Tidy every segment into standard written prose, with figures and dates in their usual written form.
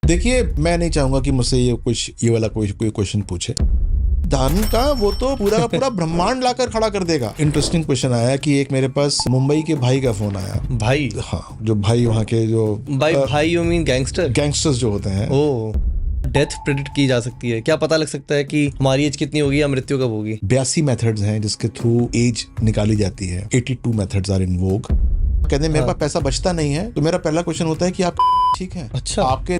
देखिए, मैं नहीं चाहूंगा कि मुझसे ये वाला कोई क्वेश्चन पूछे। धर्म का वो तो पूरा का पूरा ब्रह्मांड लाकर खड़ा कर देगा। इंटरेस्टिंग क्वेश्चन आया कि एक मेरे पास मुंबई के भाई का फोन आया। भाई? हाँ, जो भाई वहाँ के जो भाई यू मीन गैंगस्टर? गैंगस्टर्स जो होते हैं। ओ, डेथ प्रेडिक्ट की जा सकती है? क्या पता लग सकता है कि हमारी एज कितनी होगी या मृत्यु कब होगी? 82 मेथड्स हैं जिसके थ्रू एज निकाली जाती है। 82 मेथड्स आर इन वोग। कहते हैं मेरे पास पैसा बचता नहीं है, तो मेरा पहला क्वेश्चन होता है कि आप ठीक है? अच्छा। आपके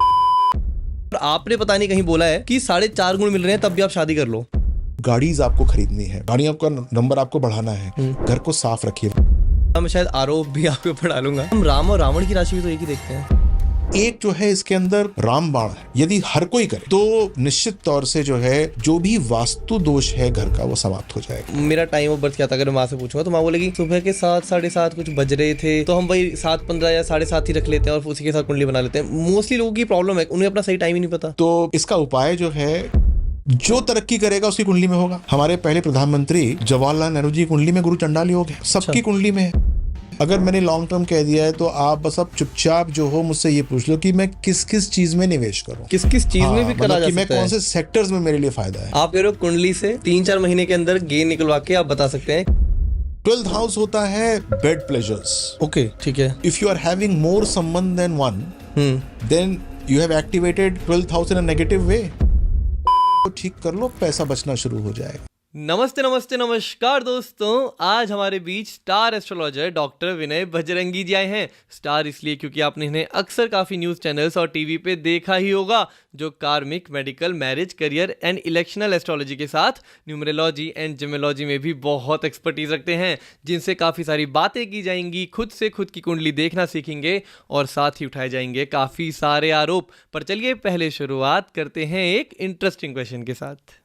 आपने पता नहीं कहीं बोला है कि 4.5 गुण मिल रहे हैं तब भी आप शादी कर लो। गाड़ीज आपको खरीदनी है, गाड़ियों का नंबर आपको बढ़ाना है, घर को साफ रखिए। मैं शायद आरोप भी आपको पढ़ा लूंगा। हम राम और रावण की राशि भी तो एक ही देखते हैं। एक जो है इसके अंदर रामबाण है। यदि हर कोई करे तो निश्चित तौर से जो है जो भी वास्तु दोष है घर का वो समाप्त हो जाएगा। मेरा टाइम ऑफ बर्थ क्या था अगर मैं माँ से पूछूंगा तो माँ बोलेगी सुबह के 7, 7:30 कुछ बज रहे थे, तो हम वही 7:15 या 7:30 ही रख लेते हैं और उसी के साथ कुंडली बना लेते हैं। मोस्टली लोगों की प्रॉब्लम है, उन्हें अपना सही टाइम ही नहीं पता। तो इसका उपाय जो है, जो तरक्की करेगा उसकी कुंडली में होगा। हमारे पहले प्रधानमंत्री जवाहरलाल नेहरू जी कुंडली में गुरु चंडाल योग है, सबकी कुंडली में है। अगर मैंने लॉन्ग टर्म कह दिया है तो आप बस अब चुपचाप जो हो मुझसे ये पूछ लो कि मैं किस किस चीज में निवेश करूं, किस किस चीज में भी करा जा कि मैं सकता है। कौन से सेक्टर्स में मेरे लिए फायदा है। आप कह रहे हो कुंडली से 3-4 महीने के अंदर गेन निकलवा के आप बता सकते हैं। 12th हाउस होता है बेड प्लेजर्स। ओके, ठीक है। If you are having more संबंध then one, then you have activated 12th house in a negative way. तो ठीक कर लो, पैसा बचना शुरू हो जाएगा। नमस्ते नमस्ते नमस्कार दोस्तों, आज हमारे बीच स्टार एस्ट्रोलॉजर डॉक्टर विनय बजरंगी जी आए हैं। स्टार इसलिए क्योंकि आपने इन्हें अक्सर काफ़ी न्यूज़ चैनल्स और टीवी पे देखा ही होगा, जो karmic, medical, marriage, career and electional astrology के साथ न्यूमरोलॉजी एंड जियोलॉजी में भी बहुत एक्सपर्टीज रखते हैं, जिनसे काफ़ी सारी बातें की जाएंगी। खुद से खुद की कुंडली देखना सीखेंगे और साथ ही उठाए जाएंगे काफ़ी सारे आरोप। पर चलिए पहले शुरुआत करते हैं एक इंटरेस्टिंग क्वेश्चन के साथ।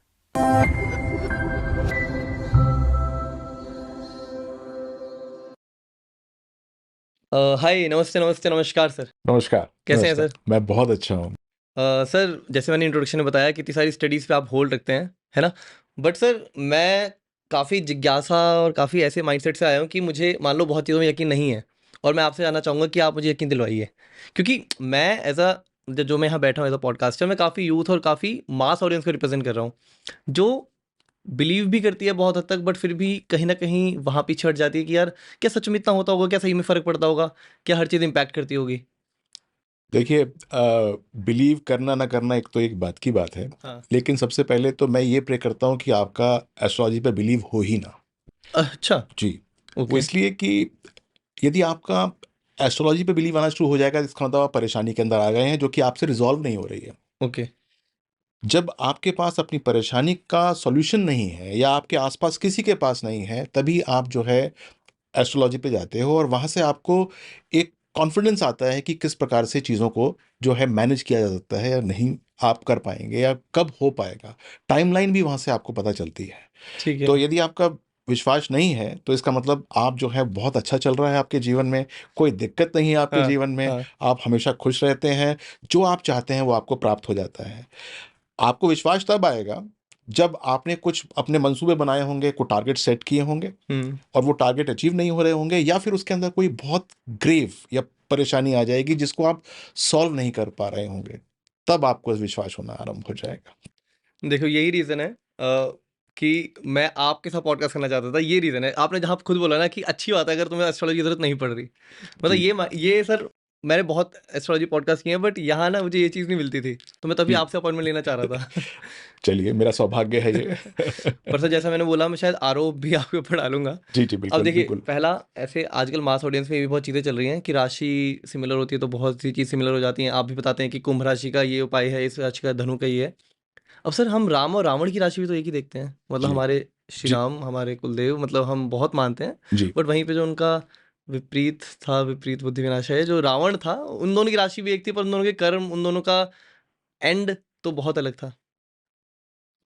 हाय, नमस्ते नमस्ते नमस्कार सर। नमस्कार। कैसे हैं सर? मैं बहुत अच्छा हूँ। सर, जैसे मैंने इंट्रोडक्शन में बताया कि इतनी सारी स्टडीज़ पे आप होल्ड रखते हैं, है ना? बट सर, मैं काफ़ी जिज्ञासा और काफ़ी ऐसे माइंडसेट से आया हूँ कि मुझे मान लो बहुत चीज़ों में यकीन नहीं है, और मैं आपसे जानना चाहूँगा कि आप मुझे यकीन दिलवाइए। क्योंकि मैं एज़ अ जो मैं यहाँ बैठा हूँ एज़ अ पॉडकास्टर, मैं काफ़ी यूथ और काफ़ी मास ऑडियंस को रिप्रेजेंट कर रहा हूँ, जो बिलीव भी करती है बहुत हद तक, बट फिर भी कहीं न कहीं वहाँ पीछे हट जाती है कि यार, क्या सच में इतना होता होगा? क्या सही में फ़र्क पड़ता होगा? क्या हर चीज़ इम्पैक्ट करती होगी? देखिए, बिलीव करना ना करना एक तो एक बात की बात है, हाँ। लेकिन सबसे पहले तो मैं ये प्रे करता हूँ कि आपका एस्ट्रोलॉजी पे बिलीव हो ही ना। अच्छा। जी। वो ओके। इसलिए कि यदि आपका एस्ट्रोलॉजी पे बिलीव आना शुरू हो जाएगा, इसका मतलब आप परेशानी के अंदर आ गए हैं, जो कि आपसे रिजॉल्व नहीं हो रही है। ओके। जब आपके पास अपनी परेशानी का सॉल्यूशन नहीं है या आपके आसपास किसी के पास नहीं है, तभी आप जो है एस्ट्रोलॉजी पे जाते हो, और वहाँ से आपको एक कॉन्फिडेंस आता है कि किस प्रकार से चीज़ों को जो है मैनेज किया जा सकता है या नहीं आप कर पाएँगे या कब हो पाएगा। टाइमलाइन भी वहाँ से आपको पता चलती है। ठीक है। तो यदि आपका विश्वास नहीं है, तो इसका मतलब आप जो है बहुत अच्छा चल रहा है आपके जीवन में, कोई दिक्कत नहीं है आपके हाँ, जीवन में, हाँ। आप हमेशा खुश रहते हैं, जो आप चाहते हैं वो आपको प्राप्त हो जाता है। आपको विश्वास तब आएगा जब आपने कुछ अपने मंसूबे बनाए होंगे, कोई टारगेट सेट किए होंगे हुँ। और वो टारगेट अचीव नहीं हो रहे होंगे, या फिर उसके अंदर कोई बहुत ग्रेव या परेशानी आ जाएगी जिसको आप सॉल्व नहीं कर पा रहे होंगे, तब आपको विश्वास होना आरंभ हो जाएगा। देखो, यही रीज़न है कि मैं आपके साथ पॉडकास्ट करना चाहता था। ये रीज़न है। आपने जहाँ खुद बोला ना कि अच्छी बात है अगर तुम्हें एस्ट्रोलॉजी की ज़रूरत नहीं पड़ रही। मतलब जी, ये सर, मैंने बहुत एस्ट्रोलॉजी पॉडकास्ट किए हैं, बट यहाँ ना मुझे ये चीज़ नहीं मिलती थी। तो मैं तभी जी। आपसे अपॉइंटमेंट लेना चाह रहा था। चलिए, मेरा सौभाग्य है ये। पर सर, जैसा मैंने बोला, मैं शायद आरोप भी आपके ऊपर डालूँगा। जी, जी, अब बिल्कुल, देखिए, बिल्कुल। पहला, ऐसे आजकल मास ऑडियंस में ये भी बहुत चीज़ें चल रही हैं कि राशि सिमिलर होती है तो बहुत सी चीज़ सिमिलर हो जाती हैं। आप भी बताते हैं कि कुंभ राशि का ये उपाय है, इस राशि का धनु का ये है। अब सर, हम राम और रावण की राशि भी तो एक ही देखते हैं। मतलब जी, हमारे श्री जी, राम, हमारे कुलदेव, मतलब हम बहुत मानते हैं। जी। बट वहीं पे जो उनका विपरीत था, विपरीत बुद्धि विनाशाय, जो रावण था, उन दोनों की राशि भी एक थी, पर उन दोनों के कर्म, उन दोनों का एंड तो बहुत अलग था।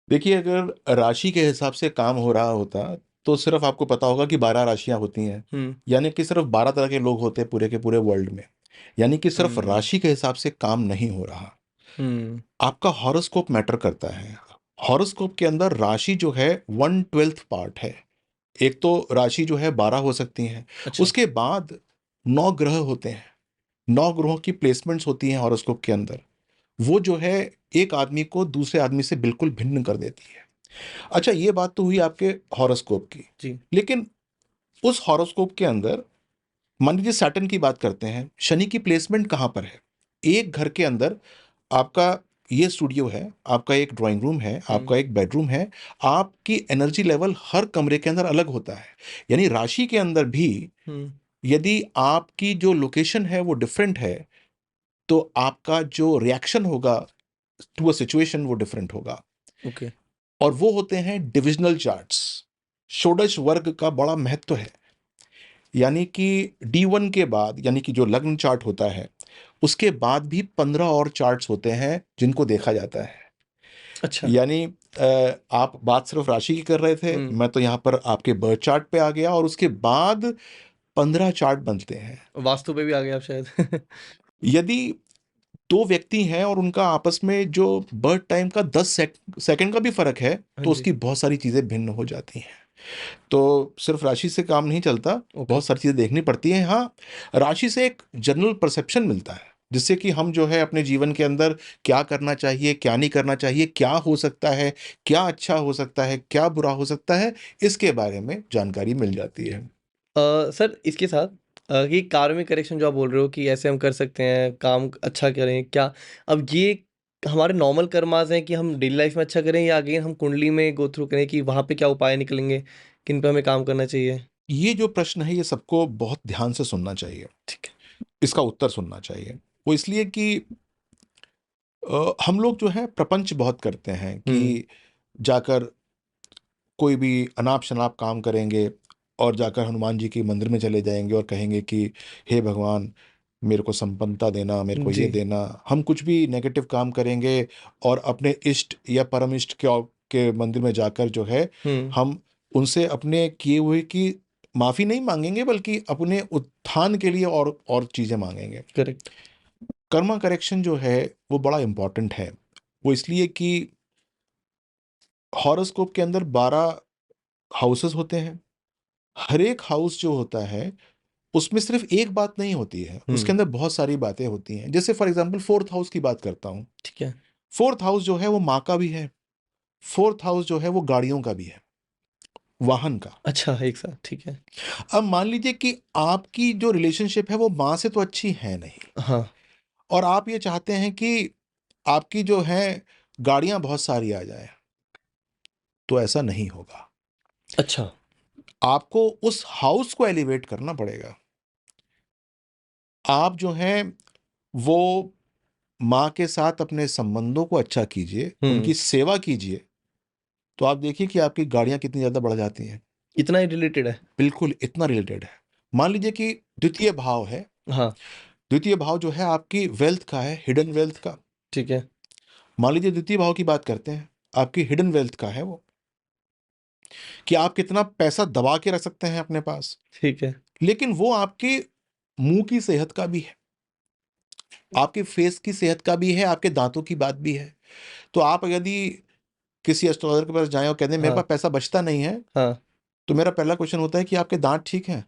देखिए, अगर राशि के हिसाब से काम हो रहा होता, तो सिर्फ़ आपको पता होगा कि 12 राशियाँ होती हैं। हुँ, यानी कि सिर्फ़ 12 तरह के लोग होते हैं पूरे के पूरे वर्ल्ड में। यानी कि सिर्फ़ हुँ, राशि के हिसाब से काम नहीं हो रहा। हुँ। आपका हॉरोस्कोप मैटर करता है। हॉरोस्कोप के अंदर राशि जो है 1/12 पार्ट है। एक तो राशि जो है 12 हो सकती हैं। अच्छा। उसके बाद 9 ग्रह होते हैं। 9 ग्रहों की प्लेसमेंट्स होती हैं हॉरोस्कोप के अंदर। वो जो है एक आदमी को दूसरे आदमी से बिल्कुल भिन्न कर देती है। अच्छा, ये बात तो हुई आपके हॉरोस्कोप की। जी। लेकिन उस हॉरोस्कोप के अंदर मान लीजिए सैटर्न की बात करते हैं, शनि की प्लेसमेंट कहाँ पर है? एक घर के अंदर आपका ये स्टूडियो है, आपका एक ड्राइंग रूम है, हुँ, आपका एक बेडरूम है, आपकी एनर्जी लेवल हर कमरे के अंदर अलग होता है। यानी राशि के अंदर भी हुँ, यदि आपकी जो लोकेशन है वो डिफरेंट है, तो आपका जो रिएक्शन होगा टू अ सिचुएशन वो डिफरेंट होगा। ओके। और वो होते हैं डिविजनल चार्ट्स। षोडश वर्ग का बड़ा महत्व है। यानी कि D1 के बाद, यानी कि जो लग्न चार्ट होता है, उसके बाद भी 15 और चार्ट्स होते हैं जिनको देखा जाता है। अच्छा। यानी आप बात सिर्फ राशि की कर रहे थे, हुँ, मैं तो यहाँ पर आपके बर्थ चार्ट पे आ गया और उसके बाद 15 चार्ट बनते हैं। वास्तु पे भी आ गए आप शायद। यदि 2 व्यक्ति हैं और उनका आपस में जो बर्थ टाइम का 10 सेकंड का भी फ़र्क है, हाँ तो जी, उसकी बहुत सारी चीज़ें भिन्न हो जाती हैं। तो सिर्फ राशि से काम नहीं चलता, ओके। बहुत सारी चीज़ें देखनी पड़ती हैं। हाँ, राशि से एक जनरल परसेप्शन मिलता है, जिससे कि हम जो है अपने जीवन के अंदर क्या करना चाहिए, क्या नहीं करना चाहिए, क्या हो सकता है, क्या अच्छा हो सकता है, क्या बुरा हो सकता है, इसके बारे में जानकारी मिल जाती है। सर इसके साथ ये कार्मिक करेक्शन जो आप बोल रहे हो कि ऐसे हम कर सकते हैं, काम अच्छा करें, क्या अब ये हमारे नॉर्मल कर्माज़ हैं कि हम डेली लाइफ में अच्छा करें या अगेन हम कुंडली में गो थ्रू करें कि वहाँ पे क्या उपाय निकलेंगे, किन पे हमें काम करना चाहिए? ये जो प्रश्न है, ये सबको बहुत ध्यान से सुनना चाहिए, ठीक है। इसका उत्तर सुनना चाहिए। वो इसलिए कि हम लोग जो है प्रपंच बहुत करते हैं कि हुँ, जाकर कोई भी अनाप-शनाप काम करेंगे और जाकर हनुमान जी के मंदिर में चले जाएँगे और कहेंगे कि हे भगवान, मेरे को संपन्नता देना, मेरे को ये जी। देना। हम कुछ भी नेगेटिव काम करेंगे और अपने इष्ट या परम इष्ट के मंदिर में जाकर जो है, हुँ, हम उनसे अपने किए हुए की माफ़ी नहीं माँगेंगे, बल्कि अपने उत्थान के लिए और चीज़ें माँगेंगे। करेक्ट। कर्मा करेक्शन जो है, वो बड़ा इम्पोर्टेंट है। वो इसलिए कि हॉरोस्कोप के अंदर 12 हाउसेस होते हैं। हर एक हाउस जो होता है, उसमें सिर्फ़ एक बात नहीं होती है, उसके हुँ, अंदर बहुत सारी बातें होती हैं। जैसे फॉर एग्ज़ाम्पल 4th हाउस की बात करता हूँ। ठीक है। 4th हाउस जो है वो माँ का भी है, 4th हाउस जो है वो गाड़ियों का भी है, वाहन का। अच्छा, एक साथ, ठीक है। अब मान लीजिए कि आपकी जो रिलेशनशिप है वो माँ से तो अच्छी है नहीं, हाँ, और आप ये चाहते हैं कि आपकी जो है गाड़ियाँ बहुत सारी आ जाएँ, तो ऐसा नहीं होगा। अच्छा। आपको उस हाउस को एलिवेट करना पड़ेगा। आप जो हैं वो माँ के साथ अपने संबंधों को अच्छा कीजिए, हुँ, उनकी सेवा कीजिए, तो आप देखिए कि आपकी गाड़ियाँ कितनी ज़्यादा बढ़ जाती हैं। इतना ही रिलेटेड है? बिल्कुल, इतना रिलेटेड है। मान लीजिए कि द्वितीय भाव है, हाँ, द्वितीय भाव जो है आपकी वेल्थ का है, हिडन वेल्थ का। ठीक है, मान लीजिए द्वितीय भाव की बात करते हैं, आपकी हिडन वेल्थ का है वो, कि आप कितना पैसा दबा के रख सकते हैं अपने पास। ठीक है। लेकिन वो आपके मुँह की सेहत का भी है, आपके फेस की सेहत का भी है, आपके दाँतों की बात भी है। तो आप यदि किसी एस्ट्रोलॉजर के पास जाएँ और कह दें मेरे हाँ, पास पैसा बचता नहीं है, हाँ। तो मेरा पहला क्वेश्चन होता है कि आपके दाँत ठीक हैं?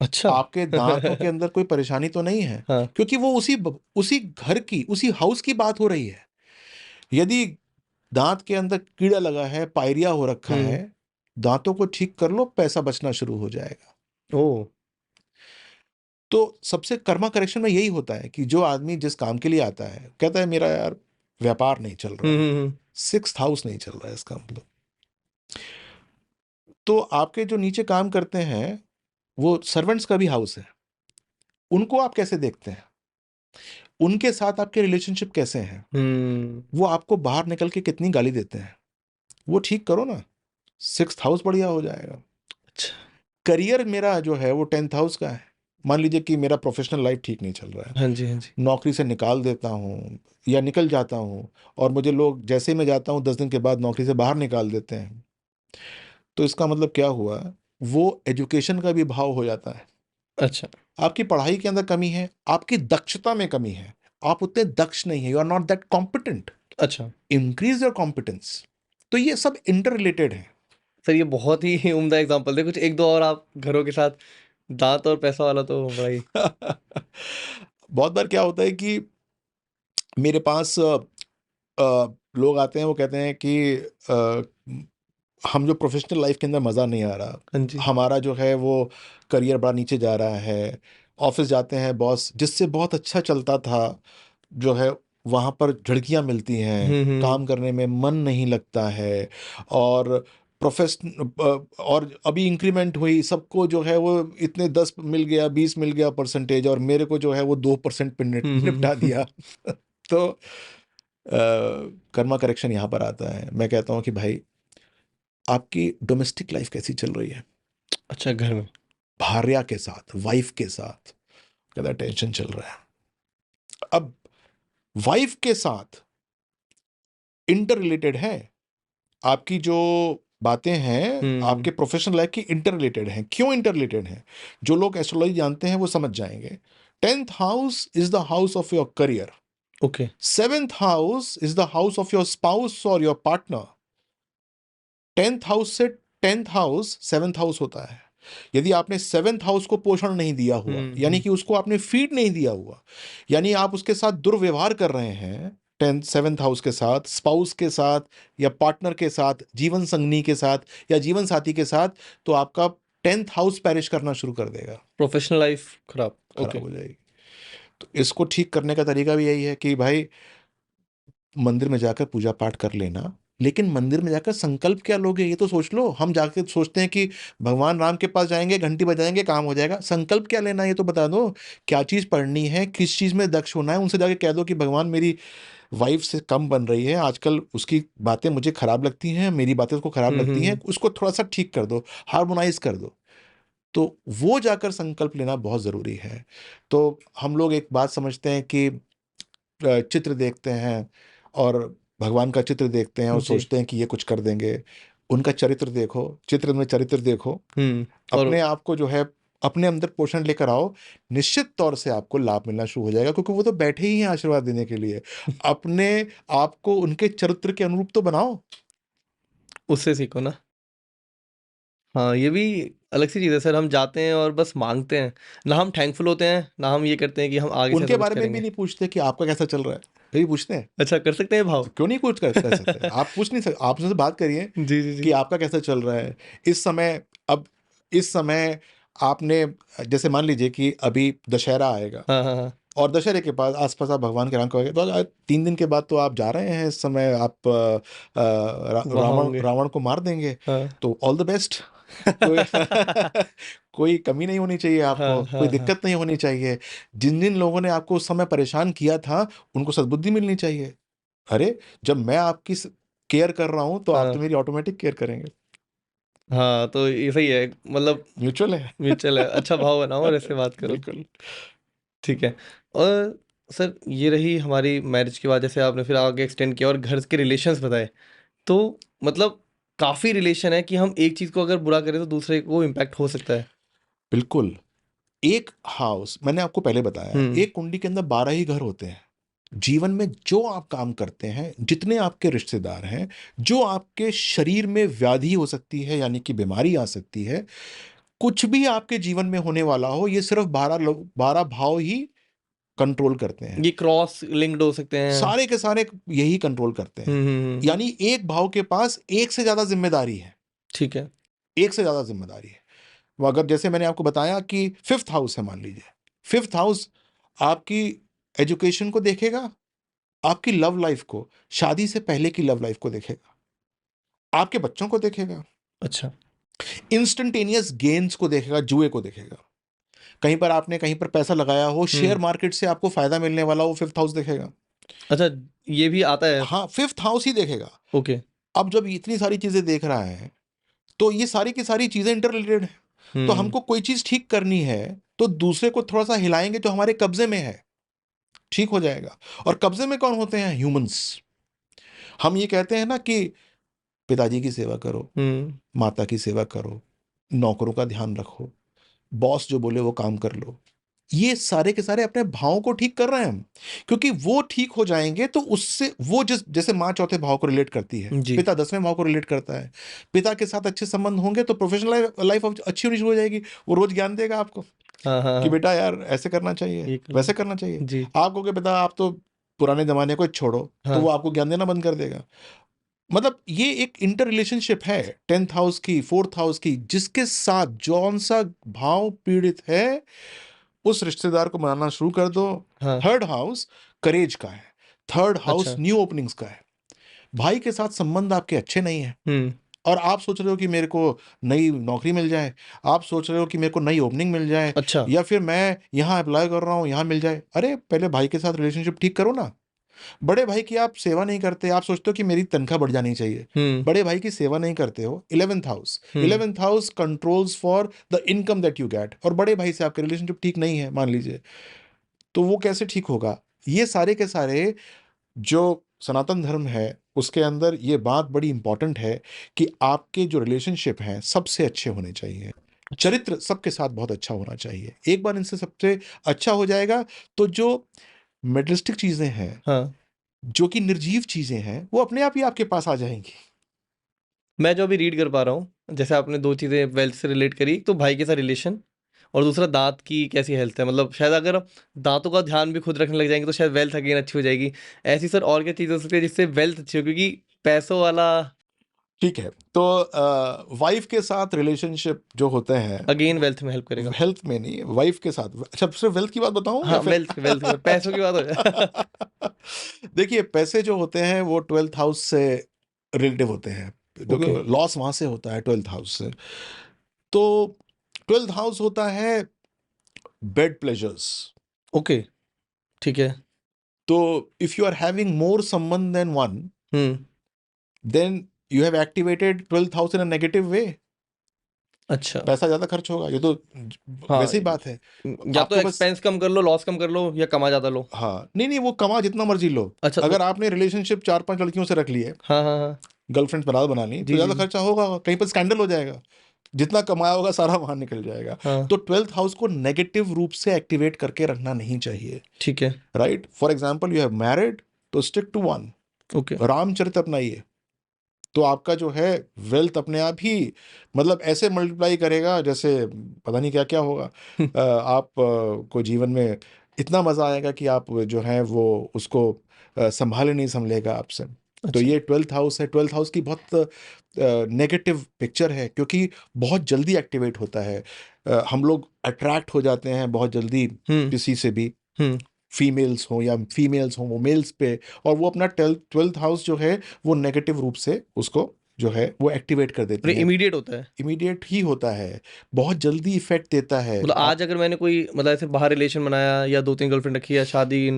अच्छा। आपके दाँतों के अंदर कोई परेशानी तो नहीं है? हाँ, क्योंकि वो उसी घर की, उसी हाउस की बात हो रही है। यदि दाँत के अंदर कीड़ा लगा है, पायरिया हो रखा हुँ, है, दाँतों को ठीक कर लो, पैसा बचना शुरू हो जाएगा। ओह! तो सबसे कर्मा करेक्शन में यही होता है कि जो आदमी जिस काम के लिए आता है, कहता है मेरा यार व्यापार नहीं चल हुँ, रहा है, हुँ, हुँ। 6th हाउस नहीं चल रहा है इसका मतलब। तो आपके जो नीचे काम करते हैं, वो सर्वेंट्स का भी हाउस है। उनको आप कैसे देखते हैं? उनके साथ आपके रिलेशनशिप कैसे हैं? हुँ, वो आपको बाहर निकल के कितनी गाली देते हैं? वो ठीक करो ना, 6th हाउस बढ़िया हो जाएगा। अच्छा। करियर मेरा जो है वो 10th हाउस का है। मान लीजिए कि मेरा प्रोफ़ेशनल लाइफ़ ठीक नहीं चल रहा है। हाँ जी, हाँ जी। नौकरी से निकाल देता हूँ या निकल जाता हूँ, और मुझे लोग जैसे ही मैं जाता हूँ 10 दिन के बाद नौकरी से बाहर निकाल देते हैं। तो इसका मतलब क्या हुआ? वो एजुकेशन का भी भाव हो जाता है। अच्छा, आपकी पढ़ाई के अंदर कमी है, आपकी दक्षता में कमी है। आप उतने दक्ष नहीं हैं, you are not that competent. अच्छा। Increase your competence. तो ये सब इंटर रिलेटेड है। सर ये बहुत ही उम्दा एग्ज़ाम्पल थे, कुछ 1-2 और आप घरों के साथ दाँत और पैसा वाला तो बड़ा ही बहुत बार क्या होता है कि मेरे पास लोग आते हैं, वो कहते हैं कि हम जो प्रोफेशनल लाइफ के अंदर मज़ा नहीं आ रहा, हाँ जी। हमारा जो है वो करियर बड़ा नीचे जा रहा है, ऑफिस जाते हैं, बॉस जिससे बहुत अच्छा चलता था जो है वहाँ पर झड़कियाँ मिलती हैं, काम करने में मन नहीं लगता है, और और अभी इंक्रीमेंट हुई, सबको जो है वो इतने 10 मिल गया, 20 मिल गया परसेंटेज, और मेरे को जो है वो 2% पे निपटा दिया। तो कर्मा करेक्शन यहाँ पर आता है। मैं कहता हूँ कि भाई, आपकी डोमेस्टिक लाइफ कैसी चल रही है? अच्छा, घर में। भार्या के साथ, वाइफ के साथ ज़्यादा टेंशन चल रहा है। अब वाइफ के साथ इंटर रिलेटेड है, आपकी जो बातें हैं आपके प्रोफेशनल लाइफ की इंटर रिलेटेड हैं। क्यों इंटर रिलेटेड हैं? जो लोग एस्ट्रोलॉजी जानते हैं वो समझ जाएंगे। 10th house is the house of your career, okay. 7th house is the house of your spouse और योर पार्टनर। 10th हाउस से 10th हाउस 7th हाउस होता है। यदि आपने 7th हाउस को पोषण नहीं दिया हुआ, यानी कि उसको आपने फीड नहीं दिया हुआ, यानी आप उसके साथ दुर्व्यवहार कर रहे हैं 7th हाउस के साथ, स्पाउस के साथ, या पार्टनर के साथ, जीवन संगनी के साथ, या जीवन साथी के साथ, तो आपका 10th हाउस पैरिश करना शुरू कर देगा, प्रोफेशनल लाइफ खराब। खराब ओके। हो जाएगी। तो इसको ठीक करने का तरीका भी यही है कि भाई, मंदिर में जाकर पूजा पाठ कर लेना, लेकिन मंदिर में जाकर संकल्प क्या लोगे ये तो सोच लो। हम जाके सोचते हैं कि भगवान राम के पास जाएंगे, घंटी बजाएंगे, काम हो जाएगा। संकल्प क्या लेना है ये तो बता दो। क्या चीज़ पढ़नी है, किस चीज़ में दक्ष होना है, उनसे जाके कह दो कि भगवान, मेरी वाइफ से कम बन रही है आजकल, उसकी बातें मुझे खराब लगती हैं, मेरी बातें उसको खराब लगती हैं, उसको थोड़ा सा ठीक कर दो, हार्मोनाइज कर दो। तो वो जाकर संकल्प लेना बहुत ज़रूरी है। तो हम लोग एक बात समझते हैं कि चित्र देखते हैं और भगवान का चित्र देखते हैं और जी। सोचते हैं कि ये कुछ कर देंगे। उनका चरित्र देखो, चित्र में चरित्र देखो, और अपने आप को जो है अपने अंदर पोषण लेकर आओ, निश्चित तौर से आपको लाभ मिलना शुरू हो जाएगा, क्योंकि वो तो बैठे ही हैं आशीर्वाद देने के लिए। अपने आप को उनके चरित्र के अनुरूप तो बनाओ। उससे सीखो ना। हाँ, ये भी अलग सी चीज़ है सर। हम जाते हैं और बस मांगते हैं, ना हम थैंकफुल होते हैं, ना हम ये करते हैं कि हम आगे से ऐसा उनके कुछ बारे में भी करेंगे। नहीं पूछते कि आपका कैसा चल रहा है, ये भी पूछते हैं? अच्छा, कर सकते हैं भाव। तो क्यों नहीं पूछ कर सकते हैं? आप पूछ नहीं सकते, आप उनसे बात करिए जी, जी, कि जी। आपका कैसा चल रहा है इस समय। अब इस समय आपने, जैसे मान लीजिए कि अभी दशहरा आएगा, हाँ, हाँ, हाँ। और दशहरे के बाद आसपास आप भगवान के नाम करोगे, तो 3 दिन के बाद तो आप जा रहे हैं, इस समय आप वहाँ रावण होंगे। रावण को मार देंगे। हाँ। तो ऑल द बेस्ट। कोई कोई कमी नहीं होनी चाहिए आपको, हाँ, कोई हाँ, हाँ। दिक्कत नहीं होनी चाहिए। जिन जिन लोगों ने आपको उस समय परेशान किया था, उनको सद्बुद्धि मिलनी चाहिए। अरे, जब मैं आपकी केयर कर रहा हूं तो आप हाँ, तो मेरी ऑटोमेटिक केयर करेंगे। हाँ, तो ये सही है, मतलब म्यूचुअल है। म्यूचुअल है। अच्छा भाव बनाओ और ऐसे बात करो। बिल्कुल। ठीक है। और सर, ये रही हमारी मैरिज के बाद, जैसे आपने फिर आगे एक्सटेंड किया और घर के रिलेशंस बताए, तो मतलब काफ़ी रिलेशन है कि हम एक चीज़ को अगर बुरा करें तो दूसरे को इम्पैक्ट हो सकता है। बिल्कुल। एक हाउस, मैंने आपको पहले बताया, एक कुंडली के अंदर 12 ही घर होते हैं। जीवन में जो आप काम करते हैं, जितने आपके रिश्तेदार हैं, जो आपके शरीर में व्याधि हो सकती है, यानी कि बीमारी आ सकती है, कुछ भी आपके जीवन में होने वाला हो, ये सिर्फ 12 लोग, 12 भाव ही कंट्रोल करते हैं। ये क्रॉस लिंक्ड हो सकते हैं। सारे के सारे यही कंट्रोल करते हैं। यानी एक भाव के पास एक से ज्यादा जिम्मेदारी है, ठीक है। एक से ज्यादा जिम्मेदारी है। वो अगर, जैसे मैंने आपको बताया कि 5th हाउस है, मान लीजिए 5th हाउस आपकी एजुकेशन को देखेगा, आपकी लव लाइफ को, शादी से पहले की लव लाइफ को देखेगा, आपके बच्चों को देखेगा, अच्छा। इंस्टेंटेनियस गेन्स को देखेगा, जुए को देखेगा। कहीं पर आपने कहीं पर पैसा लगाया हो, शेयर मार्केट से आपको फायदा मिलने वाला हो, 5th हाउस देखेगा। अच्छा, ये भी आता है। हाँ, 5th हाउस ही देखेगा। ओके। अब जब इतनी सारी चीजें देख रहा है, तो ये सारी की सारी चीजें इंटर रिलेटेड है। तो हमको कोई चीज ठीक करनी है, तो दूसरे को थोड़ा सा हिलाएंगे जो हमारे कब्जे में है, ठीक हो जाएगा। और कब्जे में कौन होते हैं? ह्यूमंस। हम ये कहते हैं ना कि पिताजी की सेवा करो, माता की सेवा करो, नौकरों का ध्यान रखो, बॉस जो बोले वो काम कर लो। ये सारे के सारे अपने भावों को ठीक कर रहे हैं हम, क्योंकि वो ठीक हो जाएंगे तो उससे वो जैसे माँ चौथे भाव को रिलेट करती है, जी। पिता 10वें भाव को रिलेट करता है। पिता के साथ अच्छे संबंध होंगे तो प्रोफेशनल लाइफ अच्छी होनी शुरू हो जाएगी। वो रोज ज्ञान देगा आपको हाँ, हाँ, कि हाँ। बेटा यार ऐसे करना चाहिए, ये कर लो। वैसे करना चाहिए। जी। आप कहोगे बेटा आप तो पुराने ज़माने को छोड़ो, तो हाँ। वो आपको ज्ञान देना बंद कर देगा। मतलब ये एक इंटर रिलेशनशिप है 10th हाउस की, 4th हाउस की, जिसके साथ जौन-सा भाव पीड़ित है, उस रिश्तेदार को मनाना शुरू कर दो। हाँ। 3rd हाउस करेज का है, 3rd हाउस अच्छा। न्यू ओपनिंग्स का है। भाई के साथ संबंध आपके अच्छे नहीं हैं हुँ। और आप सोच रहे हो कि मेरे को नई नौकरी मिल जाए, आप सोच रहे हो कि मेरे को नई ओपनिंग मिल जाए, अच्छा। या फिर मैं यहाँ अप्लाई कर रहा हूँ, यहाँ मिल जाए। अरे पहले भाई के साथ रिलेशनशिप ठीक करो ना। बड़े भाई की आप सेवा नहीं करते, आप सोचते हो कि मेरी तनख्वाह बढ़ जानी चाहिए। हुँ। बड़े भाई की सेवा नहीं करते हो। 11th house, hmm. 11th house controls for the income that you get, और बड़े भाई से आपका रिलेशनशिप ठीक नहीं है मान लीजिए, तो वो कैसे ठीक होगा? ये सारे के सारे जो सनातन धर्म है, उसके अंदर ये बात बड़ी इंपॉर्टेंट है कि आपके जो रिलेशनशिप हैं, सबसे अच्छे होने चाहिए। अच्छा। चरित्र सबके साथ बहुत अच्छा होना चाहिए। एक बार इनसे सबसे अच्छा हो जाएगा, तो जो मेटेरियलिस्टिक चीज़ें हैं, हाँ। जो कि निर्जीव चीज़ें हैं, वो अपने आप ही आपके पास आ जाएँगी। मैं जो अभी रीड कर पा रहा हूँ, जैसे आपने 2 चीज़ें वेल्थ से रिलेट करी, एक तो भाई के साथ रिलेशन और दूसरा दाँत की कैसी हेल्थ है। मतलब शायद अगर आप दाँतों का ध्यान भी खुद रखने लग जाएँगे तो शायद वेल्थ अगेन अच्छी हो जाएगी। ऐसी सर और क्या चीज़ हो सकती है जिससे वेल्थ अच्छी हो? क्योंकि पैसों वाला ठीक है, तो वाइफ़ के साथ रिलेशनशिप जो होते हैं, अगेन वेल्थ में हेल्प करेगा। हेल्थ में नहीं, वाइफ़ के साथ। अच्छा, सिर्फ़ वेल्थ की बात बताऊँ या हाँ, फिर वेल्थ की पैसों की बात हो जाए। देखिए, पैसे जो होते हैं वो 12th हाउस से रिलेटिव होते हैं। ओके। देखो, लॉस वहाँ से होता है 12th हाउस से। तो 12th हाउस होता है बेड प्लेजर्स। ओके, ठीक है। तो if you are having more someone then one, हुँ। Then you have activated 12th house in a negative way. अच्छा। पैसा ज़्यादा खर्च होगा, ये तो हाँ, वैसे ही बात है। या तो आपके पास एक्सपेंस कम कर लो, लॉस कम कर लो या कमा ज़्यादा लो। हाँ, नहीं, नहीं, वो कमा जितना मर्ज़ी लो। अच्छा तो अगर आपने रिलेशनशिप 4-5 लड़कियों से रख ली है, हाँ, हाँ, हाँ। गर्लफ्रेंड्स बना ली, तो जी, जी, ज़्यादा जी। खर्चा होगा, कहीं पर स्कैंडल हो जाएगा। जितना कमाया होगा सारा वहाँ निकल जाएगा। हाँ, तो 12th हाउस को नेगेटिव रूप से एक्टिवेट करके रखना नहीं चाहिए, ठीक है। Right? For example you have married, तो stick to one. Okay. Ramcharit अपनाइए, तो आपका जो है वेल्थ अपने आप ही मतलब ऐसे मल्टीप्लाई करेगा जैसे पता नहीं क्या-क्या होगा। आप को जीवन में इतना मज़ा आएगा कि आप जो है वो उसको सँभाले नहीं सँभलेगा आपसे। तो अच्छा। ये 12th हाउस है, 12th हाउस की बहुत नेगेटिव पिक्चर है, क्योंकि बहुत जल्दी एक्टिवेट होता है। हम लोग अट्रैक्ट हो जाते हैं बहुत जल्दी हुँ, किसी से भी, हुँ। फीमेल्स हों या फीमेल्स हों, वो मेल्स पे, और वो अपना 12th हाउस जो है वो नेगेटिव रूप से उसको जो है वो एक्टिवेट कर देती और हैं। इमीडिएट होता है। इमीडिएट ही होता है, बहुत जल्दी इफ़ेक्ट देता है। मतलब आज अगर मैंने कोई मतलब ऐसे बाहर रिलेशन बनाया या 2-3 गर्लफ्रेंड रखी या शादी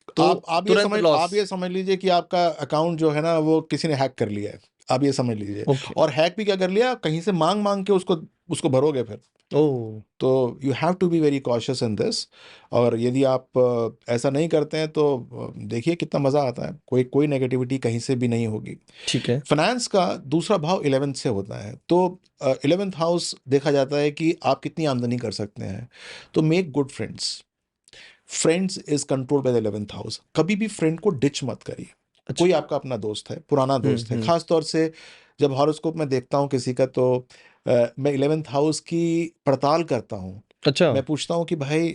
तो तुरंत आप लॉस। ये समझ लीजिए कि आपका अकाउंट जो है ना वो किसी ने हैक कर लिया है। आप ये समझ लीजिए, ओके। और हैक भी क्या कर लिया, कहीं से माँग-माँग के उसको उसको भरोगे फिर। ओह! तो you have to be very cautious in this. और यदि आप ऐसा नहीं करते हैं तो देखिए कितना मज़ा आता है, कोई कोई नेगेटिविटी कहीं से भी नहीं होगी। ठीक है। फाइनेंस का दूसरा भाव 11th से होता है, तो 11th हाउस देखा जाता है कि आप कितनी आमदनी कर सकते हैं। तो make good friends. Friends is control by the 11th house. कभी भी फ्रेंड को डिच मत करिए। कोई अच्छा। आपका अपना दोस्त है, पुराना हुँ, दोस्त है, हुँ। खास तौर से जब हॉरोस्कोप में देखता हूँ किसी का, तो मैं 11th हाउस की पड़ताल करता हूँ। अच्छा। मैं पूछता हूँ कि भाई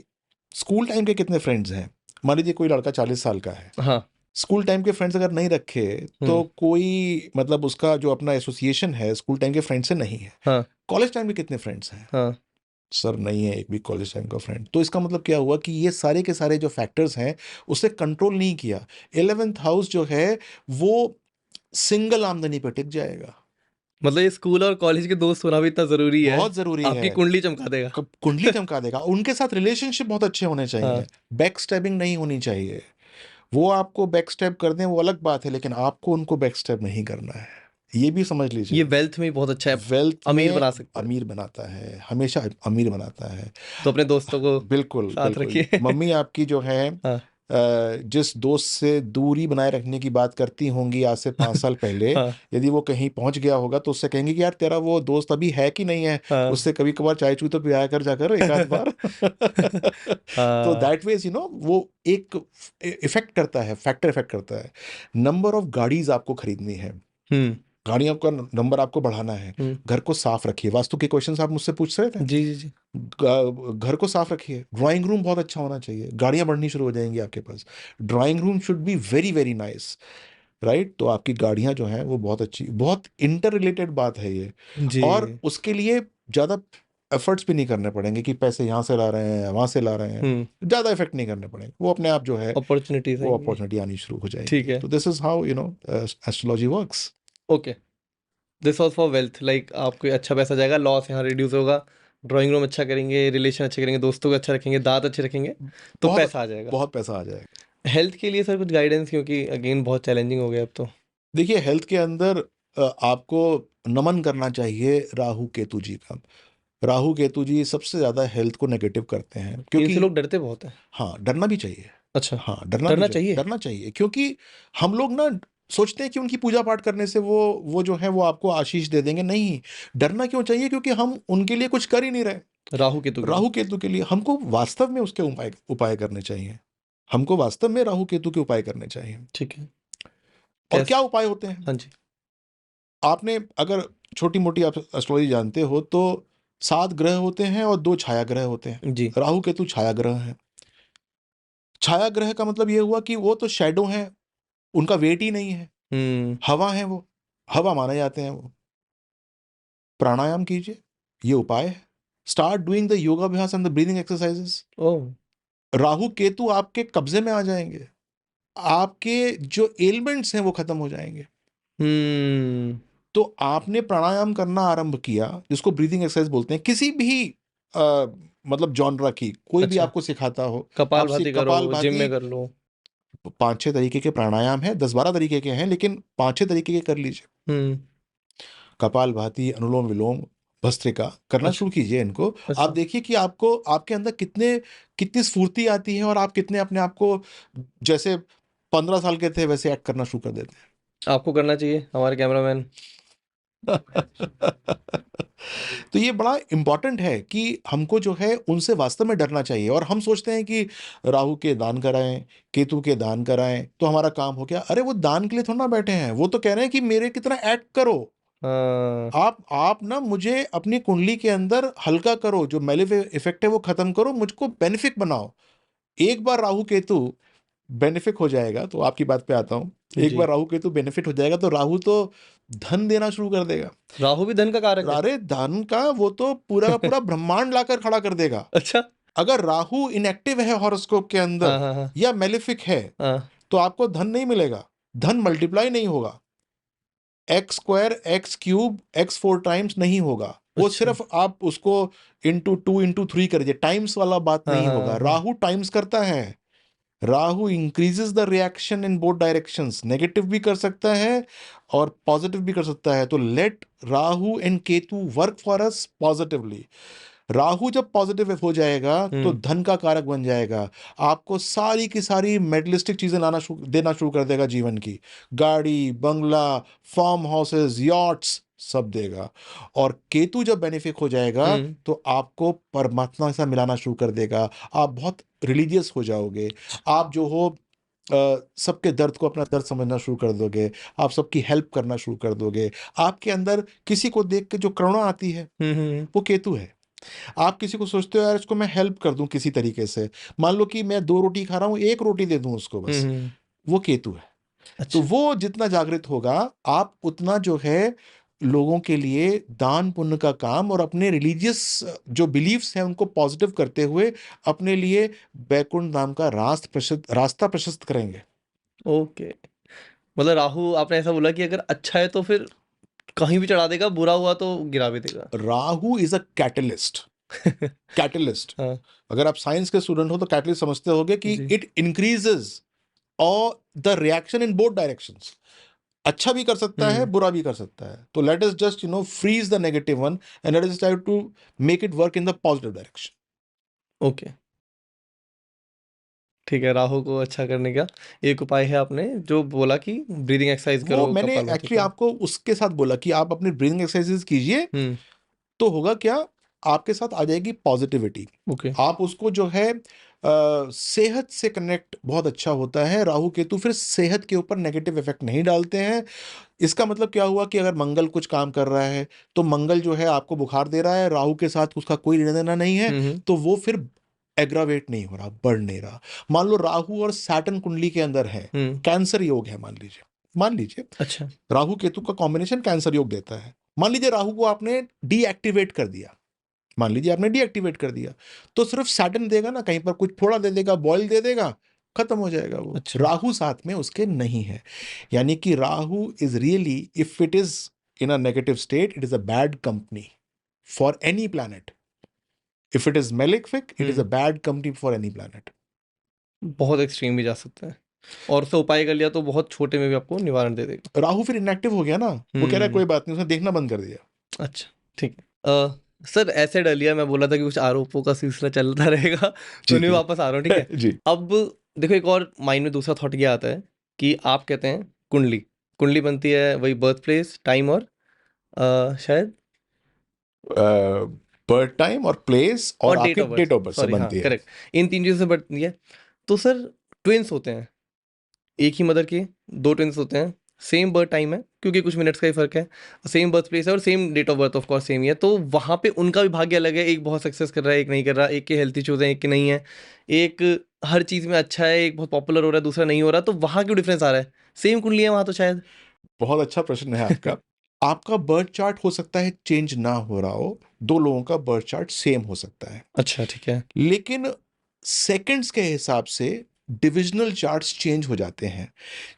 स्कूल टाइम के कितने फ्रेंड्स हैं। मान लीजिए कोई लड़का 40 साल का है, हाँ। स्कूल टाइम के फ्रेंड्स अगर नहीं रखे, तो हुँ। कोई मतलब उसका जो अपना एसोसिएशन है स्कूल टाइम के फ्रेंड से नहीं है। हाँ, कॉलेज टाइम के कितने फ्रेंड्स हैं? हाँ। सर नहीं है एक भी कॉलेज टाइम का फ्रेंड। तो इसका मतलब क्या हुआ कि ये सारे के सारे जो फैक्टर्स हैं उसे कंट्रोल नहीं किया। 11th हाउस जो है वो सिंगल आमदनी पे टिक जाएगा। मतलब ये स्कूल और कॉलेज के दोस्त होना भी इतना ज़रूरी है। बहुत ज़रूरी आपकी है। कुंडली चमका देगा। कुंडली चमका देगा। उनके साथ रिलेशनशिप बहुत अच्छे होने हाँ। चाहिए। बैक स्टैबिंग नहीं होनी चाहिए। वो आपको बैक स्टैब कर दें वो अलग बात है, लेकिन आपको उनको बैक स्टैब नहीं करना है। ये भी समझ ये लीजिए। वेल्थ में भी बहुत अच्छा है, वेल्थ अमीर में बना सकता है। अमीर बनाता है, हमेशा अमीर बनाता है। तो अपने दोस्तों को बिल्कुल, साथ बिल्कुल। रखिए। मम्मी आपकी जो है हाँ, जिस दोस्त से दूरी बनाए रखने की बात करती होंगी आज से 5 साल पहले, हाँ, यदि वो कहीं पहुँच गया होगा तो उससे कहेंगे कि यार तेरा वो दोस्त अभी है कि नहीं है? हाँ। उससे कभी-कभार चाय-चूय तो पिलाया कर जाकर एक आध बार। तो हाँ। दैट वेज़ वो एक इफ़ेक्ट करता है, फैक्टर इफ़ेक्ट करता है। नंबर ऑफ गाड़ीज़ आपको खरीदनी है। हुँ। गाड़ियों का नंबर आपको बढ़ाना है, घर को साफ रखिए। वास्तु के क्वेश्चंस आप मुझसे पूछ रहे थे, जी जी जी। घर को साफ रखिए। ड्राइंग रूम बहुत अच्छा होना चाहिए, गाड़ियां बढ़नी शुरू हो जाएंगी आपके पास। Drawing room should be very very nice, right? तो आपकी गाड़ियां जो हैं वो बहुत अच्छी, बहुत इंटर रिलेटेड बात है ये। जी। और उसके लिए ज़्यादा एफर्ट्स भी नहीं करने पड़ेंगे कि पैसे यहाँ से ला रहे हैं वहाँ से ला रहे हैं, ज़्यादा इफेक्ट नहीं करने पड़ेंगे, वो अपने आप जो है अपॉर्चुनिटीज वो आएंगी। अपॉर्चुनिटी आनी शुरू हो ठीक जाएंगी। है। तो this is how astrology works. Okay. This was for wealth, like आपको अच्छा पैसा जाएगा, लॉस यहाँ रिड्यूस होगा, ड्राइंग रूम अच्छा करेंगे, रिलेशन अच्छे करेंगे, दोस्तों को अच्छा रखेंगे, दांत अच्छे रखेंगे, तो बहुत पैसा आ जाएगा। बहुत पैसा आ जाएगा। हेल्थ के लिए सर कुछ गाइडेंस, क्योंकि अगेन बहुत चैलेंजिंग हो गया अब तो। देखिए, हेल्थ के अंदर आपको नमन करना चाहिए राहु केतु जी का। राहु केतु जी सबसे ज़्यादा हेल्थ को नेगेटिव करते हैं, इनसे क्योंकि लोग डरते बहुत हैं। हाँ, डरना भी चाहिए। अच्छा। हाँ, डरना भी डरना चाहिए, चाहिए। डरना चाहिए, क्योंकि हम लोग ना सोचते हैं कि उनकी पूजा पाठ करने से वो जो है वो आपको आशीष दे देंगे। नहीं, डरना क्यों चाहिए? क्योंकि हम उनके लिए कुछ कर ही नहीं रहे। राहु केतु के लिए। राहु केतु के लिए हमको वास्तव में उसके उपाय उपाय करने चाहिए। हमको वास्तव में राहु केतु के उपाय करने चाहिए। ठीक है। और कैसे? क्या उपाय होते हैं? हाँ जी। आपने अगर छोटी मोटी आप एस्ट्रोलॉजी जानते हो तो 7 ग्रह होते हैं और 2 छाया ग्रह होते हैं। जी। राहु केतु छाया ग्रह है। छाया ग्रह का मतलब ये हुआ कि वो तो शैडो है, उनका वेट ही नहीं है, हवा है, वो हवा माने जाते हैं वो। प्राणायाम कीजिए, ये उपाय है। स्टार्ट डूइंग द योगाभ्यास एंड द ब्रीदिंग एक्सरसाइजेस। ओह। राहु केतु आपके कब्जे में आ जाएंगे, आपके जो एलिमेंट्स हैं वो खत्म हो जाएंगे। तो आपने प्राणायाम करना आरंभ किया, जिसको ब्रीदिंग एक्सरसाइज बोलते हैं, किसी भी मतलब जॉनरा की, कोई भी अच्छा। आपको सिखाता हो। कपाल आप भाती करो, कपाल जिम भाती, में कर लो। 5-6 तरीके के प्राणायाम है, 10-12 तरीके के हैं, लेकिन 5-6 तरीके के कर लीजिए। हम्म। कपाल भाती, अनुलोम विलोम, भस्त्रिका करना अच्छा। शुरू कीजिए इनको। आप अच्छा। देखिए कि आपको, आपके अंदर कितनी स्फूर्ति आती है, और आप कितने अपने आप को जैसे 15 साल के थे वैसे एक्ट करना शुरू कर देते हैं। आपको करना चाहिए, हमारे कैमरामैन। तो ये बड़ा इंपॉर्टेंट है कि हमको जो है उनसे वास्तव में डरना चाहिए। और हम सोचते हैं कि राहु के दान कराएं, केतु के दान कराएं तो हमारा काम हो गया। अरे, वो दान के लिए थोड़ा ना बैठे हैं, वो तो कह रहे हैं कि मेरे कितना एक्ट करो। हाँ। आप ना मुझे अपनी कुंडली के अंदर हल्का करो, जो मेलेफिक इफेक्ट है वो खत्म करो, मुझको बेनिफिक बनाओ। एक बार राहु केतु बेनिफिक हो जाएगा, तो आपकी बात पे आता हूँ, एक जी। बार राहु केतु बेनिफिट हो जाएगा तो राहु तो धन देना शुरू कर देगा। राहु भी धन का कारक है। अरे, धन का वो तो पूरा का पूरा ब्रह्मांड लाकर खड़ा कर देगा। अच्छा। अगर राहु इनएक्टिव है हॉरोस्कोप के हाँ अंदर हाँ हाँ या मेलेफिक है, हाँ। तो आपको धन नहीं मिलेगा, धन मल्टीप्लाई नहीं होगा, x square x cube x 4 times नहीं होगा। वो अच्छा। सिर्फ आप उसको इंटू 2 इंटू 3 करिए, टाइम्स वाला बात हाँ नहीं हाँ होगा। हाँ। राहु टाइम्स करता है। Rahu increases the reaction in both directions, negative भी कर सकता है और पॉजिटिव भी कर सकता है। तो let Rahu and Ketu work for us positively. Rahu जब पॉजिटिव हो जाएगा तो धन का कारक बन जाएगा, आपको सारी की सारी मेटलिस्टिक चीजें देना शुरू कर देगा जीवन की। गाड़ी, बंगला, फार्म हाउसेस, यॉट्स सब देगा। और केतु जब बेनिफिक हो जाएगा तो आपको परमात्मा से मिलाना शुरू कर देगा। आप बहुत रिलीजियस हो जाओगे। आप जो हो सबके दर्द को अपना दर्द समझना शुरू कर दोगे। आप सबकी हेल्प करना शुरू कर दोगे। आपके अंदर किसी को देख के जो करुणा आती है वो केतु है। आप किसी को सोचते हो यार इसको मैं हेल्प कर दूं किसी तरीके से, मान लो कि मैं 2 रोटी खा रहा हूं, 1 रोटी दे दूं उसको बस, वो केतु है। तो अच्छा। वो जितना जागृत होगा, आप उतना जो है लोगों के लिए दान पुण्य का काम और अपने रिलीजियस जो बिलीफ्स हैं उनको पॉजिटिव करते हुए अपने लिए बैकुंठ धाम का रास्ता प्रशस्त करेंगे। ओके। मतलब राहु आपने ऐसा बोला कि अगर अच्छा है तो फिर कहीं भी चढ़ा देगा, बुरा हुआ तो गिरा भी देगा। Rahu is a catalyst. Catalyst, हाँ अगर आप साइंस के स्टूडेंट हो तो कैटलिस्ट समझते होगे कि जी। इट इंक्रीजेस और the reaction in both directions. अच्छा भी कर सकता है, बुरा भी कर सकता है। तो let us just freeze the negative one and let us try to make it work in the positive direction. Okay. ठीक है, राहु को अच्छा करने का एक उपाय है, आपने जो बोला कि ब्रीदिंग एक्सरसाइज वो करो, मैंने कपालभाति एक्चुअली करो। आपको उसके साथ बोला कि आप अपनी ब्रीदिंग एक्सरसाइजेस कीजिए, तो होगा क्या, आपके साथ आ जाएगी पॉजिटिविटी। ओके। आप उसको जो है सेहत से कनेक्ट बहुत अच्छा होता है। राहु केतु फिर सेहत के ऊपर नेगेटिव इफेक्ट नहीं डालते हैं। इसका मतलब क्या हुआ कि अगर मंगल कुछ काम कर रहा है तो मंगल जो है आपको बुखार दे रहा है, राहु के साथ उसका कोई लेना देना नहीं है, तो वो फिर एग्रावेट नहीं हो रहा, बढ़ नहीं रहा। मान लो राहु और सैटर्न कुंडली के अंदर है, कैंसर योग है मान लीजिए अच्छा। राहु केतु का कॉम्बिनेशन कैंसर योग देता है। मान लीजिए राहु को आपने डीएक्टिवेट कर दिया, तो सिर्फ सैटर्न देगा ना, कहीं पर कुछ थोड़ा दे देगा, बॉयल दे देगा, खत्म हो जाएगा वो। अच्छा। राहु साथ में उसके नहीं है। यानी कि Rahu is really, if it is in a negative state, it is a bad company for any planet. If it is malefic, it is a bad company for any planet. बहुत एक्सट्रीम भी जा सकता है, और उससे उपाय कर लिया तो बहुत छोटे में भी आपको निवारण दे देगा। राहु फिर इनएक्टिव हो गया ना, वो कह रहा है कोई बात नहीं, उसने देखना बंद कर दिया। अच्छा, ठीक है। सर ऐसे डलिया, मैं बोला था कि कुछ आरोपों का सिलसिला चलता रहेगा, तो नहीं वापस आ रहा हूँ, ठीक है। जी। अब देखो, एक और माइंड में दूसरा थॉट ये आता है कि आप कहते हैं कुंडली बनती है वही बर्थ प्लेस, टाइम और शायद बर्थ टाइम और प्लेस और आपकी डेट ऑफ बर्थ से सॉरी, हाँ बनती है। करेक्ट, इन तीन चीज़ों से बनती है। तो सर ट्विंस होते हैं, एक ही मदर के दो ट्विंस होते हैं, सेम बर्थ टाइम है क्योंकि कुछ मिनट्स का ही फर्क है, सेम बर्थ प्लेस है और same date of birth of course same ही है, तो वहाँ पे उनका भी भाग्य अलग है। एक बहुत सक्सेस कर रहा है, एक नहीं कर रहा, एक के हेल्थ इश्यूज हैं, एक के नहीं है, एक हर चीज़ में अच्छा है, एक बहुत पॉपुलर हो रहा है, दूसरा नहीं हो रहा, तो वहाँ क्यों डिफरेंस आ रहा है? सेम कुंडली है वहाँ तो शायद। बहुत अच्छा प्रश्न है आपका। आपका बर्थ चार्ट हो सकता है चेंज ना हो रहा हो, दो लोगों का बर्थ चार्ट सेम हो सकता है, अच्छा, ठीक है। लेकिन सेकंड्स के हिसाब से डिविजनल चार्ट्स चेंज हो जाते हैं।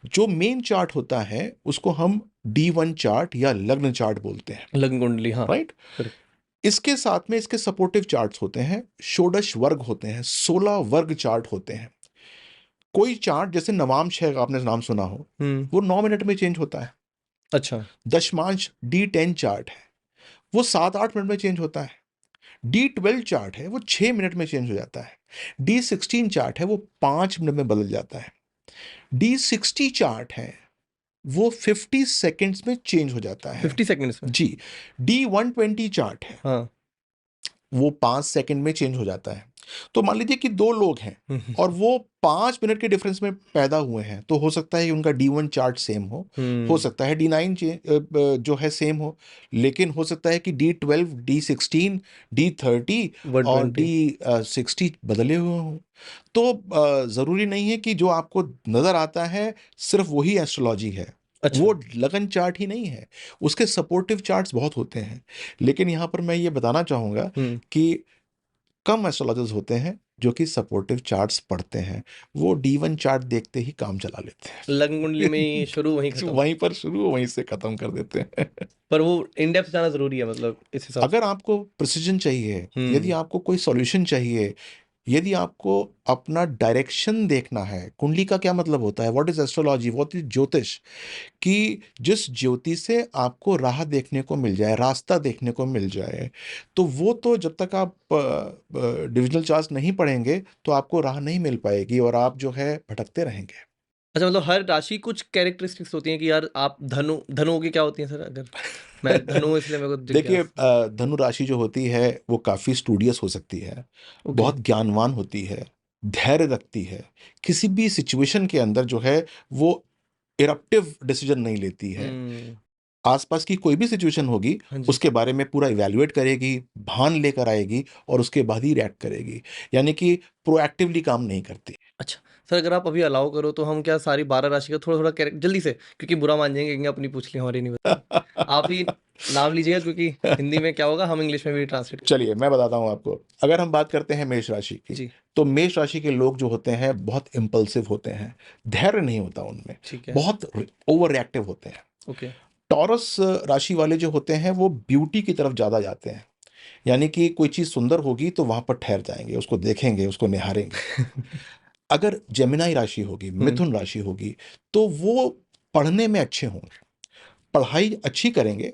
जो मेन चार्ट होता है उसको हम D1 चार्ट या लग्न चार्ट बोलते हैं, लग्न कुंडली, हाँ राइट। correct। इसके साथ में इसके सपोर्टिव चार्ट्स होते हैं, षोडश वर्ग होते हैं, 16 वर्ग चार्ट होते हैं। कोई चार्ट जैसे नवांश है, आपने नाम सुना हो, वो 9 मिनट में चेंज होता है। अच्छा। दशमांश D10 चार्ट है, वो 7-8 मिनट में चेंज होता है। D12 चार्ट है, वो 6 मिनट में चेंज हो जाता है। D16 चार्ट है, वो 5 मिनट में बदल जाता है। D60 चार्ट है, वो 50 सेकेंड्स में चेंज हो जाता है। 50 सेकंड्स में? जी। D120 चार्ट है, हाँ। वो 5 सेकंड में चेंज हो जाता है। तो मान लीजिए कि दो लोग हैं और वो 5 मिनट के डिफरेंस में पैदा हुए हैं, तो हो सकता है कि उनका D1 चार्ट सेम हो सकता है D9 जो है सेम हो, लेकिन हो सकता है कि D12, D16, D30 और 120। D60 बदले हुए हों। तो ज़रूरी नहीं है कि जो आपको नज़र आता है सिर्फ वही एस्ट्रोलॉजी है। अच्छा। वो लगन चार्ट ही नहीं है, उसके सपोर्टिव चार्ट्स बहुत होते हैं। लेकिन यहाँ पर मैं ये बताना चाहूँगा कि कम एस्ट्रोलॉजर्स होते हैं जो कि सपोर्टिव चार्ट्स पढ़ते हैं, वो D1 चार्ट देखते ही काम चला लेते हैं। लग्न कुंडली में ही शुरू, वहीं खत्म। वहीं पर शुरू, वहीं से खत्म कर देते हैं। पर वो इन डेप्थ जाना जरूरी है, मतलब इस हिसाब से। अगर आपको प्रिसिजन चाहिए, यदि आपको कोई सॉल्यूशन चाहिए, यदि आपको अपना डायरेक्शन देखना है, कुंडली का क्या मतलब होता है, what is astrology, what is ज्योतिष, कि जिस ज्योति से आपको राह देखने को मिल जाए, रास्ता देखने को मिल जाए, तो वो तो जब तक आप डिविजनल चार्ट नहीं पढ़ेंगे तो आपको राह नहीं मिल पाएगी और आप जो है भटकते रहेंगे। अच्छा, मतलब हर राशि कुछ कैरेक्टरिस्टिक्स होती हैं कि यार आप धनु की क्या होती हैं सर? अगर मैं धनु हूं, इसलिए मेरे को देखिए, जिज्ञासा। धनु राशि जो होती है वो काफ़ी स्टूडियस हो सकती है, ओके। बहुत ज्ञानवान होती है, धैर्य रखती है, किसी भी सिचुएशन के अंदर जो है वो इरप्टिव डिसीजन नहीं लेती है। आसपास की कोई भी सिचुएशन होगी हाँ जी। उसके बारे में पूरा इवैल्यूएट करेगी, भान लेकर आएगी और उसके बाद ही रिएक्ट करेगी, यानी कि प्रोएक्टिवली काम नहीं करती। अच्छा सर, अगर आप अभी अलाउ करो तो हम क्या सारी 12 राशि का थोड़ा थोड़ा कैरेक्टर जल्दी से, क्योंकि बुरा मान जाएंगे कि अपनी पूछ ली, हमारी नहीं बताई, आप ही नाम लीजिएगा, क्योंकि हिंदी में क्या होगा, हम इंग्लिश में भी ट्रांसलेट चलिए मैं बताता हूँ आपको। अगर हम बात करते हैं मेष राशि की, जी। तो मेष राशि के लोग जो होते हैं बहुत इम्पल्सिव होते हैं, धैर्य नहीं होता उनमें, ठीक है। बहुत ओवर रिएक्टिव होते हैं। ओके। टॉरस राशि वाले जो होते हैं वो ब्यूटी की तरफ ज़्यादा जाते हैं, यानी कि कोई चीज़ सुंदर होगी तो वहाँ पर ठहर जाएंगे, उसको देखेंगे, उसको निहारेंगे। अगर जेमिनाई राशि होगी, मिथुन राशि होगी, तो वो पढ़ने में अच्छे होंगे, पढ़ाई अच्छी करेंगे,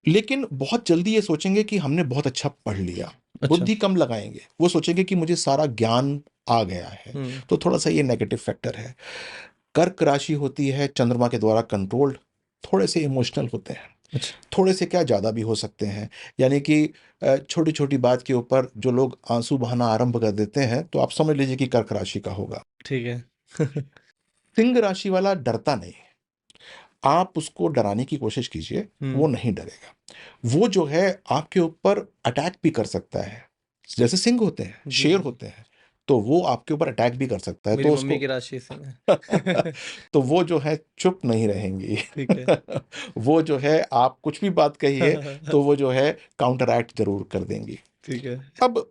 लेकिन बहुत जल्दी ये सोचेंगे कि हमने बहुत अच्छा पढ़ लिया। अच्छा। बुद्धि कम लगाएंगे, वो सोचेंगे कि मुझे सारा ज्ञान आ गया है, तो थोड़ा सा ये नेगेटिव फैक्टर है। कर्क राशि होती है चंद्रमा के द्वारा कंट्रोल्ड, थोड़े से इमोशनल होते हैं, अच्छा। थोड़े से क्या ज़्यादा भी हो सकते हैं। यानी कि छोटी-छोटी बात के ऊपर जो लोग आँसू बहाना आरंभ कर देते हैं, तो आप समझ लीजिए कि कर्क राशि का होगा। ठीक है। सिंह राशि वाला डरता नहीं है। आप उसको डराने की कोशिश कीजिए, वो हुँ, नहीं डरेगा। वो जो है आपके ऊपर अटैक भी कर सकता है। जैसे सिंह होते हैं, जी, शेर जी। होते हैं, तो वो आपके ऊपर अटैक भी कर सकता है, मेरी तो मम्मी उसको की राशि सिंह है। तो वो जो है चुप नहीं रहेंगी। ठीक है। वो जो है आप कुछ भी बात कहिए, तो वो जो है काउंटरैक्ट ज़रूर कर देंगी। ठीक है। अब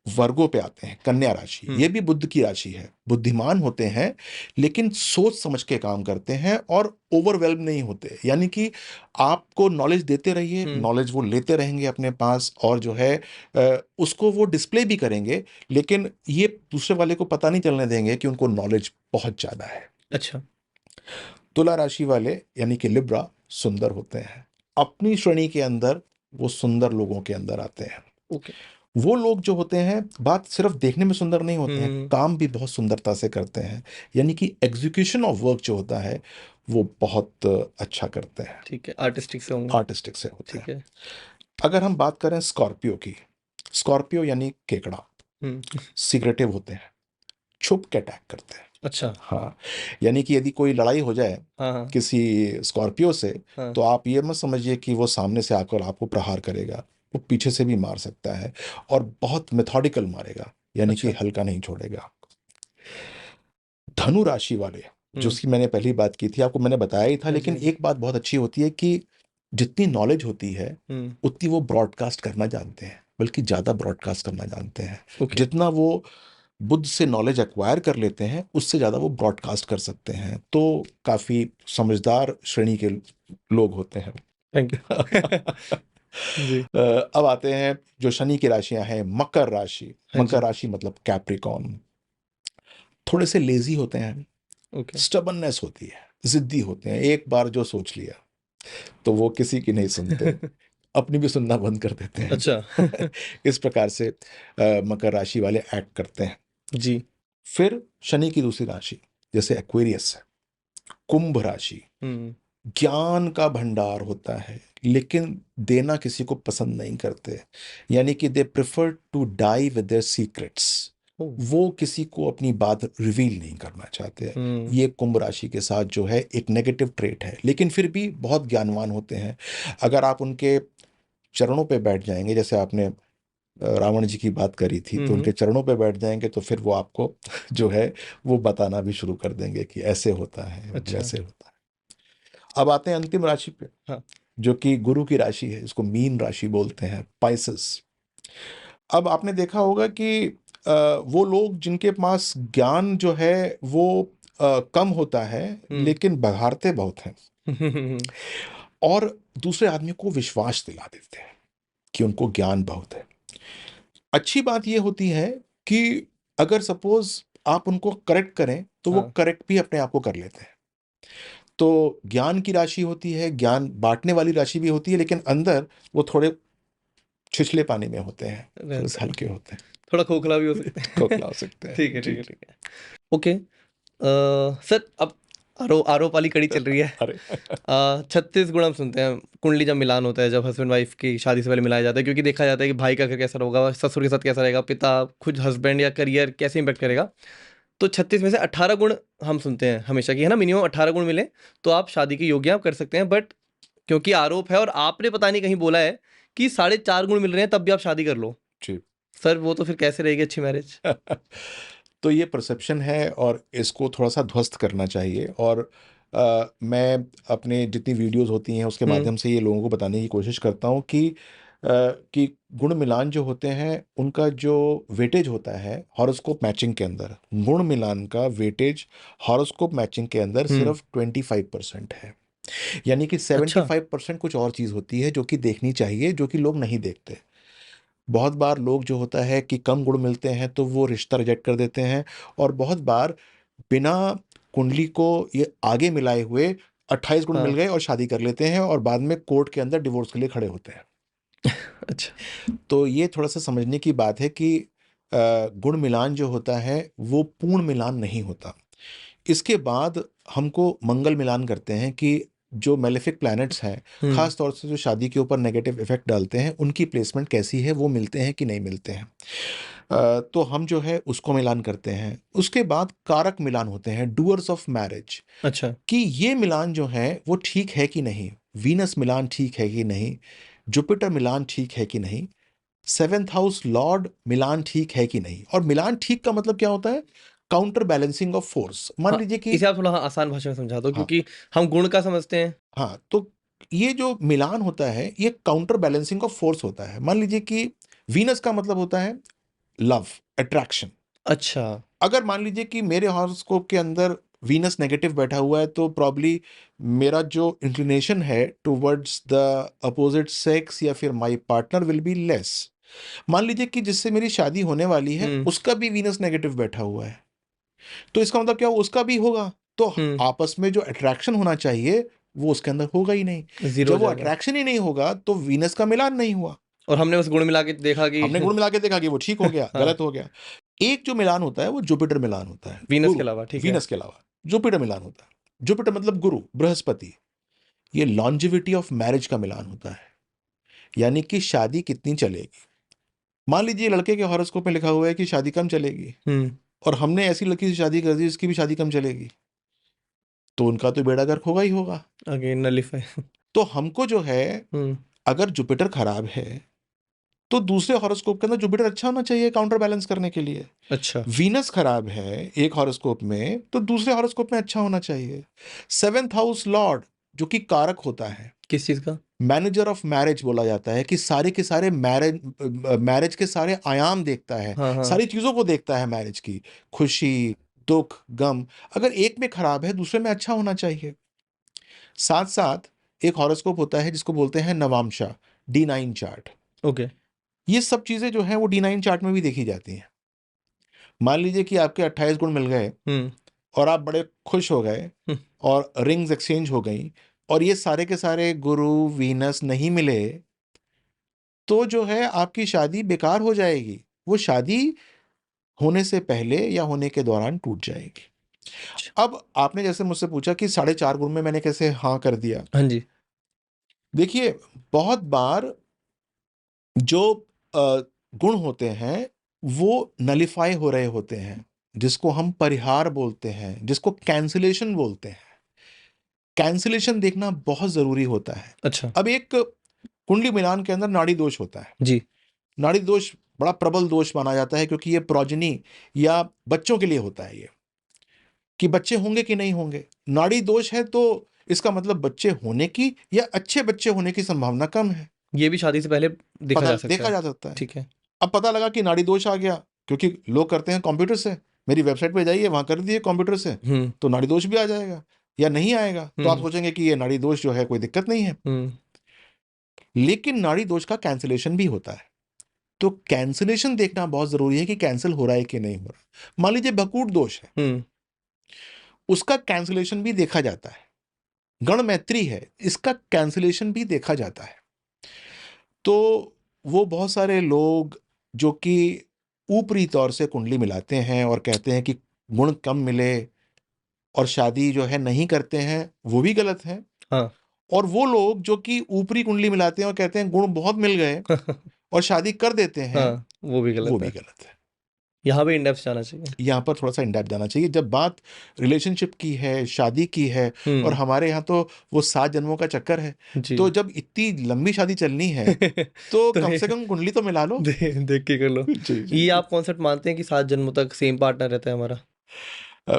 वर्गों पे आते हैं, कन्या राशि, हुँ, ये भी बुध की राशि है। बुद्धिमान होते हैं, लेकिन सोच समझ के काम करते हैं और ओवरवेल्म नहीं होते। यानी कि आपको नॉलेज देते रहिए, हुँ, नॉलेज वो लेते रहेंगे अपने पास और जो है उसको वो डिस्प्ले भी करेंगे, लेकिन ये दूसरे वाले को पता नहीं चलने देंगे कि उनको नॉलेज बहुत ज़्यादा है। अच्छा। तुला राशि वाले यानी कि लिब्रा सुंदर होते हैं। अपनी श्रेणी के अंदर वो सुंदर लोगों के अंदर आते हैं। ओके। वो लोग जो होते हैं, बात सिर्फ देखने में सुंदर नहीं होते हैं, हुँ, काम भी बहुत सुंदरता से करते हैं। यानी कि एग्जीक्यूशन ऑफ वर्क जो होता है, वो बहुत अच्छा करते हैं, ठीक है, आर्टिस्टिक से होंगे। आर्टिस्टिक से होते हैं। ठीक है। अगर हम बात करें स्कॉर्पियो की, स्कॉर्पियो यानी केकड़ा, हुँ, सिक्रेटिव होते हैं, छुप के अटैक करते हैं। अच्छा। हाँ, यानी कि यदि कोई लड़ाई हो जाए हाँ, हाँ, किसी स्कॉर्पियो से, हाँ। तो आप ये मत समझिए कि वो सामने से आकर आपको प्रहार करेगा। वो पीछे से भी मार सकता है और बहुत मेथोडिकल मारेगा, यानी कि अच्छा। हल्का नहीं छोड़ेगा। धनु राशि वाले, हुँ, जिसकी मैंने पहली बात की थी, आपको मैंने बताया ही था, हाँ जी, लेकिन हाँ जी। एक बात बहुत अच्छी होती है कि जितनी नॉलेज होती है, हुँ, उतनी वो ब्रॉडकास्ट करना जानते हैं, बल्कि ज़्यादा ब्रॉडकास्ट करना जानते हैं। ओके। जितना वो बुद्ध से नॉलेज एक्वायर कर लेते हैं, उससे ज़्यादा वो ब्रॉडकास्ट कर सकते हैं। तो काफ़ी समझदार श्रेणी के लोग होते हैं। Thank you. जी। अब आते हैं जो शनि की राशियाँ हैं, मकर राशि। हाँ मकर जी, राशि मतलब कैप्रिकॉर्न। थोड़े से लेज़ी होते हैं, ओके। स्टबर्ननेस होती है, ज़िद्दी होते हैं। एक बार जो सोच लिया, तो वो किसी की नहीं सुनते, अपनी भी सुनना बंद कर देते अच्छा। हैं। इस प्रकार से मकर राशि वाले एक्ट करते हैं। जी। फिर शनि की दूसरी राशि, जैसे एक्वेरियस है, कुंभ राशि, हुँ, ज्ञान का भंडार होता है, लेकिन देना किसी को पसंद नहीं करते। यानी कि they prefer to die with their secrets. Oh! वो किसी को अपनी बात रिवील नहीं करना चाहते। हुँ, ये कुंभ राशि के साथ जो है एक नेगेटिव ट्रेट है, लेकिन फिर भी बहुत ज्ञानवान होते हैं। अगर आप उनके चरणों पे बैठ जाएंगे, जैसे आपने रावण जी की बात करी थी, हुँ, तो हुँ। उनके चरणों पे बैठ जाएंगे, तो फिर वो आपको जो है वो बताना भी शुरू कर देंगे कि ऐसे होता है, अच्छा, वैसे होता है। अब आते हैं अंतिम राशि पे, हाँ। जो कि गुरु की राशि है, इसको मीन राशि बोलते हैं, पाइसेस। अब आपने देखा होगा कि वो लोग जिनके पास ज्ञान जो है वो कम होता है, हुँ। लेकिन बघाड़ते बहुत हैं और दूसरे आदमी को विश्वास दिला देते हैं कि उनको ज्ञान बहुत है। अच्छी बात ये होती है कि अगर सपोज आप उनको करेक्ट करें, तो वो हाँ, करेक्ट भी अपने आप को कर लेते हैं। तो ज्ञान की राशि होती है, ज्ञान बाँटने वाली राशि भी होती है, लेकिन अंदर वो थोड़े छिछले पानी में होते हैं, थोड़े से रहते हैं। हल्के होते थोड़ा खोखला भी हो सकते हैं, हैं। खोखला हो सकते हैं। ठीक है, जी, ठीक है, जी। ठीक है। ओके। सर अब आरोप वाली कड़ी चल रही है। अरे! 36 गुण हम सुनते हैं, कुंडली जब मिलान होता है, जब हस्बैंड वाइफ की शादी से पहले मिलाया जाता है, क्योंकि देखा जाता है कि भाई का घर कैसा होगा, ससुर के साथ कैसा रहेगा, पिता, खुद हस्बैंड या करियर कैसे इम्पैक्ट करेगा। तो 36 में से 18 गुण हम सुनते हैं हमेशा कि है ना, मिनिमम 18 गुण मिले तो आप शादी के योग्य आप कर सकते हैं। बट क्योंकि आरोप है और आपने पता नहीं कहीं बोला है कि 4.5 गुण मिल रहे हैं तब भी आप शादी कर लो। जी। सर वो तो फिर कैसे रहेगी अच्छी मैरिज? तो ये परसेप्शन है और इसको थोड़ा-सा ध्वस्त करना चाहिए और मैं अपने जितनी वीडियोज़ होती हैं, उसके हुँ, माध्यम से ये लोगों को बताने की कोशिश करता हूँ कि गुण मिलान जो होते हैं, उनका जो वेटेज होता है हॉरोस्कोप मैचिंग के अंदर, गुण मिलान का वेटेज हॉरोस्कोप मैचिंग के अंदर हुँ। सिर्फ़ 25% है। यानी कि अच्छा। 75% कुछ और चीज़ होती है, जो कि देखनी चाहिए, जो कि लोग नहीं देखते। बहुत बार लोग जो होता है कि कम गुण मिलते हैं, तो वो रिश्ता रिजेक्ट कर देते हैं और बहुत बार बिना कुंडली को ये आगे मिलाए हुए 28 गुण मिल हाँ, गए और शादी कर लेते हैं और बाद में कोर्ट के अंदर डिवोर्स के लिए खड़े होते हैं। अच्छा। तो ये थोड़ा-सा समझने की बात है कि गुण मिलान जो होता है, वो पूर्ण मिलान नहीं होता। इसके बाद हमको मंगल मिलान करते हैं कि जो मेलेफिक प्लैनेट्स हैं, खास तौर से जो शादी के ऊपर नेगेटिव इफेक्ट डालते हैं, उनकी प्लेसमेंट कैसी है, वो मिलते हैं कि नहीं मिलते हैं। तो हम जो है उसको मिलान करते हैं। उसके बाद कारक मिलान होते हैं, डूअर्स ऑफ मैरिज, अच्छा। कि ये मिलान जो है वो ठीक है कि नहीं, वीनस मिलान ठीक है कि नहीं, जुपिटर मिलान ठीक है कि नहीं, सेवेंथ हाउस लॉर्ड मिलान ठीक है कि नहीं। और मिलान ठीक का मतलब क्या होता है? Counter balancing of force. मान हाँ, लीजिए कि इसे आप थोड़ा आसान भाषा में समझा दो, हाँ क्योंकि हम गुण का समझते हैं। हाँ, तो ये जो मिलान होता है ये काउंटर बैलेंसिंग ऑफ फोर्स होता है। मान लीजिए कि वीनस का मतलब होता है लव, अट्रैक्शन। अच्छा। अगर मान लीजिए कि मेरे हॉरोस्कोप के अंदर वीनस नेगेटिव बैठा हुआ है, तो प्रॉब्ली मेरा जो इंक्लिनेशन है टुवर्ड्स द अपोजिट सेक्स या फिर my partner will be less. मान लीजिए कि जिससे मेरी शादी होने वाली है उसका भी वीनस नेगेटिव बैठा हुआ है, तो इसका मतलब क्या, उसका भी होगा। तो आपस में जो अट्रैक्शन होना चाहिए वो उसके अंदर होगा ही नहीं। जीरो जब हो वो जाएगा। अट्रैक्शन ही नहीं होगा तो वीनस का मिलान नहीं हुआ। और हमने बस गुण मिला के देखा कि हमने गुण मिला के देखा कि वो ठीक हो गया, हाँ, गलत हो गया। एक जो मिलान होता है वो जुपिटर मिलान होता है, वीनस गुरु। के अलावा, ठीक है। वीनस के अलावा जुपिटर मिलान होता है। जुपिटर मतलब गुरु, बृहस्पति। ये लॉन्जिविटी ऑफ मैरिज का मिलान होता है, यानी कि शादी कितनी चलेगी। मान लीजिए लड़के के हॉरोस्कोप में लिखा हुआ है कि शादी कम चलेगी, और हमने ऐसी लड़की से शादी कर दी जिसकी भी शादी कम चलेगी, तो उनका तो बेड़ा गर्क होगा ही होगा। Again nullify. तो हमको जो है, अगर जुपिटर खराब है तो दूसरे हॉरोस्कोप के अंदर जुपिटर अच्छा होना चाहिए काउंटर बैलेंस करने के लिए। अच्छा। वीनस खराब है एक हॉरोस्कोप में तो दूसरे हॉरोस्कोप में अच्छा होना चाहिए। सेवेंथ हाउस लॉर्ड जो कि कारक होता है, किस चीज का? मैनेजर ऑफ मैरिज बोला जाता है, कि सारे के सारे मैरिज के सारे आयाम देखता है, हाँ हाँ। सारी चीजों को देखता है मैरिज की, खुशी, दुख, गम। अगर एक में खराब है दूसरे में अच्छा होना चाहिए। साथ साथ एक हॉरोस्कोप होता है जिसको बोलते हैं नवामशा, D9 चार्ट। ओके। ये सब चीजें जो है वो D9 चार्ट में भी देखी जाती हैं। मान लीजिए कि आपके 28 गुण मिल गए और आप बड़े खुश हो गए और रिंग्स एक्सचेंज हो गई, और ये सारे के सारे गुरु वीनस नहीं मिले, तो जो है आपकी शादी बेकार हो जाएगी। वो शादी होने से पहले या होने के दौरान टूट जाएगी। अब आपने जैसे मुझसे पूछा कि 4.5 गुण में मैंने कैसे हाँ कर दिया। हाँ जी। देखिए, बहुत बार जो गुण होते हैं वो नलिफाई हो रहे होते हैं, जिसको हम परिहार बोलते हैं, जिसको कैंसिलेशन बोलते हैं। कैंसिलेशन देखना बहुत जरूरी होता है। अच्छा। अब एक कुंडली मिलान के अंदर नाड़ी दोष होता है। जी। नाड़ी दोष बड़ा प्रबल दोष माना जाता है, क्योंकि ये प्रोजनी या बच्चों के लिए होता है, ये कि बच्चे होंगे कि नहीं होंगे। नाड़ी दोष है तो इसका मतलब बच्चे होने की या अच्छे बच्चे होने की संभावना कम है। ये भी शादी से पहले देखा पता जा सकता देखा है। जा सकता है। ठीक है। अब पता लगा कि नाड़ी दोष आ गया, क्योंकि लोग करते हैं कंप्यूटर से, मेरी वेबसाइट पे जाइए वहां कर दिए कंप्यूटर से, तो नाड़ी दोष भी आ जाएगा। या नहीं आएगा तो आप सोचेंगे कि ये नाड़ी दोष जो है कोई दिक्कत नहीं है, लेकिन नाड़ी दोष का कैंसिलेशन भी होता है। तो कैंसिलेशन देखना बहुत जरूरी है कि कैंसिल हो रहा है कि नहीं हो रहा। मान लीजिए भकूट दोष है, उसका कैंसिलेशन भी देखा जाता है। गण मैत्री है, इसका कैंसिलेशन भी देखा जाता है। तो वो बहुत सारे लोग जो कि ऊपरी तौर से कुंडली मिलाते हैं और कहते हैं कि गुण कम मिले और शादी जो है नहीं करते हैं, वो भी गलत है। हाँ। और वो लोग जो कि ऊपरी कुंडली मिलाते हैं और कहते हैं गुण बहुत मिल गए और शादी कर देते हैं, हाँ, वो भी वो गलत भी है। गलत है। यहाँ पे इंडेप्थ जाना चाहिए। यहाँ पर थोड़ा सा इंडेप्थ जाना चाहिए। जब बात रिलेशनशिप की है, शादी की है, और हमारे यहाँ तो वो 7 जन्मों का चक्कर है, जी। तो जब इतनी लंबी शादी चलनी है तो तो कम से कम कुंडली तो मिला लो। देख के कर लो। जी जी ये जी। आप कॉन्सेप्ट मानते हैं कि 7 जन्मों तक सेम पार्टनर रहता है हमारा?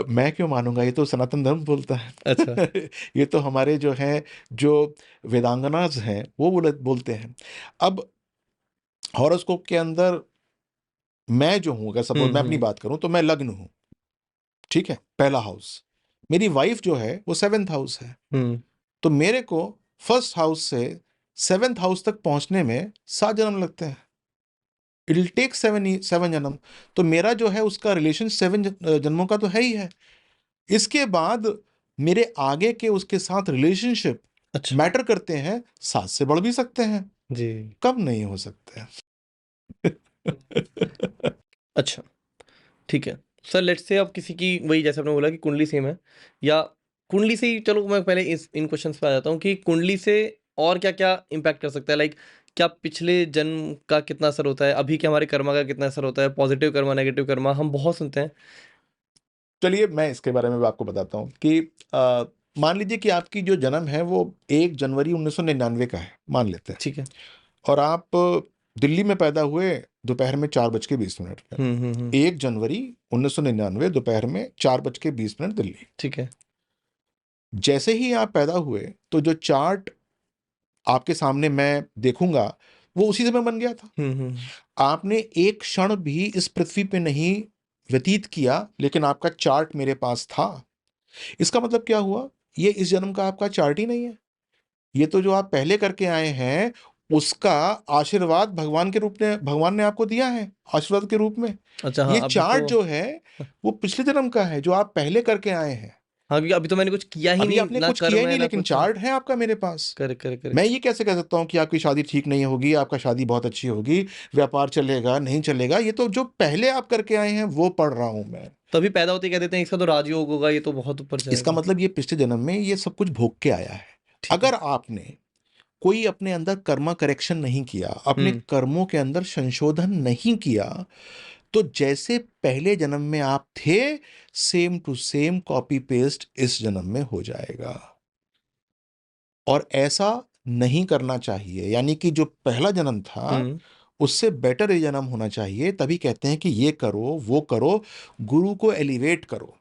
मैं क्यों मानूंगा, ये तो सनातन धर्म बोलता है। अच्छा। ये तो हमारे जो हैं, जो वेदांगनाज हैं वो बोलते हैं। अब हॉरोस्कोप के अंदर मैं जो हूं, अगर सपोज मैं अपनी बात करूं तो मैं लग्न हूं, ठीक है, पहला हाउस। मेरी वाइफ जो है वो 7th हाउस है, तो मेरे को फर्स्ट हाउस से 7th हाउस तक पहुंचने में 7 जन्म लगते हैं। इट विल टेक 7 जन्म। तो मेरा जो है उसका रिलेशन 7 जन्मों का तो है ही है। इसके बाद मेरे आगे के उसके साथ रिलेशनशिप अच्छा मैटर करते हैं, 7 से बढ़ भी सकते हैं, जी। कम नहीं हो सकते हैं। अच्छा, ठीक है। सर लेट्स से अब किसी की, वही जैसे आपने बोला कि कुंडली सेम है, या कुंडली से ही चलो मैं पहले इन क्वेश्चंस पे आ जाता हूँ कि कुंडली से और क्या क्या इम्पैक्ट कर सकता है, लाइक क्या पिछले जन्म का कितना असर होता है, अभी के हमारे कर्मा का कितना असर होता है, पॉजिटिव कर्मा नेगेटिव कर्मा हम बहुत सुनते हैं। चलिए मैं इसके बारे में भी आपको बताता हूँ कि मान लीजिए कि आपकी जो जन्म है वो 1 जनवरी 1999 का है, मान लेते हैं। ठीक है। और आप दिल्ली में पैदा हुए दोपहर में 4:20 पे। 1 जनवरी 1999 दोपहर में 4:20 दिल्ली। ठीक है। जैसे ही आप पैदा हुए तो जो चार्ट आपके सामने मैं देखूंगा वो उसी समय बन गया था। आपने एक क्षण भी इस पृथ्वी पे नहीं व्यतीत किया, लेकिन आपका चार्ट मेरे पास था। इसका मतलब क्या हुआ? ये इस जन्म का आपका चार्ट ही नहीं है। ये तो जो आप पहले करके आए हैं उसका आशीर्वाद भगवान ने आपको दिया है आशीर्वाद के रूप में। अच्छा, हाँ ये अभी चार्ट तो। जो है वो पिछले जन्म का है जो आप पहले करके आए हैं। हाँ, क्योंकि अभी तो मैंने कुछ किया ही अभी नहीं, आपने ना कुछ किया ही कर्म है नहीं, ना लेकिन कुछ है। चार्ट है आपका मेरे पास। करेक्ट करेक्ट मैं करेक्ट। ये कैसे कह सकता हूँ कि आपकी शादी ठीक नहीं होगी, आपका शादी बहुत अच्छी होगी, व्यापार चलेगा नहीं चलेगा? ये तो जो पहले आप करके आए हैं वो पढ़ रहा हूं मैं। तभी पैदा होते ही कह देते हैं इसका तो राजयोग होगा, ये तो बहुत ऊपर इसका जाएगा। मतलब ये पिछले जन्म में ये सब कुछ भोग के आया है। ठीक है। अगर आपने कोई अपने अंदर कर्मा करेक्शन नहीं किया, अपने हम्म। कर्मों के अंदर संशोधन नहीं किया, तो जैसे पहले जन्म में आप थे same to same copy paste इस जन्म में हो जाएगा। और ऐसा नहीं करना चाहिए, यानी कि जो पहला जन्म था हम्म। उससे बेटर ये जन्म होना चाहिए। तभी कहते हैं कि ये करो वो करो, गुरु को एलिवेट करो।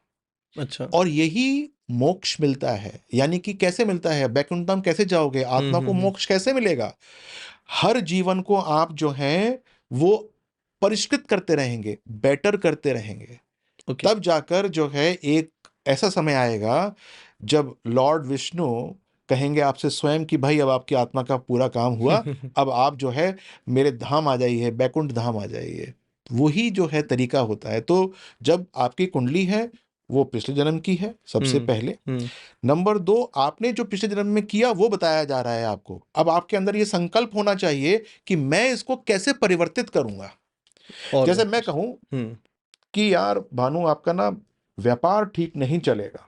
अच्छा। और यही मोक्ष मिलता है। यानी कि कैसे मिलता है? बैकुंठम कैसे जाओगे? आत्मा को हम्म। मोक्ष कैसे मिलेगा? हर जीवन को आप जो है वो परिष्कृत करते रहेंगे, बेटर करते रहेंगे। ओके। तब जाकर जो है एक ऐसा समय आएगा जब लॉर्ड विष्णु कहेंगे आपसे स्वयं कि भाई अब आपकी आत्मा का पूरा काम हुआ, अब आप जो है मेरे धाम आ जाइए, बैकुंठ धाम आ जाइए। वही जो है तरीका होता है। तो जब आपकी कुंडली है वो पिछले जन्म की है सबसे हम्म। पहले। हम्म। नंबर 2, आपने जो पिछले जन्म में किया वो बताया जा रहा है आपको। अब आपके अंदर ये संकल्प होना चाहिए कि मैं इसको कैसे परिवर्तित करूंगा। और जैसे मैं बेहतर। कहूं हम्म। कि यार भानु आपका ना व्यापार ठीक नहीं चलेगा,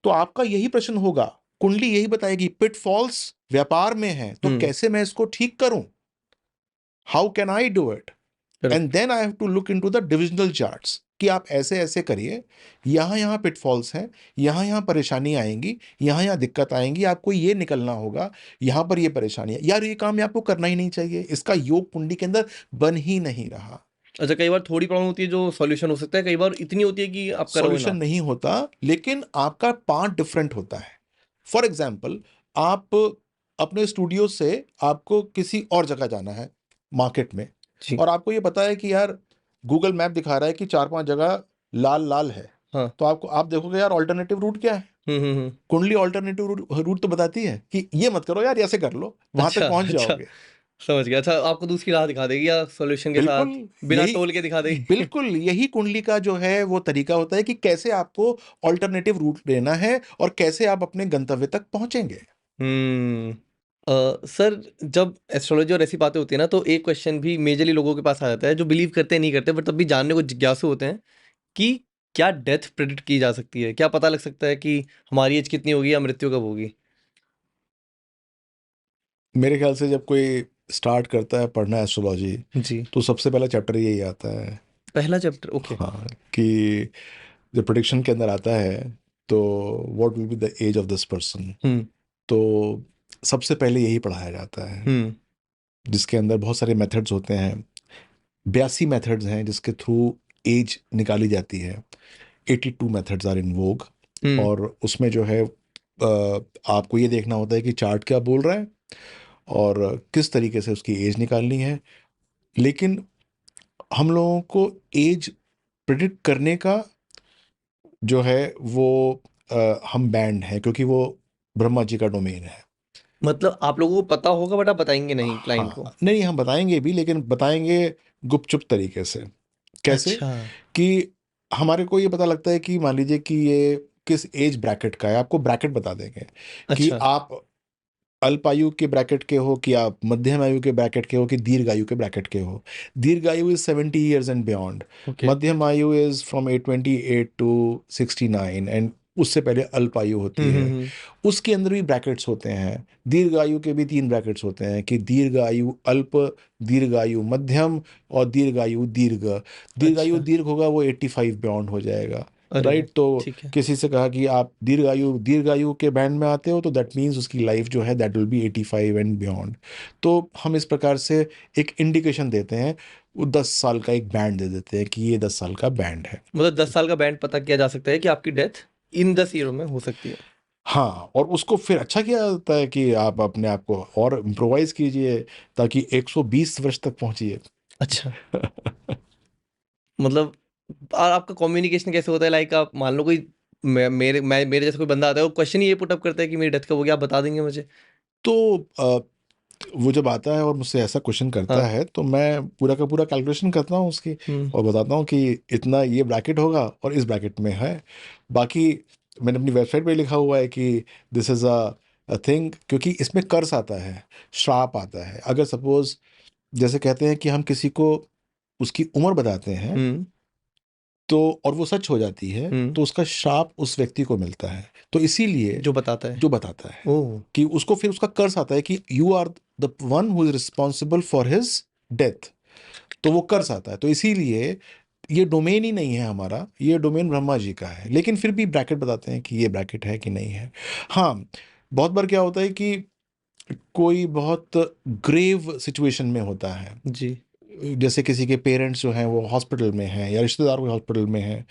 तो आपका यही प्रश्न होगा, कुंडली यही बताएगी पिटफॉल्स व्यापार में है, तो हम्म। कैसे मैं इसको ठीक करूं? How can I do it? And correct. Then I have to look into the divisional charts कि आप ऐसे ऐसे करिए, यहाँ यहाँ पिटफॉल्स हैं, यहाँ यहाँ परेशानी आएंगी, यहाँ यहाँ दिक्कत आएंगी, आपको ये निकलना होगा, यहाँ पर ये परेशानी है। यार ये काम आपको करना ही नहीं चाहिए, इसका योग कुंडली के अंदर बन ही नहीं रहा। अच्छा, कई बार थोड़ी प्रॉब्लम होती है जो सॉल्यूशन हो सकता है, कई बार इतनी होती है कि आप करो सॉल्यूशन ना। नहीं होता, लेकिन आपका पार्ट डिफरेंट होता है। फॉर एग्जाम्पल, आप अपने स्टूडियो से आपको किसी और जगह जाना है मार्केट में, जी। और आपको ये पता है कि यार गूगल मैप दिखा रहा है कि 4-5 जगह लाल लाल है। हाँ। तो आप देखोगे यार ऑल्टरनेटिव रूट क्या है। हम्म। कुंडली ऑल्टरनेटिव रूट तो बताती है कि ये मत करो यार, ऐसे कर लो, वहां तक अच्छा पहुंच अच्छा, जाओगे। समझ गया। अच्छा, आपको दूसरी राह दिखा देगी या सॉल्यूशन के बिल्कुल साथ बिना यही टोल के दिखा देगी। बिल्कुल यही कुंडली का जो है वो तरीका होता है कि कैसे आपको ऑल्टरनेटिव रूट लेना है और कैसे आप अपने गंतव्य तक पहुंचेंगे। हम्म। सर, जब एस्ट्रोलॉजी और ऐसी बातें होती है ना, तो एक क्वेश्चन भी मेजरली लोगों के पास आ जाता है जो बिलीव करते हैं नहीं करते, बट तब भी जानने को जिज्ञासु होते हैं कि क्या डेथ प्रिडिक्ट की जा सकती है, क्या पता लग सकता है कि हमारी एज कितनी होगी या मृत्यु कब होगी। मेरे ख्याल से जब कोई स्टार्ट करता है पढ़ना एस्ट्रोलॉजी जी। तो सबसे पहला चैप्टर यही आता है। पहला चैप्टर, ओके। हाँ, कि जब प्रेडिक्शन के अंदर आता है तो what will be the age of this person, hmm. तो सबसे पहले यही पढ़ाया जाता है। हम्म। जिसके अंदर बहुत सारे मेथड्स होते हैं, 82 मेथड्स हैं जिसके थ्रू एज निकाली जाती है। 82 मेथड्स आर इन वोग। हम्म। और उसमें जो है आपको ये देखना होता है कि चार्ट क्या बोल रहा है और किस तरीके से उसकी एज निकालनी है। लेकिन हम लोगों को एज प्रिडिक्ट करने का जो है वो हम बैंड है, क्योंकि वो ब्रह्मा जी का डोमेन है। मतलब आप लोगों को पता होगा बट आप बताएंगे नहीं क्लाइंट को। हाँ नहीं, हम बताएंगे भी, लेकिन बताएंगे गुपचुप तरीके से। कैसे? अच्छा। कि हमारे को ये पता लगता है कि मान लीजिए कि ये किस एज ब्रैकेट का है, आपको ब्रैकेट बता देंगे कि अच्छा। आप अल्पायु के ब्रैकेट के हो, कि आप मध्यम आयु के ब्रैकेट के हो, कि दीर्घायु के ब्रैकेट के हो। दीर्घायु is 70 years and beyond. Okay. मध्यम आयु इज फ्रॉम 828 to 69 एंड उससे पहले अल्पायु होती है, उसके अंदर भी ब्रैकेट्स होते हैं। दीर्घायु के भी 3 ब्रैकेट्स होते हैं कि दीर्घायु अल्प, दीर्घायु मध्यम और दीर्घायु दीर्घ। दीर्घायु अच्छा। दीर्घ होगा वो 85 बियॉन्ड हो जाएगा, अरे वाह! राइट? तो ठीक है। किसी से कहा कि आप दीर्घायु के बैंड में आते हो, तो दैट मीन्स उसकी लाइफ जो है that will be 85 and beyond. तो हम इस प्रकार से एक इंडिकेशन देते हैं, वो 10 साल का एक बैंड दे देते हैं कि ये 10 साल का बैंड है। मतलब 10 साल का बैंड पता किया जा सकता है कि आपकी डेथ इन 10 ईयरों में हो सकती है। हाँ, और उसको फिर अच्छा किया जाता है कि आप अपने आप को और इम्प्रोवाइज़ कीजिए ताकि 120 वर्ष तक पहुँचिए। अच्छा। मतलब आपका कम्युनिकेशन कैसे होता है? लाइक आप मान लो कोई मेरे जैसा कोई बंदा आता है, वो क्वेश्चन ही ये पुट अप करता है कि मेरी डेथ कब होगी, आप बता देंगे मुझे? तो वो जब आता है और मुझसे ऐसा क्वेश्चन करता हाँ। है, तो मैं पूरा का पूरा कैलकुलेशन करता हूँ उसकी हुँ। और बताता हूँ कि इतना ये ब्रैकेट होगा और इस ब्रैकेट में है। बाकी मैंने अपनी वेबसाइट पे लिखा हुआ है कि दिस इज़ अ थिंग, क्योंकि इसमें कर्स आता है, श्राप आता है। अगर सपोज़ जैसे कहते हैं कि हम किसी को उसकी उम्र बताते हैं, हुँ, तो और वो सच हो जाती है, हुँ। तो उसका श्राप उस व्यक्ति को मिलता है। तो इसीलिए जो बताता है। जो बताता है ओह! कि उसको फिर उसका कर्स आता है कि you are the one who is responsible for his death. तो वो कर्स आता है। तो इसीलिए ये डोमेन ही नहीं है हमारा, ये डोमेन ब्रह्मा जी का है। लेकिन फिर भी ब्रैकेट बताते हैं कि ये ब्रैकेट है कि नहीं है। हाँ, बहुत बार क्या होता है कि कोई बहुत ग्रेव सिचुएशन में होता है। जी। जैसे किसी के पेरेंट्स जो हैं वो हॉस्पिटल में हैं या रिश्तेदार कोई हॉस्पिटल में हैं,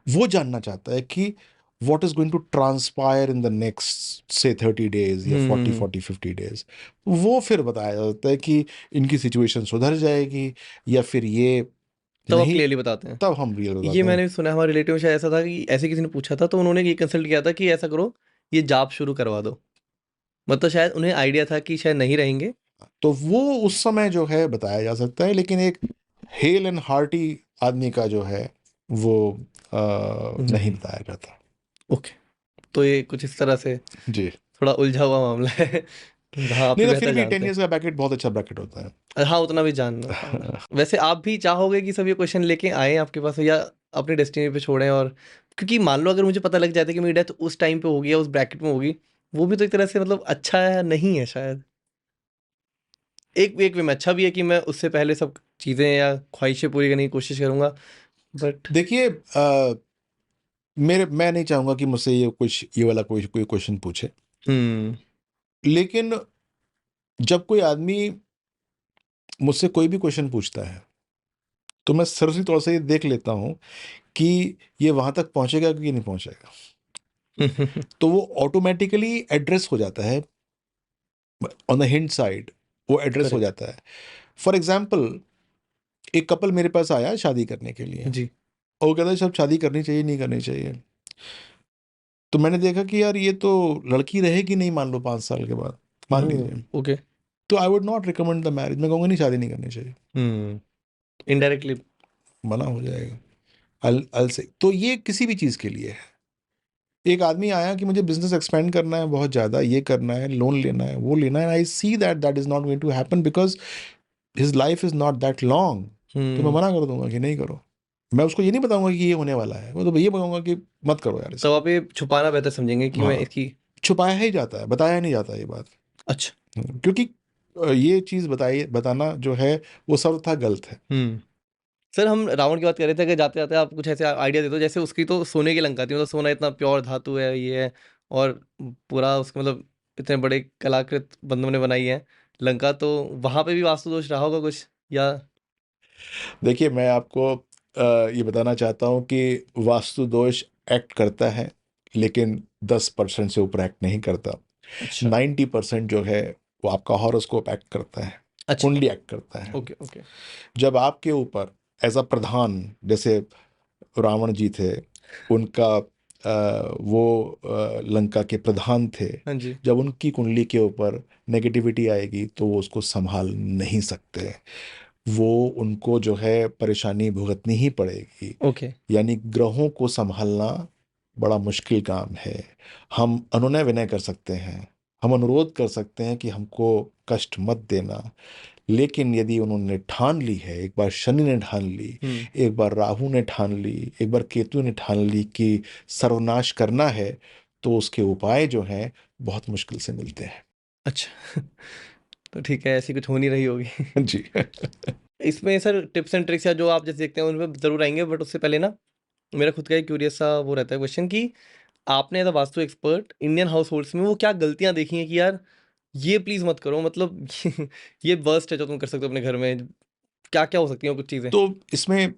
वो जानना चाहता है कि what is going to transpire in the next say 30 days या हुँ, हुँ, 40 हुँ। 40 50 डेज। वो फिर बताया जाता है कि इनकी सिचुएशन सुधर जाएगी या फिर ये तब आप नहीं। क्लियरली बताते हैं। तब हम रियल ये बताते हैं। मैंने भी सुना है, हमारे रिलेटिव में शायद ऐसा था कि ऐसे किसी ने पूछा था, तो उन्होंने ये कंसल्ट किया था कि ऐसा करो, ये जाप शुरू करवा दो। मतलब शायद उन्हें आइडिया था कि शायद नहीं रहेंगे। तो वो उस समय जो है बताया जा सकता है, लेकिन एक हेल एंड हार्टी आदमी का जो है वो नहीं जी। बताया जाता। ओके। तो ये कुछ इस तरह से जी। थोड़ा उलझा हुआ मामला है। हाँ, आप नहीं ही तो फिर बेहतर भी जानते 10 हैं। ईयर्स का ब्रैकेट बहुत अच्छा ब्रैकेट होता है। हाँ, उतना भी जानना था मैं। वैसे आप भी चाहोगे कि सब ये क्वेश्चन लेके आएँ आपके पास, या अपनी डेस्टिनी पे छोड़ें? और क्योंकि मान लो अगर मुझे पता लग जाता है कि मेरी डेथ उस टाइम पे होगी या उस ब्रैकेट में होगी, वो भी तो एक तरह से मतलब अच्छा है, नहीं है शायद। एक एक वे में अच्छा भी है कि मैं उससे पहले सब चीज़ें या ख्वाहिशें पूरी करने की कोशिश करूँगा, बट देखिए मैं नहीं चाहूंगा कि मुझसे ये वाला कोई क्वेश्चन पूछे। हुँ, लेकिन जब कोई आदमी मुझसे कोई भी क्वेश्चन पूछता है, तो मैं सरसरी तौर से ये देख लेता हूँ कि ये वहां तक पहुंचेगा कि नहीं पहुंचेगा। तो वो ऑटोमेटिकली एड्रेस हो जाता है ऑन द हिंट साइड, वो एड्रेस हो करेक्ट। जाता है। फॉर एग्जाम्पल, एक कपल मेरे पास आया शादी करने के लिए, जी। और वो कहता है सब शादी करनी चाहिए नहीं करनी चाहिए। तो मैंने देखा कि यार ये तो लड़की रहेगी नहीं, मान लो 5 साल के बाद, मान ओह! लीजिए। ओके। तो I would not recommend the marriage. मैं कहूँगा नहीं, शादी नहीं करनी चाहिए, हुँ, इनडायरेक्टली। मना हो जाएगा। अल से तो ये किसी भी चीज़ के लिए है। एक आदमी आया कि मुझे बिजनेस एक्सपेंड करना है बहुत ज़्यादा, ये करना है, लोन लेना है, वो लेना है, I see that that is not going to happen because his life is not that long. तो मैं हुँ, मना कर दूंगा कि नहीं करो। मैं उसको ये नहीं बताऊंगा कि ये होने वाला है, मैं तो ये बताऊंगा कि मत करो यार तब इसको। आप ये छुपाना बेहतर समझेंगे कि मैं हाँ, इसकी। छुपाया ही जाता है, बताया नहीं जाता ये बात। अच्छा। क्योंकि ये चीज़ बताना जो है वो सर्वथा गलत है। हुँ। सर, हम रावण की बात कर रहे थे, अगर जाते-जाते आप कुछ ऐसे आइडिया दे दो, जैसे उसकी तो सोने की लंका थी, मतलब सोना इतना प्योर धातु है, ये है, और पूरा उसका मतलब इतने बड़े कलाकृत बंदों ने बनाई है लंका, तो वहाँ पे भी वास्तु दोष रहा होगा कुछ, या? देखिए, मैं आपको ये बताना चाहता हूँ कि वास्तु दोष एक्ट करता है, लेकिन 10% से ऊपर एक्ट नहीं करता। अच्छा। 90% जो है वो आपका हॉरोस्कोप एक्ट करता है, अच्छा। कुंडली एक्ट करता है। Okay, okay. जब आपके ऊपर एज अ प्रधान, जैसे रावण जी थे, उनका वो लंका के प्रधान थे। हाँ जी। जब उनकी कुंडली के ऊपर नेगेटिविटी आएगी तो वो उसको संभाल नहीं सकते, वो उनको जो है परेशानी भुगतनी ही पड़ेगी। ओके। यानी ग्रहों को संभालना बड़ा मुश्किल काम है। हम अनुनय विनय कर सकते हैं, हम अनुरोध कर सकते हैं कि हमको कष्ट मत देना। लेकिन यदि उन्होंने ठान ली है, एक बार शनि ने ठान ली, एक बार राहु ने ठान ली, एक बार केतु ने ठान ली कि सर्वनाश करना है, तो उसके उपाय जो हैं बहुत मुश्किल से मिलते हैं। अच्छा। तो ठीक है, ऐसी कुछ हो नहीं रही होगी। जी। इसमें सर टिप्स एंड ट्रिक्स या जो आप जैसे देखते हैं उन पे ज़रूर आएंगे, बट उससे पहले ना मेरा खुद का एक क्यूरियस सा वो रहता है क्वेश्चन कि आपने as a vastu expert Indian households में वो क्या गलतियां देखी हैं कि यार ये प्लीज मत करो, मतलब ये वर्स्ट है जो तुम कर सकते हो अपने घर में, क्या क्या हो सकती हैं वो कुछ चीज़ें? तो इसमें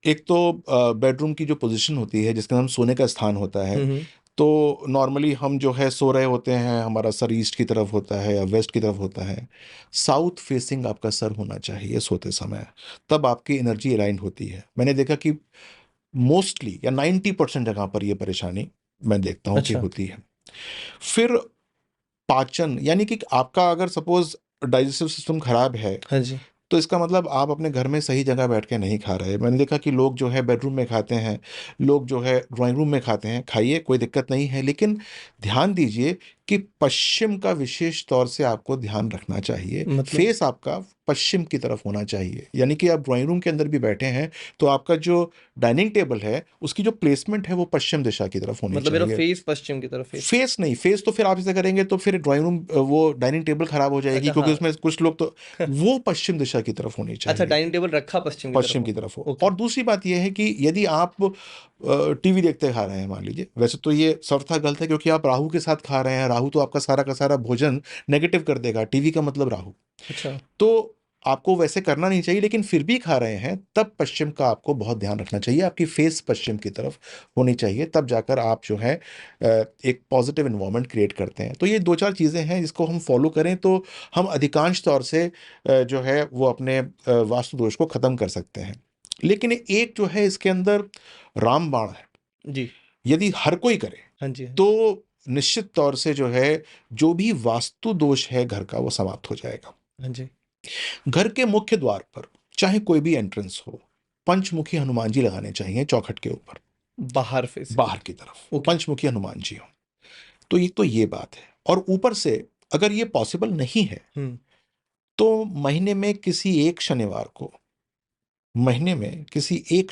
एक तो बेडरूम की जो पोजीशन होती है, जिसका नाम सोने का स्थान होता है, हम्म। तो नॉर्मली हम जो है सो रहे होते हैं, हमारा सर ईस्ट की तरफ होता है या वेस्ट की तरफ होता है। साउथ फेसिंग आपका सर होना चाहिए सोते समय, तब आपकी एनर्जी अलाइन होती है। मैंने देखा कि मोस्टली या 90% जगह पर ये परेशानी मैं देखता हूँ कि अच्छा। होती है। फिर पाचन, यानी कि आपका अगर सपोज डाइजेस्टिव सिस्टम खराब है, हाँ जी। तो इसका मतलब आप अपने घर में सही जगह बैठ के नहीं खा रहे। मैंने देखा कि लोग जो है बेडरूम में खाते हैं, लोग जो है ड्राइंग रूम में खाते हैं। खाइए, कोई दिक्कत नहीं है, लेकिन ध्यान दीजिए कि पश्चिम का विशेष तौर से आपको ध्यान रखना चाहिए। मतलब फेस आपका पश्चिम की तरफ होना चाहिए, यानी कि आप ड्राइंग रूम के अंदर भी बैठे हैं तो आपका जो डाइनिंग टेबल है उसकी जो प्लेसमेंट है वो पश्चिम दिशा की तरफ होनी मतलब मेरा चाहिए। फेस पश्चिम की तरफ फेस। फेस नहीं, फेस तो फिर आप ऐसे करेंगे तो फिर ड्राइंग रूम, वो डाइनिंग टेबल खराब हो जाएगी, अच्छा क्योंकि हाँ। उसमें कुछ लोग तो वो पश्चिम दिशा की तरफ होनी अच्छा, चाहिए। डाइनिंग टेबल रखा पश्चिम की तरफ पश्चिम हो। की तरफ हो। ओके। और दूसरी बात यह है कि यदि आप टीवी देखते खा रहे हैं, मान लीजिए, वैसे तो ये सर्वथा गलत है क्योंकि आप राहु के साथ खा रहे हैं। राहु तो आपका सारा का सारा भोजन नेगेटिव कर देगा, टीवी का मतलब राहु। अच्छा। तो आपको वैसे करना नहीं चाहिए, लेकिन फिर भी खा रहे हैं तब पश्चिम का आपको बहुत ध्यान रखना चाहिए। आपकी फेस पश्चिम की तरफ होनी चाहिए, तब जाकर आप जो है एक पॉजिटिव इन्वायरमेंट क्रिएट करते हैं। तो ये दो चार चीज़ें हैं जिसको हम फॉलो करें तो हम अधिकांश तौर से जो है वो अपने वास्तु दोष को ख़त्म कर सकते हैं। लेकिन एक जो है इसके अंदर रामबाण है। जी। यदि हर कोई करे हाँ जी, हाँ जी। तो निश्चित तौर से जो है जो भी वास्तु दोष है घर का वो समाप्त हो जाएगा। हाँ जी। घर के मुख्य द्वार पर चाहे कोई भी एंट्रेंस हो, पंचमुखी हनुमान जी लगाने चाहिए चौखट के ऊपर, बाहर फेसिंग। बाहर की तरफ ओके। पंचमुखी हनुमान जी हो। तो ये बात है। और ऊपर से अगर ये पॉसिबल नहीं है हम्म। तो महीने में किसी एक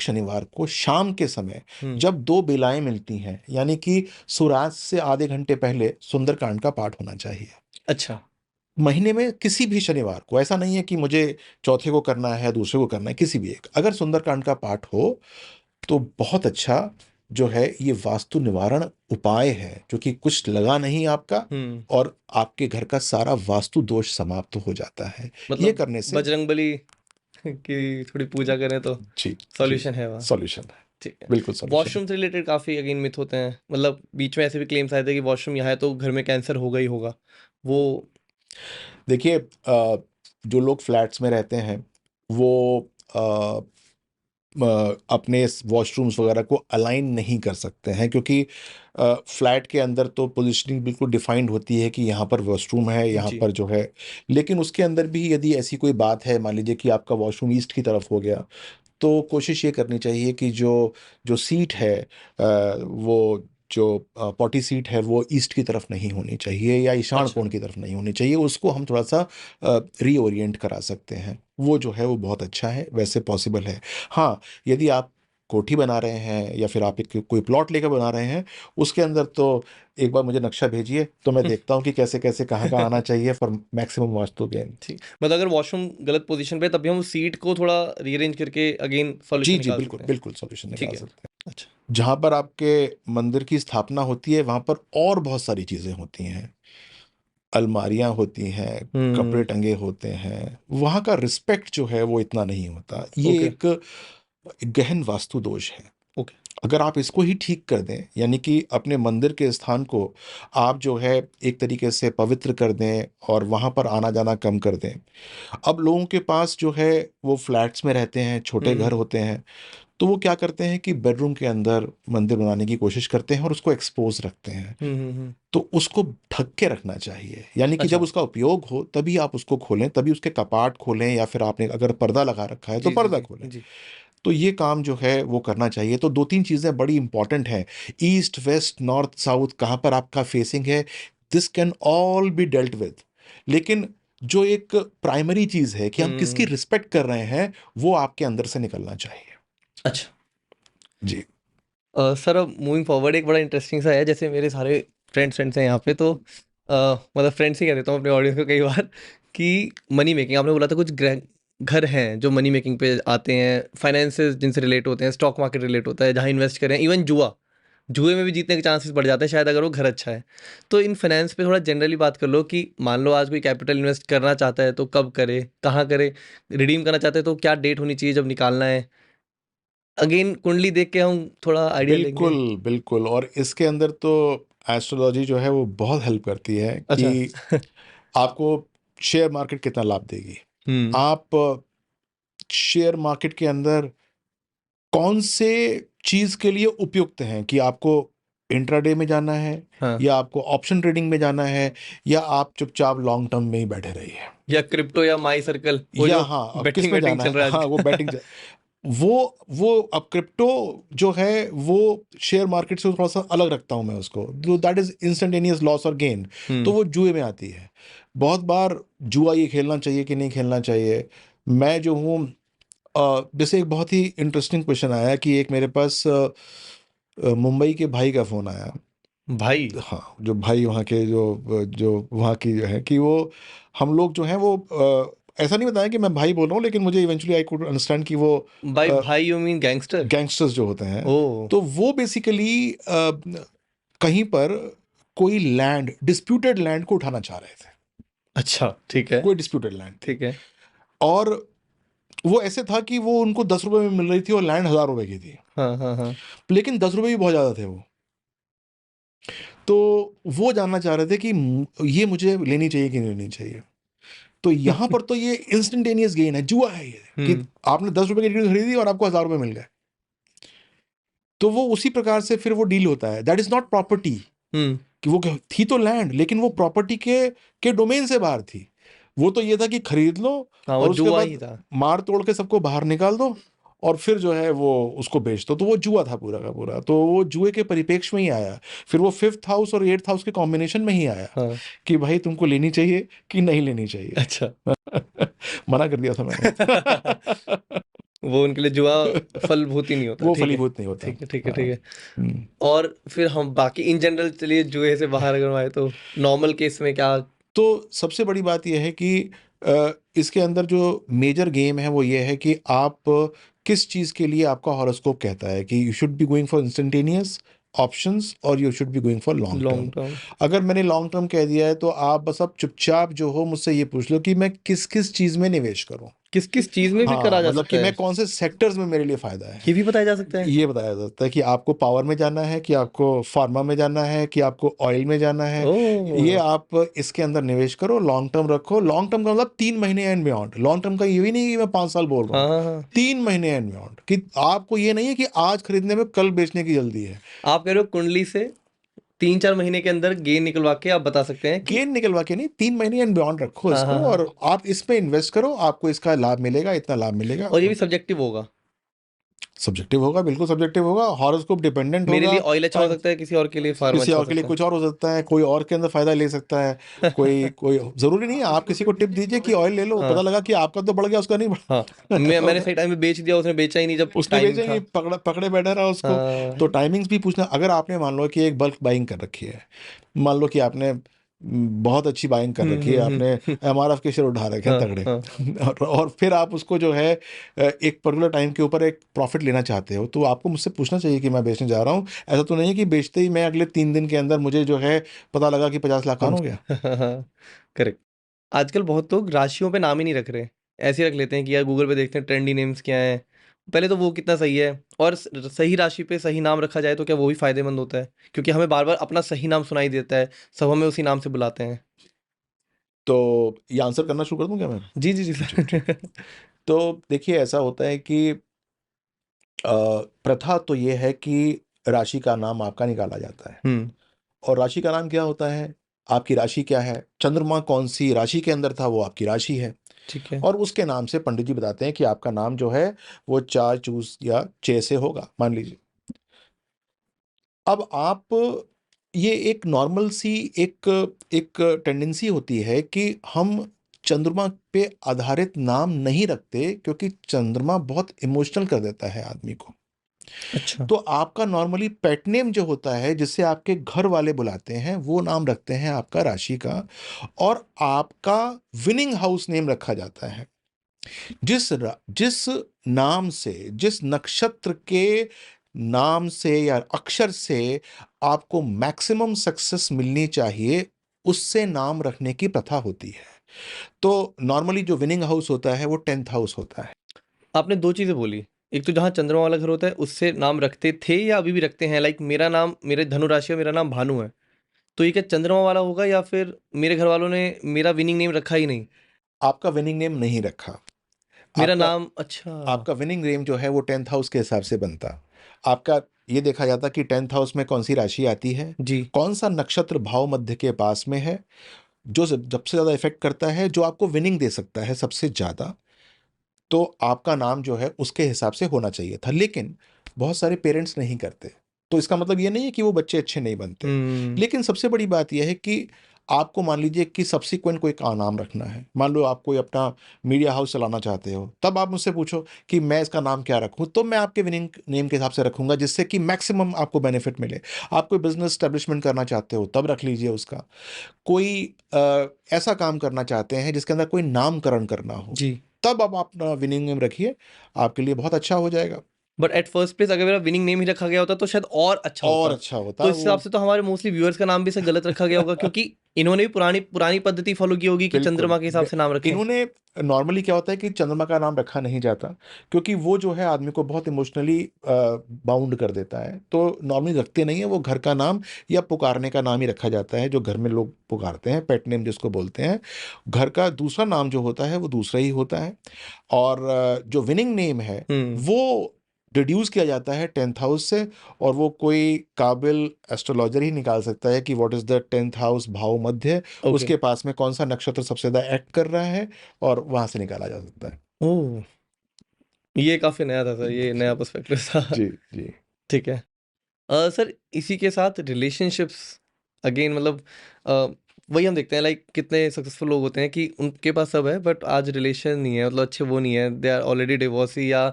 शनिवार को शाम के समय हम्म। जब दो बेलाएं मिलती हैं, यानी कि सूर्यास्त से आधे घंटे पहले सुंदरकांड का पाठ होना चाहिए। अच्छा। महीने में किसी भी शनिवार को, ऐसा नहीं है कि मुझे चौथे को करना है, दूसरे को करना है, किसी भी एक, अगर सुंदरकांड का पाठ हो तो बहुत अच्छा जो है ये वास्तु निवारण उपाय है, जो कि कुछ लगा नहीं आपका, हम्म। और आपके घर का सारा वास्तु दोष समाप्त हो जाता है ये मतलब करने से। बजरंगबली की थोड़ी पूजा करें तो जी। जी। सॉल्यूशन है वहाँ। सॉल्यूशन है, ठीक है। बिल्कुल सॉल्यूशन है। वॉशरूम से रिलेटेड काफ़ी अगेन मिथ होते हैं, मतलब बीच में ऐसे भी क्लेम्स आए थे कि वॉशरूम यहाँ है तो घर में कैंसर होगा ही होगा, वो। देखिए, जो लोग फ्लैट्स में रहते हैं वो अपने वॉशरूम्स वगैरह को अलाइन नहीं कर सकते हैं, क्योंकि फ्लैट के अंदर तो पोजीशनिंग बिल्कुल डिफाइंड होती है कि यहाँ पर वॉशरूम है, यहाँ जी। पर जो है। लेकिन उसके अंदर भी यदि ऐसी कोई बात है, मान लीजिए कि आपका वॉशरूम ईस्ट की तरफ हो गया, तो कोशिश ये करनी चाहिए कि जो जो सीट है, वो जो पॉटी सीट है वो ईस्ट की तरफ नहीं होनी चाहिए या ईशान अच्छा। कोण की तरफ नहीं होनी चाहिए। उसको हम थोड़ा सा रीओरिएंट करा सकते हैं, वो जो है वो बहुत अच्छा है, वैसे पॉसिबल है। हाँ, यदि आप कोठी बना रहे हैं या फिर आप एक कोई प्लॉट लेकर बना रहे हैं, उसके अंदर तो एक बार मुझे नक्शा भेजिए तो मैं देखता हूँ कि कैसे कैसे कहाँ कहाँ आना चाहिए फॉर मैक्सिमम वास्तु गेन। ठीक, मतलब अगर वॉशरूम गलत पोजीशन पे है, तब भी हम उस सीट को थोड़ा रीअरेंज करके अगेन जी सॉल्यूशन जी, निकाल बिल्कुल सकते हैं। बिल्कुल सॉल्यूशन ठीक निकाल है। सकते हैं। अच्छा। जहाँ पर आपके मंदिर की स्थापना होती है वहाँ पर और बहुत सारी चीज़ें होती हैं, अलमारियाँ होती हैं, कपड़े हम्म। टंगे होते हैं, वहाँ का रिस्पेक्ट जो है वो इतना नहीं होता। ये ओके। एक गहन वास्तु दोष है। ओके। अगर आप इसको ही ठीक कर दें, यानी कि अपने मंदिर के स्थान को आप जो है एक तरीके से पवित्र कर दें और वहाँ पर आना जाना कम कर दें। अब लोगों के पास जो है वो फ्लैट्स में रहते हैं, छोटे घर हम्म। होते हैं, तो वो क्या करते हैं कि बेडरूम के अंदर मंदिर बनाने की कोशिश करते हैं और उसको एक्सपोज रखते हैं। तो उसको ढक के रखना चाहिए, यानी कि जब अच्छा। उसका उपयोग हो तभी आप उसको खोलें, तभी उसके कपाट खोलें, या फिर आपने अगर पर्दा लगा रखा है तो जी जी पर्दा जी खोलें। जी। तो ये काम जो है वो करना चाहिए। तो दो तीन चीज़ें बड़ी इंपॉर्टेंट हैं, ईस्ट वेस्ट नॉर्थ साउथ, कहाँ पर आपका फेसिंग है, this can all be dealt with. लेकिन जो एक प्राइमरी चीज है कि हम किसकी रिस्पेक्ट कर रहे हैं, वो आपके अंदर से निकलना चाहिए। अच्छा जी। सर, अब मूविंग फॉरवर्ड एक बड़ा इंटरेस्टिंग सा है, जैसे मेरे सारे फ्रेंड्स हैं यहाँ पे, तो मतलब फ्रेंड्स ही कह देता हूँ अपने ऑडियंस को कई बार, कि मनी मेकिंग आपने बोला था, कुछ घर हैं जो मनी मेकिंग पे आते हैं, फाइनेंसेस जिनसे रिलेट होते हैं, स्टॉक मार्केट रिलेट होता है जहाँ इन्वेस्ट करें, इवन जुए में भी जीतने के चांसेस बढ़ जाते हैं शायद, अगर वो घर अच्छा है। तो इन फाइनेंस पे थोड़ा जनरली बात कर लो, कि मान लो आज कोई कैपिटल इन्वेस्ट करना चाहता है तो कब करे, कहाँ करे, रिडीम करना चाहते हैं तो क्या डेट होनी चाहिए जब निकालना है। अगेन कुंडली देख के हम थोड़ा आइडिया लेंगे। बिल्कुल बिल्कुल। और इसके अंदर तो एस्ट्रोलॉजी जो है वो बहुत हेल्प करती है अच्छा। कि आपको शेयर मार्केट कितना लाभ देगी। हुँ। आप शेयर मार्केट के अंदर कौन से चीज के लिए उपयुक्त हैं, कि आपको इंट्राडे में जाना है, हाँ। या आपको ऑप्शन ट्रेडिंग में जाना है, या आप चुपचाप लॉन्ग टर्म में ही बैठे रहिए, या क्रिप्टो या माई सर्कल, वो या जो हाँ अब किस बेटिंग में वेटिंग जाना चल है। रहा है हाँ वो आजकल। बैटिंग, वो अब क्रिप्टो जो है वो शेयर मार्केट से थोड़ा सा अलग रखता हूं मैं उसको, जो दैट इज इंस्टेंटेनियस लॉस और गेन। तो हुँ। वो जुए में आती है। बहुत बार जुआ ये खेलना चाहिए कि नहीं खेलना चाहिए। मैं जो हूँ, जैसे एक बहुत ही इंटरेस्टिंग क्वेश्चन आया कि एक मेरे पास मुंबई के भाई का फ़ोन आया। भाई। हाँ, जो भाई वहाँ के जो वहाँ की जो है कि वो, हम लोग जो हैं वो, ऐसा नहीं बताया कि मैं भाई बोल रहा हूँ, लेकिन मुझे इवेंचुअली आई कुड अंडरस्टैंड कि वो बाय भाई यू मीन गैंगस्टर? गैंगस्टर्स जो होते हैं। ओह! तो वो बेसिकली कहीं पर कोई लैंड, डिस्प्यूटेड लैंड को उठाना चाह रहे थे। अच्छा, ठीक है, कोई डिस्प्यूटेड लैंड थी, ठीक है। और वो ऐसे था कि वो उनको 10 रुपए में मिल रही थी और लैंड 1000 रुपए की थी। हाँ, हाँ, हाँ। लेकिन 10 रुपए भी बहुत ज़्यादा थे वो। तो वो जानना चाह रहे थे कि ये मुझे लेनी चाहिए कि नहीं लेनी चाहिए। तो यहाँ पर तो ये इंस्टेंटेनियस गेन है, जुआ है ये, कि हुँ, आपने 10 रुपए की टिकट खरीदी और आपको 1000 रुपए मिल गए। तो वो उसी प्रकार से फिर वो डील होता है। दैट इज नॉट प्रॉपर्टी, हुँ। कि वो थी तो लैंड, लेकिन वो प्रॉपर्टी के डोमेन से बाहर थी। वो तो ये था कि खरीद लो हाँ, वो और उसके जुआ बाद ही था। मार तोड़ के सबको बाहर निकाल दो, और फिर जो है वो उसको बेच दो। तो वो जुआ था पूरा का पूरा। तो वो जुए के परिप्रेक्ष्य में ही आया। फिर वो 5th हाउस और 8th हाउस के कॉम्बिनेशन में ही आया, हाँ, कि भाई तुमको लेनी चाहिए कि नहीं लेनी चाहिए। अच्छा। मना कर दिया था मैंने। वो उनके लिए जुआ फलभूत ही नहीं होता, वो ठीक है। फलीभूत नहीं होता। ठीक है, ठीक है, हाँ। ठीक है। हम्म। और फिर हम बाकी इन जनरल चलिए जुए से बाहर अगर हम आए तो नॉर्मल केस में क्या? तो सबसे बड़ी बात यह है कि इसके अंदर जो मेजर गेम है वो ये है कि आप किस चीज़ के लिए, आपका हॉरोस्कोप कहता है कि you should be going for instantaneous options और you should be going for long term. Long term. अगर मैंने लॉन्ग टर्म कह दिया है तो आप बस अब चुपचाप जो हो मुझसे ये पूछ लो कि मैं किस किस चीज़ में निवेश करूं। किस-किस चीज़ में भी करा हाँ, जा मतलब सकता कि है? मैं कौन से सेक्टर्स में मेरे लिए फ़ायदा है। ये भी बताया जा सकता है? ये बताया जाता है कि आपको पावर में जाना है, कि आपको फार्मा में जाना है, कि आपको ऑयल में जाना है। ये ओह! आप इसके अंदर निवेश करो, लॉन्ग टर्म रखो। लॉन्ग टर्म का मतलब 3 महीने एंड बियॉन्ड। लॉन्ग टर्म का ये भी नहीं कि मैं 5 साल बोल रहा हाँ, हूँ। हाँ, हाँ। 3 महीने एंड बियॉन्ड, कि आपको ये नहीं है कि आज खरीदने में कल बेचने की जल्दी है। आप कह रहे हो कुंडली से 3-4 महीने के अंदर गेन निकलवा के आप बता सकते हैं कि गेन निकलवा के नहीं, 3 महीने एंड बियॉन्ड रखो हाँ, इसको, हाँ, हाँ। और आप इसमें इन्वेस्ट करो, आपको इसका लाभ मिलेगा, इतना लाभ मिलेगा। और ये भी सब्जेक्टिव होगा। सब्जेक्टिव होगा, बिल्कुल सब्जेक्टिव होगा, हॉरोस्कोप डिपेंडेंट मेरे लिए होगा। ऑयल अच्छा हो सकता है, किसी और के लिए फार्मा किसी अच्छा हो और के लिए सकता कुछ और हो सकता है, कोई और के अंदर फायदा ले सकता है। कोई है। कोई जरूरी नहीं है। आप किसी को टिप दीजिए कि ऑयल ले लो, हाँ, पता लगा कि आपका तो बढ़ गया, उसका नहीं हाँ। मैंने बढ़ा। सही टाइम पे बेच दिया, उसने बेचा ही नहीं जब उसने टाइम बेचा ही था। नहीं, पकड़े पकड़े बैठा रहा उसको। हाँ। तो टाइमिंग्स भी पूछना। अगर आपने मान लो कि एक बल्क बाइंग कर रखी है, मान लो कि आपने बहुत अच्छी बाइंग कर रखी है, आपने हुँ। एमआरएफ के शेयर उठा रखे हैं हाँ, तगड़े। हाँ। और फिर आप उसको जो है एक पर्टिकुलर टाइम के ऊपर एक प्रॉफिट लेना चाहते हो, तो आपको मुझसे पूछना चाहिए कि मैं बेचने जा रहा हूँ। ऐसा तो नहीं है कि बेचते ही मैं अगले 3 दिन के अंदर मुझे जो है पता लगा कि 50 लाख कान हो गया। करेक्ट। आजकल बहुत लोग राशियों पे नाम ही नहीं रख रहे। ऐसे ही रख लेते हैं कि यार गूगल पे देखते हैं ट्रेंडी नेम्स क्या हैं। पहले तो वो कितना सही है, और सही राशि पे सही नाम रखा जाए तो क्या वो भी फ़ायदेमंद होता है? क्योंकि हमें बार-बार अपना सही नाम सुनाई देता है, सब हमें उसी नाम से बुलाते हैं। तो ये आंसर करना शुरू कर दूं क्या मैं? जी, जी, जी जी ठीक। सर। तो देखिए, ऐसा होता है कि प्रथा तो ये है कि राशि का नाम आपका निकाला जाता है। हुँ, और राशि का नाम क्या होता है? आपकी राशि क्या है, चंद्रमा कौन सी राशि के अंदर था, वो आपकी राशि है। ठीक है। और उसके नाम से पंडित जी बताते हैं कि आपका नाम जो है वो चा चूस या चे से होगा, मान लीजिए। अब आप ये एक नॉर्मल सी एक एक टेंडेंसी होती है कि हम चंद्रमा पे आधारित नाम नहीं रखते, क्योंकि चंद्रमा बहुत इमोशनल कर देता है आदमी को। अच्छा। तो आपका नॉर्मली पेट नेम जो होता है, जिससे आपके घर वाले बुलाते हैं, वो नाम रखते हैं आपका राशि का, और आपका विनिंग हाउस नेम रखा जाता है। जिस नाम से, जिस नक्षत्र के नाम से या अक्षर से आपको मैक्सिमम सक्सेस मिलनी चाहिए, उससे नाम रखने की प्रथा होती है। तो नॉर्मली जो विनिंग हाउस होता है वो 10th हाउस होता है। आपने दो चीज़ें बोली, एक तो जहाँ चंद्रमा वाला घर होता है उससे नाम रखते थे या अभी भी रखते हैं, लाइक मेरा नाम, मेरे धनु राशि है, मेरा नाम भानु है, तो ये क्या चंद्रमा वाला होगा या फिर मेरे घर वालों ने मेरा विनिंग नेम रखा ही नहीं? आपका विनिंग नेम नहीं रखा। मेरा आपका नाम, अच्छा। आपका विनिंग नेम जो है वो 10th हाउस के हिसाब से बनता। आपका ये देखा जाता कि 10th हाउस में कौन सी राशि आती है, जी। कौन सा नक्षत्र भाव मध्य के पास में है, जो सबसे ज़्यादा इफेक्ट करता है, जो आपको विनिंग दे सकता है सबसे ज़्यादा, तो आपका नाम जो है उसके हिसाब से होना चाहिए था। लेकिन बहुत सारे पेरेंट्स नहीं करते, तो इसका मतलब ये नहीं है कि वो बच्चे अच्छे नहीं बनते। हम्म। लेकिन सबसे बड़ी बात यह है कि आपको मान लीजिए कि सब्सिक्वेंट कोई का नाम रखना है, मान लो आप कोई अपना मीडिया हाउस चलाना चाहते हो, तब आप मुझसे पूछो कि मैं इसका नाम क्या रखूं, तो मैं आपके विनिंग नेम के हिसाब से रखूंगा, जिससे कि मैक्सिमम आपको बेनिफिट मिले। आप कोई बिजनेस स्टैब्लिशमेंट करना चाहते हो, तब रख लीजिए उसका। कोई ऐसा काम करना चाहते हैं जिसके अंदर कोई नामकरण करना हो, जी। तब आप अपना विनिंग नेम रखिए, आपके लिए बहुत अच्छा हो जाएगा। बट एट फर्स्ट प्लेस अगर मेरा विनिंग नेम ही रखा गया होता तो शायद और अच्छा और होता। अच्छा तो होता इस वो। हिसाब से तो हमारे मोस्टली व्यूअर्स का नाम भी सर गलत रखा गया होगा, क्योंकि इन्होंने भी पुरानी पुरानी पद्धति फॉलो की होगी कि बिल्कुल चंद्रमा के हिसाब से नाम रखें। इन्होंने नॉर्मली क्या होता है कि चंद्रमा का नाम रखा नहीं जाता, क्योंकि वो जो है आदमी को बहुत इमोशनली बाउंड कर देता है, तो नॉर्मली रखते नहीं है। वो घर का नाम या पुकारने का नाम ही रखा जाता है, जो घर में लोग पुकारते हैं, पेट नेम जिसको बोलते हैं। घर का दूसरा नाम जो होता है वो दूसरा ही होता है। और जो विनिंग नेम है हम्म। वो डिड्यूस किया जाता है 10th हाउस से, और वो कोई काबिल एस्ट्रोलॉजर ही निकाल सकता है कि what is the 10th house भाव मध्य, ओके। उसके पास में कौन सा नक्षत्र सबसे ज्यादा एक्ट कर रहा है, और वहां से निकाला जा सकता है। ओह, ये काफी नया था सर, ये नया पर्सपेक्टिव था। जी जी। ठीक है। सर इसी के साथ रिलेशनशिप्स अगेन, मतलब वही हम देखते हैं, लाइक कितने सक्सेसफुल लोग होते हैं कि उनके पास सब है बट आज रिलेशन नहीं है, मतलब अच्छे वो नहीं है, दे आर ऑलरेडी डिवोर्सी, या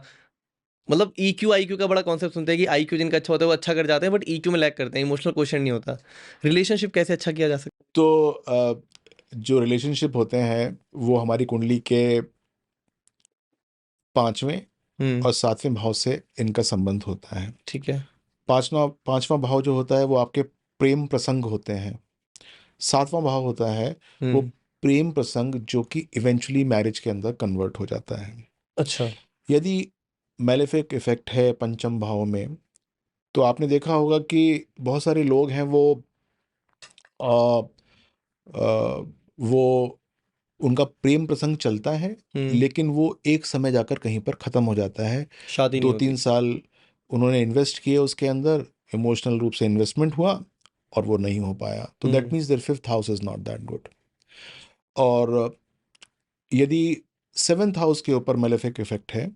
मतलब ईक्यू आईक्यू का बड़ा कॉन्सेप्ट सुनते हैं कि आईक्यू जिनका अच्छा होता है वो अच्छा कर जाते हैं, बट ईक्यू में लैग करते हैं, इमोशनल क्वेश्चन नहीं होता। रिलेशनशिप कैसे अच्छा किया जा सकता तो जो रिलेशनशिप होते हैं वो हमारी कुंडली के 5वें है? और 7वें भाव से इनका संबंध होता है। ठीक है। पांचवा भाव जो होता है वो आपके प्रेम प्रसंग होते हैं। 7वां भाव होता है वो हम्म। प्रेम प्रसंग, जो कि इवेंचुअली मैरिज के अंदर कन्वर्ट हो जाता है। अच्छा। यदि मेलेफिक इफेक्ट है पंचम भाव में, तो आपने देखा होगा कि बहुत सारे लोग हैं आ, आ, वो उनका प्रेम प्रसंग चलता है, हम्म। लेकिन वो एक समय जाकर कहीं पर ख़त्म हो जाता है। शादी नहीं दो होती। तीन साल उन्होंने इन्वेस्ट किए उसके अंदर, इमोशनल रूप से इन्वेस्टमेंट हुआ, और वो नहीं हो पाया, तो that hmm. Means there 5th house is not that good. और यदि 7th हाउस के ऊपर मेलेफिक इफेक्ट है,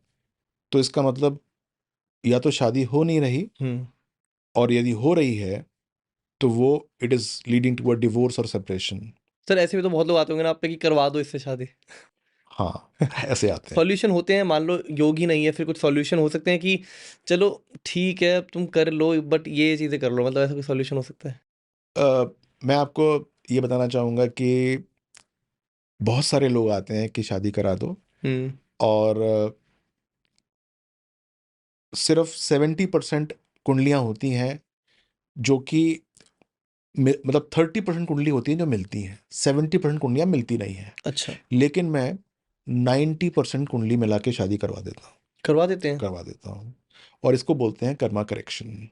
तो इसका मतलब या तो शादी हो नहीं रही, हम्म। और यदि हो रही है तो वो it is leading to a divorce और सेपरेशन। सर ऐसे भी तो बहुत लोग आते होंगे ना आप पे कि करवा दो इससे शादी। हाँ ऐसे आते हैं। सॉल्यूशन होते हैं, मान लो योग ही नहीं है, फिर कुछ सॉल्यूशन हो सकते हैं कि चलो ठीक है अब तुम कर लो बट ये चीज़ें कर लो, मतलब ऐसा कोई सॉल्यूशन हो सकता है? मैं आपको ये बताना चाहूँगा कि बहुत सारे लोग आते हैं कि शादी करा दो, हम्म। और सिर्फ 70% कुंडलियाँ होती हैं जो कि मतलब 30% कुंडली होती है जो मिलती हैं, 70% कुंडलियाँ मिलती नहीं हैं। अच्छा। लेकिन मैं 90% कुंडली मिला के शादी करवा देते हैं। करवा देता हूँ, और इसको बोलते हैं कर्मा करेक्शन।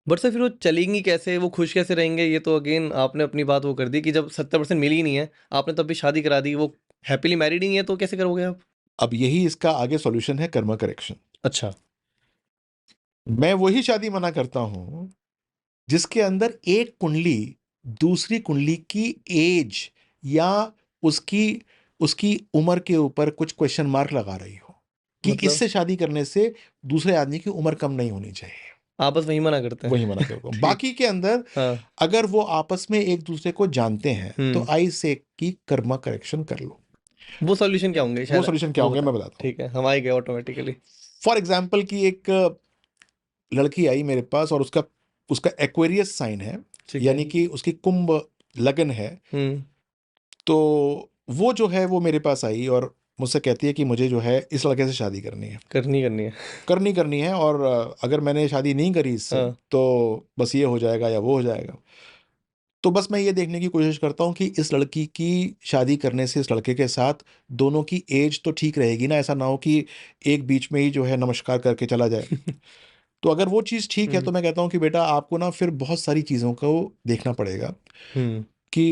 बट सर फिर वो चलेंगी कैसे, वो खुश कैसे रहेंगे? ये तो अगेन आपने अपनी बात वो कर दी कि जब 70% मिली ही नहीं है, आपने तब भी शादी करा दी, वो हैप्पीली मैरिड ही नहीं है, तो कैसे करोगे आप? अब यही इसका आगे सॉल्यूशन है, कर्मा करेक्शन। अच्छा। मैं वही शादी मना करता हूँ जिसके अंदर एक कुंडली दूसरी कुंडली की एज या उसकी उसकी उम्र के ऊपर कुछ क्वेश्चन मार्क लगा रही हो, कि मतलब इससे शादी करने से दूसरे आदमी की उम्र कम नहीं होनी चाहिए। आपस में ही मना करते हैं। वही मना करता हूँ। ठीक। बाकी के अंदर हाँ। अगर वो आपस में एक दूसरे को जानते हैं तो हम्म। आई से की कर्मा करेक्शन कर लो। वो सॉल्यूशन क्या होंगे वो शायद? सॉल्यूशन क्या वो होंगे बता। मैं बताता हूँ। ठीक है, हम आए गए ऑटोमेटिकली। फॉर एग्जाम्पल की एक लड़की आई मेरे पास और उसका उसका एक्वेरियस साइन है, ठीक है। यानी कि उसकी कुंभ लगन है। हम्म। तो वो जो है वो मेरे पास आई और मुझसे कहती है कि मुझे जो है इस लड़के से शादी करनी है, करनी है। करनी है, और अगर मैंने शादी नहीं करी इससे हाँ। तो बस ये हो जाएगा या वो हो जाएगा। तो बस मैं ये देखने की कोशिश करता हूँ कि इस लड़की की शादी करने से इस लड़के के साथ दोनों की एज तो ठीक रहेगी ना, ऐसा ना हो कि एक बीच में ही जो है नमस्कार करके चला जाए। तो अगर वो चीज़ ठीक है तो मैं कहता हूँ कि बेटा आपको ना फिर बहुत सारी चीज़ों को देखना पड़ेगा हम्म। कि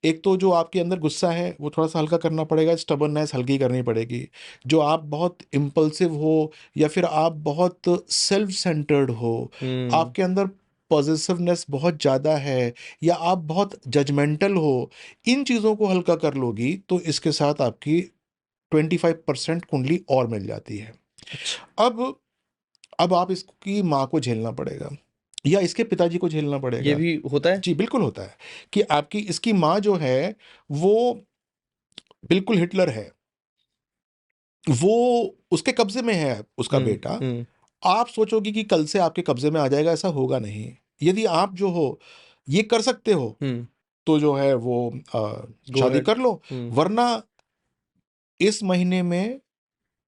एक तो जो आपके अंदर गुस्सा है वो थोड़ा सा हल्का करना पड़ेगा, स्टबर्ननेस हल्की करनी पड़ेगी। जो आप बहुत इम्पल्सिव हो या फिर आप बहुत सेल्फ सेंटर्ड हो, हम्म। आपके अंदर पॉजिटिवनेस बहुत ज़्यादा है या आप बहुत जजमेंटल हो, इन चीज़ों को हल्का कर लोगी तो इसके साथ आपकी 25% कुंडली और मिल जाती है। अच्छा, अब आप इसकी माँ को झेलना पड़ेगा या इसके पिताजी को झेलना ये पड़ेगा। भी होता है? जी, बिल्कुल होता है कि आपकी इसकी माँ जो है, वो बिल्कुल हिटलर है। वो उसके कब्ज़े में है उसका हम्म। बेटा। हम्म। आप सोचोगे कि कल से आपके कब्ज़े में आ जाएगा, ऐसा होगा नहीं। यदि आप जो हो, ये कर सकते हो, हम्म। तो जो है वो गो शादी अहेड। कर लो। हम्म। वरना इस महीने में,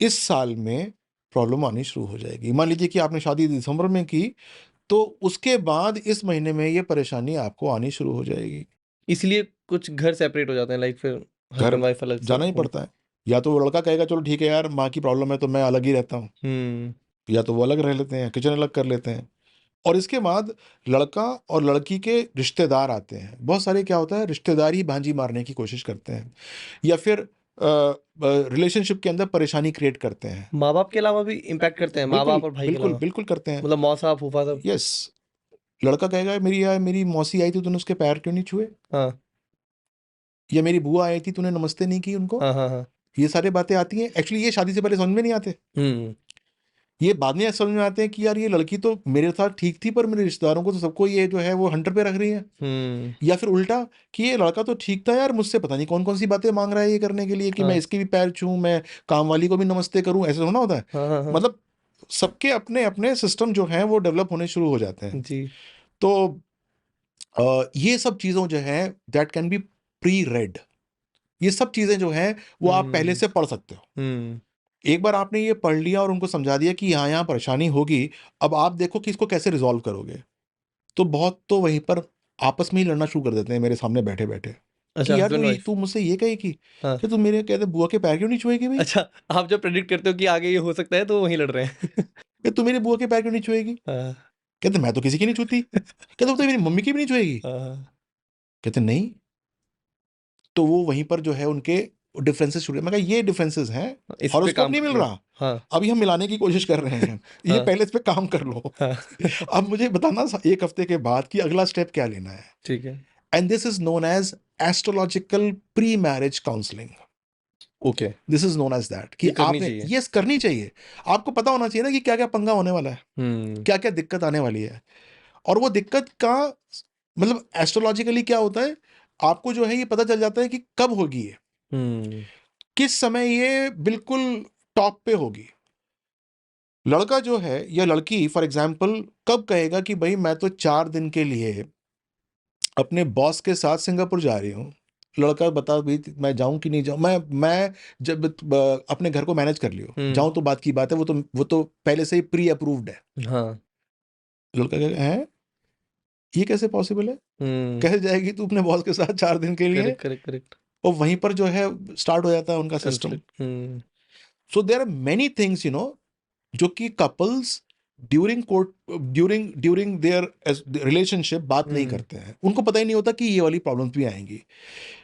इस साल में प्रॉब्लम आनी शुरू हो जाएगी। मान लीजिए कि आपने शादी दिसंबर में की, तो उसके बाद इस महीने में ये परेशानी आपको आनी शुरू हो जाएगी। इसलिए कुछ घर सेपरेट हो जाते हैं, लाइक फिर घर हस्बैंड वाइफ अलग से। जाना ही पड़ता है। या तो वो लड़का कहेगा चलो ठीक है यार, माँ की प्रॉब्लम है तो मैं अलग ही रहता हूँ, हम्म। या तो वो अलग रह लेते हैं, किचन अलग कर लेते हैं। और इसके बाद लड़का और लड़की के रिश्तेदार आते हैं। बहुत सारे क्या होता है, रिश्तेदार ही भांजी मारने की कोशिश करते हैं या फिर रिलेशनशिप के अंदर परेशानी क्रिएट करते हैं। माँ बाप के अलावा भी इम्पैक्ट करते हैं, माँ बिल्कुल बाप और भाई के बिल्कुल अलावा? बिल्कुल करते हैं। मतलब मौसा फूफा सब? यस। लड़का कहेगा मेरी मौसी आई थी, तूने उसके पैर क्यों नहीं छुए, हाँ या मेरी बुआ आई थी, तूने नमस्ते नहीं की उनको। हाँ हाँ हाँ। ये सारी बातें आती हैं। एक्चुअली ये शादी से पहले समझ में नहीं आते, हम्म। ये बाद में समझ में आते हैं कि यार ये लड़की तो मेरे साथ ठीक थी, पर मेरे रिश्तेदारों को तो सबको ये जो है वो हंटर पे रख रही है। हम्म। या फिर उल्टा कि ये लड़का तो ठीक था यार, मुझसे पता नहीं कौन कौन सी बातें मांग रहा है ये करने के लिए कि मैं हाँ इसके भी पैर छूऊं, मैं काम वाली को भी नमस्ते करूं। ऐसे थोड़ा होता है। हाँ हाँ हाँ। मतलब सबके अपने अपने सिस्टम जो हैं वो डेवलप होने शुरू हो जाते हैं। जी। तो ये सब चीज़ों जो है that can B pre red. ये सब चीज़ें जो हैं वो आप पहले हम्म। से पढ़ सकते हो। हम्म। एक बार आपने ये पढ़ लिया और उनको समझा दिया कि यहाँ यहाँ परेशानी होगी, अब आप देखो कि इसको कैसे रिजॉल्व करोगे। तो बहुत तो वहीं पर आपस में ही लड़ना शुरू कर देते हैं मेरे सामने बैठे बैठे अच्छा, कि यार हस्बैंड वाइफ? तू मुझसे ये कहेगी हाँ। कि तू मेरे कहते बुआ के पैर क्यों नहीं छुएगी भाई, अच्छा, आप जब प्रेडिक्ट करते हो कि आगे ये हो सकता है तो वहीं लड़ रहे हैं। कि तू मेरे बुआ के पैर क्यों नहीं छुएगी। हाँ। कहते मैं तो किसी की नहीं छूती। कहते वो तो मेरी मम्मी की भी नहीं छुएगी। हाँ, कहते नहीं। तो वो वहीं पर जो है उनके डिफरेंसेस शुरू, मैं कहा ये डिफरेंसेस हैं, इस पे हॉरोस्कोप काम नहीं कर मिल लो। रहा, हाँ अभी हम मिलाने की कोशिश कर रहे हैं। ये हाँ पहले इस पे काम कर लो। हाँ। अब मुझे बताना एक हफ्ते के बाद कि अगला स्टेप क्या लेना है। ठीक है। And this is known as astrological pre marriage counselling. Okay. This is known as that कि ये करनी आपने चाहिए। ये करनी चाहिए। आपको पता होना चाहिए ना कि क्या क्या पंगा होने वाला है, हम्म। क्या क्या दिक्कत आने वाली है। और वो दिक्कत का मतलब एस्ट्रोलॉजिकली क्या होता है, आपको जो है ये पता चल जाता है कि कब होगी ये, हम्म। किस समय ये बिल्कुल टॉप पे होगी। लड़का जो है या लड़की फॉर एग्जाम्पल कब कहेगा कि भाई मैं तो 4 दिन के लिए अपने बॉस के साथ सिंगापुर जा रही हूँ। लड़का बता भाई मैं जाऊं कि नहीं जाऊं, मैं जब अपने घर को मैनेज कर लियो हम्म। जाऊं तो बात की बात है, वो तो पहले से ही प्री अप्रूव्ड है। हाँ। लड़का कहेगा है ये कैसे पॉसिबल है, हम्म। कैसे जाएगी तू अपने बॉस के साथ 4 दिन के लिए। Correct correct correct. और वहीं पर जो है स्टार्ट हो जाता है उनका system. Conflict. Hmm. So there are many things जो कि couples during court during during their relationship बात नहीं हम्म। करते हैं। उनको पता ही नहीं होता कि ये वाली प्रॉब्लम्स भी आएंगी।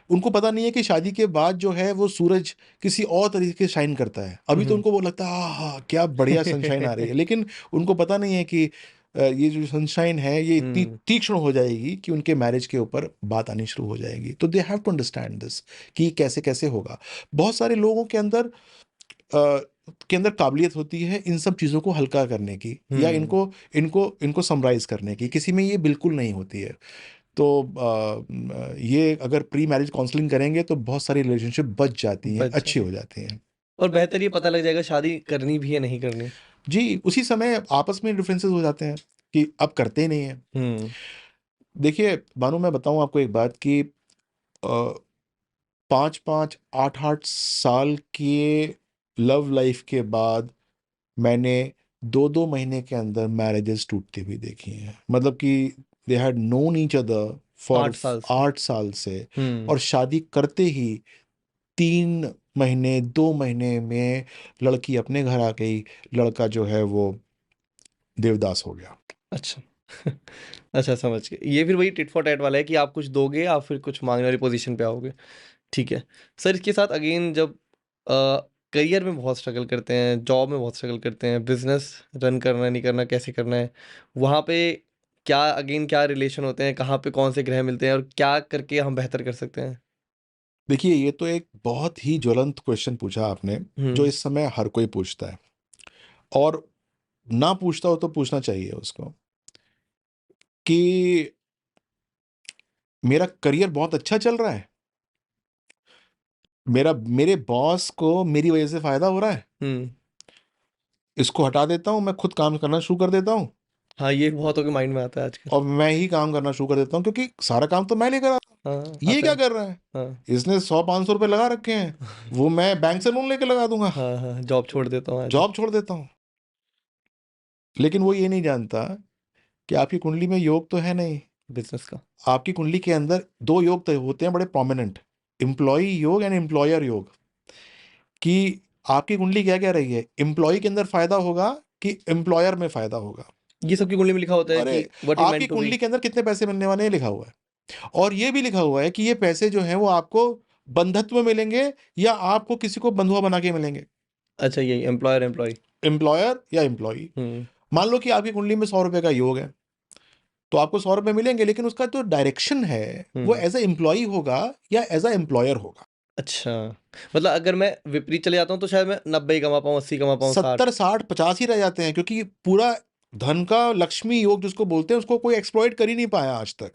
उनको पता नहीं है कि शादी के बाद जो है वो सूरज किसी और तरीके से शाइन करता है। अभी तो हम्म। उनको वो लगता है हाँ क्या बढ़िया सनशाइन आ रही है, लेकिन उनको पता नहीं है कि ये जो सनशाइन है ये इतनी हम्म। तीक्ष्ण हो जाएगी कि उनके मैरिज के ऊपर बात आनी शुरू हो जाएगी। तो they have to understand this कि कैसे कैसे होगा। बहुत सारे लोगों के अंदर के अंदर काबिलियत होती है इन सब चीज़ों को हल्का करने की या इनको इनको इनको समराइज करने की, किसी में ये बिल्कुल नहीं होती है। तो ये अगर प्री मैरिज काउंसलिंग करेंगे तो बहुत सारी रिलेशनशिप बच जाती हैं, बच अच्छी जाए हो जाती हैं। और बेहतर ये पता लग जाएगा शादी करनी भी है नहीं करनी। जी, उसी समय आपस में डिफरेंसेस हो जाते हैं कि अब करते ही नहीं हैं। हम्म देखिए, बानो मैं बताऊँ आपको एक बात कि 5-5, 8-8 साल के लव लाइफ के बाद मैंने 2-2 महीने के अंदर मैरेजेस टूटती हुई देखी हैं। मतलब कि they had known each other for 8 साल से। 8 साल से, हम्म और शादी करते ही 3 महीने, 2 महीने में लड़की अपने घर आ गई, लड़का जो है वो देवदास हो गया। अच्छा अच्छा समझ गए, ये फिर वही टिट फॉर टैट वाला है कि आप कुछ दोगे आप फिर कुछ मांगने वाली पोजीशन पे आओगे। ठीक है सर, इसके साथ अगेन जब करियर में बहुत स्ट्रगल करते हैं, जॉब में बहुत स्ट्रगल करते हैं, बिजनेस रन करना है नहीं करना कैसे करना है, वहाँ पे क्या अगेन क्या रिलेशन होते हैं, कहाँ पे कौन से ग्रह मिलते हैं और क्या करके हम बेहतर कर सकते हैं। देखिए, ये तो एक बहुत ही ज्वलंत क्वेश्चन पूछा आपने, जो हम्म इस समय हर कोई पूछता है, और ना पूछता हो तो पूछना चाहिए उसको कि मेरा करियर बहुत अच्छा चल रहा है, मेरे बॉस को मेरी वजह से फायदा हो रहा है, हम्म इसको हटा देता हूँ, मैं खुद काम करना शुरू कर देता हूँ हाँ ये बहुतों के माइंड में आता है आजकल। और मैं ही काम करना शुरू कर देता हूँ, क्योंकि सारा काम तो मैं लेकर आ रहा हूँ। हाँ ये आता क्या है। कर रहा है? हाँ इसने 100-500 रुपए लगा रखे हैं, वो मैं बैंक से लोन लेके लगा दूंगा, हाँ हाँ जॉब छोड़ देता हूँ आज। जॉब छोड़ देता हूँ। लेकिन वो ये नहीं जानता कि आपकी कुंडली में योग तो है नहीं। बिजनेस का। आपकी कुंडली के अंदर 2 योग तो होते हैं बड़े प्रोमिनेंट, एम्प्लॉय योग एंड एम्प्लॉयर योग। कि आपकी कुंडली क्या कह रही है, एम्प्लॉय के अंदर फायदा होगा कि एम्प्लॉयर में फायदा होगा। ये सबकी कुंडली में लिखा होता है अरे, कि व्हाट यू आपकी मेंट टू बी। कुंडली के अंदर कितने पैसे मिलने वाले हैं लिखा हुआ है, और ये भी लिखा हुआ है कि ये पैसे जो हैं वो आपको बंधत्व में मिलेंगे या आपको किसी को बंधुआ बना के मिलेंगे, अच्छा यही एम्प्लॉयर एम्प्लॉय। एम्प्लॉयर या एम्प्लॉय। हम्म मान लो कि आपकी कुंडली में 100 रुपए का योग है, तो आपको 100 रुपए मिलेंगे, लेकिन उसका जो डायरेक्शन है वो हम्म एज ए एम्प्लॉय होगा या एज ए एम्प्लॉयर होगा। अच्छा मतलब अगर मैं विपरीत चले जाता हूँ तो शायद मैं 90 ही कमा पाऊँ, 80 कमा पाऊँ, 60। 70, 60, 50 ही रह जाते हैं, क्योंकि पूरा धन का लक्ष्मी योग जिसको बोलते हैं उसको कोई एक्सप्लॉइट कर ही नहीं पाया आज तक।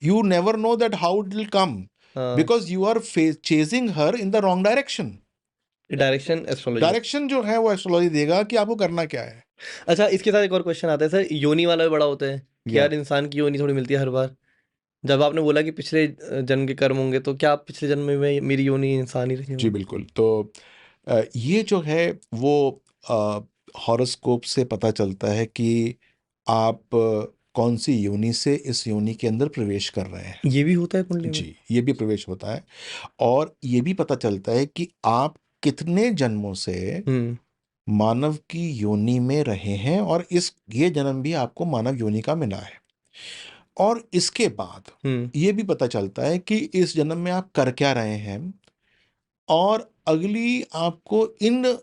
You never know that how it will come, हाँ because you are chasing her in the wrong direction. Direction astrology. Direction जो है वो एस्ट्रोलॉजी देगा कि आपको करना क्या है। अच्छा इसके साथ एक और क्वेश्चन आता है सर, योनि वाला भी बड़ा होता है कि या यार इंसान की योनि थोड़ी मिलती है हर बार। जब आपने बोला कि पिछले जन्म के कर्म होंगे, तो क्या पिछले जन्म में मेरी योनि इंसान ही रही जी होगी। बिल्कुल। तो ये जो है वो हॉरोस्कोप से पता चलता है कि आप कौन सी योनि से इस योनि के अंदर प्रवेश कर रहे हैं। ये भी होता है कुंडली में। जी, ये भी प्रवेश होता है, और ये भी पता चलता है कि आप कितने जन्मों से हम्म मानव की योनि में रहे हैं, और इस ये जन्म भी आपको मानव योनि का मिला है। और इसके बाद हम्म ये भी पता चलता है कि इस जन्म में आप कर क्या रहे हैं, और अगली आपको इन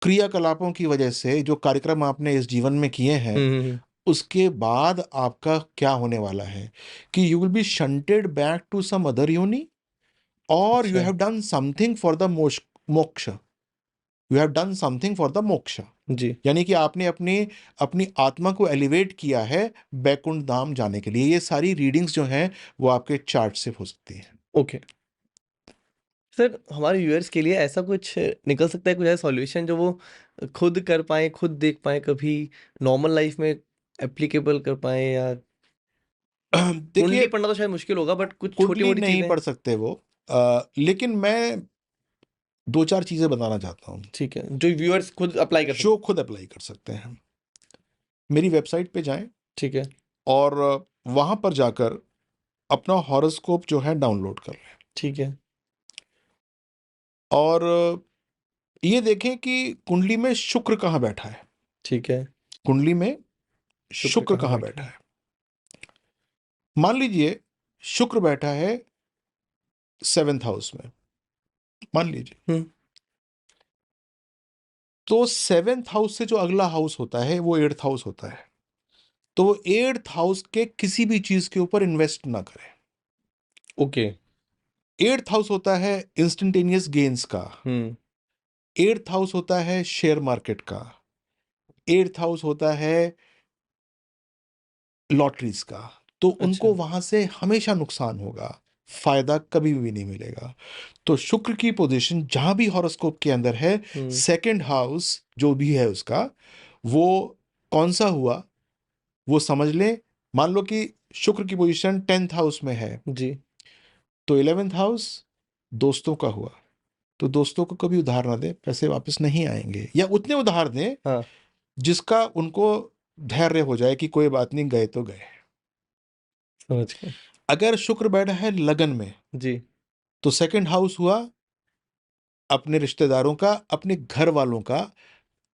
क्रियाकलापों की वजह से जो कार्यक्रम आपने इस जीवन में किए हैं, हम्म। उसके बाद आपका क्या होने वाला है, कि you will be shunted back to some other योनि, और यू अच्छा have done something for the moksha, you have done something for the moksha. जी यानी कि आपने अपनी अपनी आत्मा को एलिवेट किया है बैकुंठ धाम जाने के लिए। ये सारी रीडिंग्स जो हैं वो आपके चार्ट से हो सकती हैं। ओके सर, हमारे व्यूअर्स के लिए ऐसा कुछ निकल सकता है, कुछ ऐसा सॉल्यूशन जो वो खुद कर पाएँ, खुद देख पाएँ, कभी नॉर्मल लाइफ में एप्लीकेबल कर पाएँ, या कुंडली देखिए, पढ़ना तो शायद मुश्किल होगा बट कुछ कुंडली छोटी-मोटी नहीं चीज़ें। पढ़ सकते वो, लेकिन मैं 2-4 चीजें बताना चाहता हूँ ठीक है, जो व्यूअर्स खुद अप्लाई कर जो सकते हैं। खुद अप्लाई कर सकते हैं। मेरी वेबसाइट पे जाएं, ठीक है, और वहां पर जाकर अपना हॉरोस्कोप जो है डाउनलोड कर लें, ठीक है, और ये देखें कि कुंडली में शुक्र कहाँ बैठा है। ठीक है। कुंडली में शुक्र शुक्र कहाँ कहाँ बैठा बैठा है? है। मान लीजिए शुक्र बैठा है 7th हाउस में, मान लीजिए, हुँ, तो 7th हाउस से जो अगला हाउस होता है वो 8th हाउस होता है। तो वो 8th हाउस के किसी भी चीज के ऊपर इन्वेस्ट ना करें। ओके। 8th हाउस होता है इंस्टेंटेनियस गेन्स का, हुँ, 8th हाउस होता है शेयर मार्केट का, 8th हाउस होता है लॉटरीज का, तो उनको अच्छा। वहां से हमेशा नुकसान होगा, फायदा कभी भी नहीं मिलेगा। तो शुक्र की पोजीशन जहां भी हॉरोस्कोप के अंदर है, हम्म। सेकंड हाउस जो भी है उसका, वो कौन सा हुआ वो समझ लें। मान लो कि शुक्र की पोजीशन 10th हाउस में है, जी। तो 11th हाउस दोस्तों का हुआ, तो दोस्तों को कभी उधार ना दें, पैसे वापस नहीं आएंगे, या उतने उधार दें हाँ। जिसका उनको धैर्य हो जाए कि कोई बात नहीं, गए तो गए। समझ गए। अगर शुक्र बैठा है लगन में, जी। तो सेकंड हाउस हुआ अपने रिश्तेदारों का, अपने घर वालों का,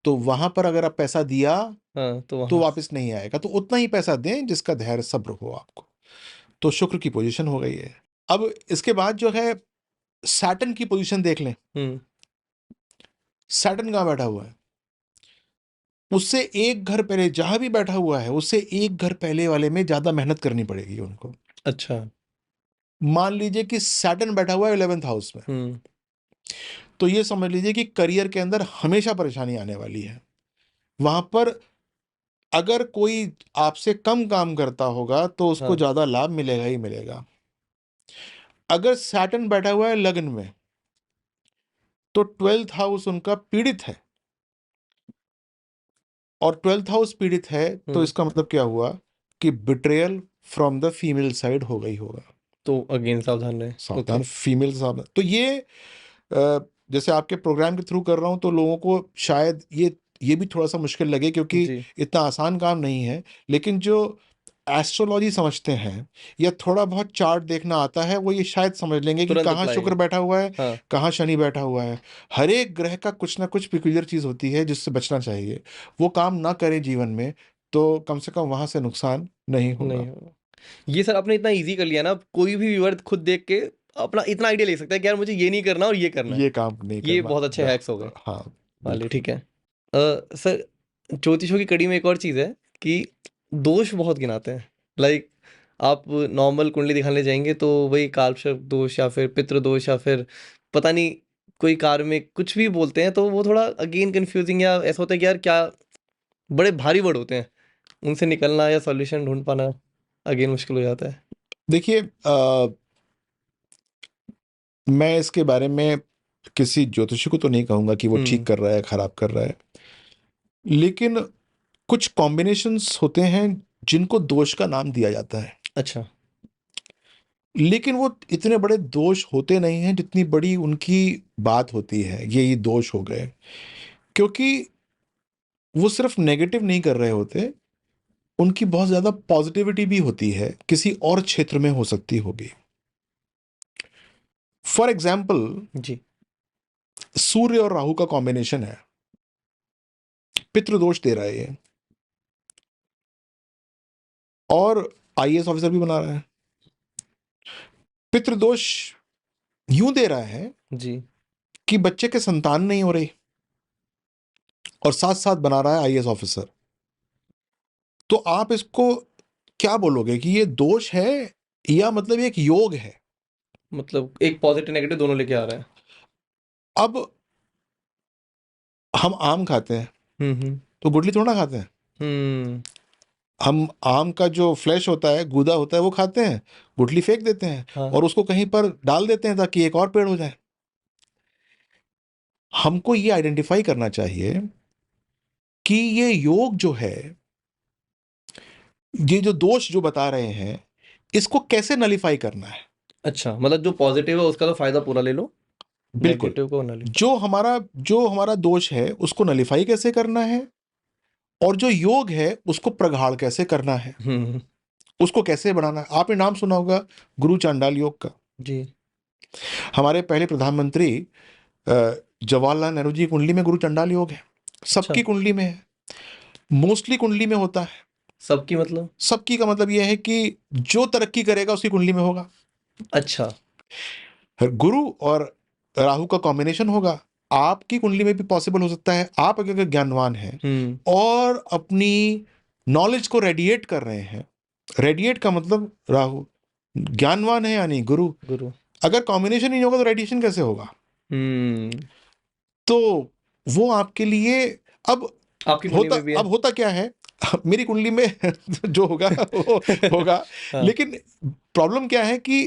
तो वहां पर अगर आप पैसा दिया हाँ, तो तो वहाँ वापस नहीं आएगा, तो उतना ही पैसा दें जिसका धैर्य सब्र हो आपको। तो शुक्र की पोजीशन हो गई है। अब इसके बाद जो है सैटर्न की पोजीशन देख लें। हम्म। सैटर्न कहाँ बैठा हुआ है? उससे एक घर पहले, जहां भी बैठा हुआ है उससे एक घर पहले वाले में ज्यादा मेहनत करनी पड़ेगी उनको। अच्छा। मान लीजिए कि सैटर्न बैठा हुआ है 11th हाउस में, हम्म। तो ये समझ लीजिए कि करियर के अंदर हमेशा परेशानी आने वाली है। वहां पर अगर कोई आपसे कम काम करता होगा तो उसको हाँ। ज्यादा लाभ मिलेगा ही मिलेगा। अगर सैटर्न बैठा हुआ है लगन में, तो 12th हाउस उनका पीड़ित है, और 12th हाउस पीड़ित है तो हम्म। इसका मतलब क्या हुआ कि betrayal from the female side हो गई होगा। तो अगेन सावधान रहे। सावधान, ओके। फीमेल सावधान। तो ये जैसे आपके प्रोग्राम के थ्रू कर रहा हूं तो लोगों को शायद ये भी थोड़ा सा मुश्किल लगे, क्योंकि जी। इतना आसान काम नहीं है। लेकिन जो एस्ट्रोलॉजी समझते हैं या थोड़ा बहुत चार्ट देखना आता है, वो ये शायद समझ लेंगे कि तुरंत कहाँ अप्लाई। शुक्र बैठा हुआ है, हाँ। कहाँ शनि बैठा हुआ है। हर एक ग्रह का कुछ ना कुछ पिक्यूलियर चीज होती है जिससे बचना चाहिए। वो काम ना करें जीवन में, तो कम से कम वहां से नुकसान नहीं नहीं होगा। होगा। ये सर आपने इतना इजी कर लिया ना, कोई भी व्यूअर खुद देख के अपना इतना आइडिया ले सकता है कि यार मुझे ये नहीं करना और ये करना है। ये काम नहीं ये करना। बहुत अच्छे हैक्स हो गए। हाँ, वाले बिल्कुल। ठीक है। सर, ज्योतिषों की कड़ी में एक और चीज़ है कि दोष बहुत गिनाते हैं। लाइक आप नॉर्मल कुंडली दिखाने जाएंगे तो वही कालसर्प दोष या फिर पितृ दोष या फिर पता नहीं कोई कार्मिक कुछ भी बोलते हैं, तो वो थोड़ा अगेन कंफ्यूजिंग या ऐसा होता है कि यार क्या, बड़े भारी वर्ड होते हैं, उनसे निकलना या सॉल्यूशन ढूंढ पाना अगेन मुश्किल हो जाता है। देखिए, मैं इसके बारे में किसी ज्योतिषी को तो नहीं कहूंगा कि वो ठीक हम्म। कर रहा है खराब कर रहा है, लेकिन कुछ कॉम्बिनेशंस होते हैं जिनको दोष का नाम दिया जाता है। अच्छा। लेकिन वो इतने बड़े दोष होते नहीं हैं जितनी बड़ी उनकी बात होती है, ये दोष हो गए, क्योंकि वो सिर्फ नेगेटिव नहीं कर रहे होते, उनकी बहुत ज्यादा पॉजिटिविटी भी होती है, किसी और क्षेत्र में हो सकती होगी। फॉर एग्जाम्पल, जी। सूर्य और राहु का कॉम्बिनेशन है, पितृदोष दे रहा है ये, और आईएएस ऑफिसर भी बना रहा है। पितृदोष यूं दे रहा है जी। कि बच्चे के संतान नहीं हो रही, और साथ साथ बना रहा है आईएएस ऑफिसर। तो आप इसको क्या बोलोगे कि ये दोष है या मतलब ये एक योग है? मतलब एक पॉजिटिव नेगेटिव दोनों लेके आ रहा है। अब हम आम खाते हैं हम्म। तो गुठली थोड़ा ना खाते हैं। हम्म। हम आम का जो फ्लैश होता है, गूदा होता है, वो खाते हैं, गुठली फेंक देते हैं हाँ। और उसको कहीं पर डाल देते हैं ताकि एक और पेड़ हो जाए। हमको ये आइडेंटिफाई करना चाहिए कि ये योग जो है, ये जो दोष जो बता रहे हैं, इसको कैसे नलीफाई करना है। अच्छा, मतलब जो पॉजिटिव है उसका तो फायदा पूरा ले लो, बिल्कुल। नेगेटिव को ना ले। जो हमारा दोष है उसको नलीफाई कैसे करना है, और जो योग है उसको प्रगाढ़ कैसे करना है, हम्म। उसको कैसे बढ़ाना है। आपने नाम सुना होगा गुरु चांडाल योग का। जी। हमारे पहले प्रधानमंत्री जवाहरलाल नेहरू जी की कुंडली में गुरु चांडाल योग है, अच्छा। सबकी कुंडली में है, मोस्टली कुंडली में होता है। सबकी मतलब? सबकी का मतलब यह है कि जो तरक्की करेगा उसकी कुंडली में होगा। अच्छा। गुरु और राहु का कॉम्बिनेशन होगा, आपकी कुंडली में भी पॉसिबल हो सकता है। आप अगर ज्ञानवान हैं हम्म। और अपनी नॉलेज को रेडिएट कर रहे हैं, रेडिएट का मतलब राहु ज्ञानवान है यानी गुरु, गुरु। अगर कॉम्बिनेशन ही नहीं होगा तो रेडिएशन कैसे होगा? हम्म। तो वो आपके लिए अब आपकी कुंडली होता में भी है। अब होता क्या है मेरी कुंडली में जो होगा वो होगा। हाँ। लेकिन प्रॉब्लम क्या है कि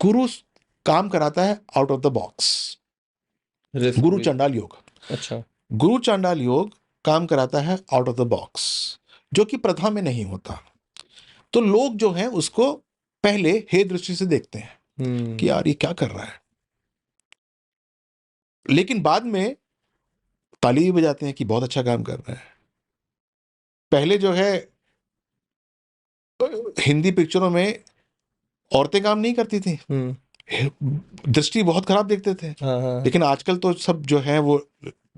गुरु काम कराता है out of the box. Risk गुरु भी। चांडाल योग, अच्छा। गुरु चांडाल योग काम कराता है आउट ऑफ द बॉक्स, जो कि प्रथा में नहीं होता। तो लोग जो है उसको पहले हे दृष्टि से देखते हैं कि यार ये क्या कर रहा है, लेकिन बाद में ताली भी बजाते हैं कि बहुत अच्छा काम कर रहा है। पहले जो है हिंदी पिक्चरों में औरतें काम नहीं करती थी, दृष्टि बहुत खराब देखते थे। हाँ हाँ। लेकिन आजकल तो सब जो है वो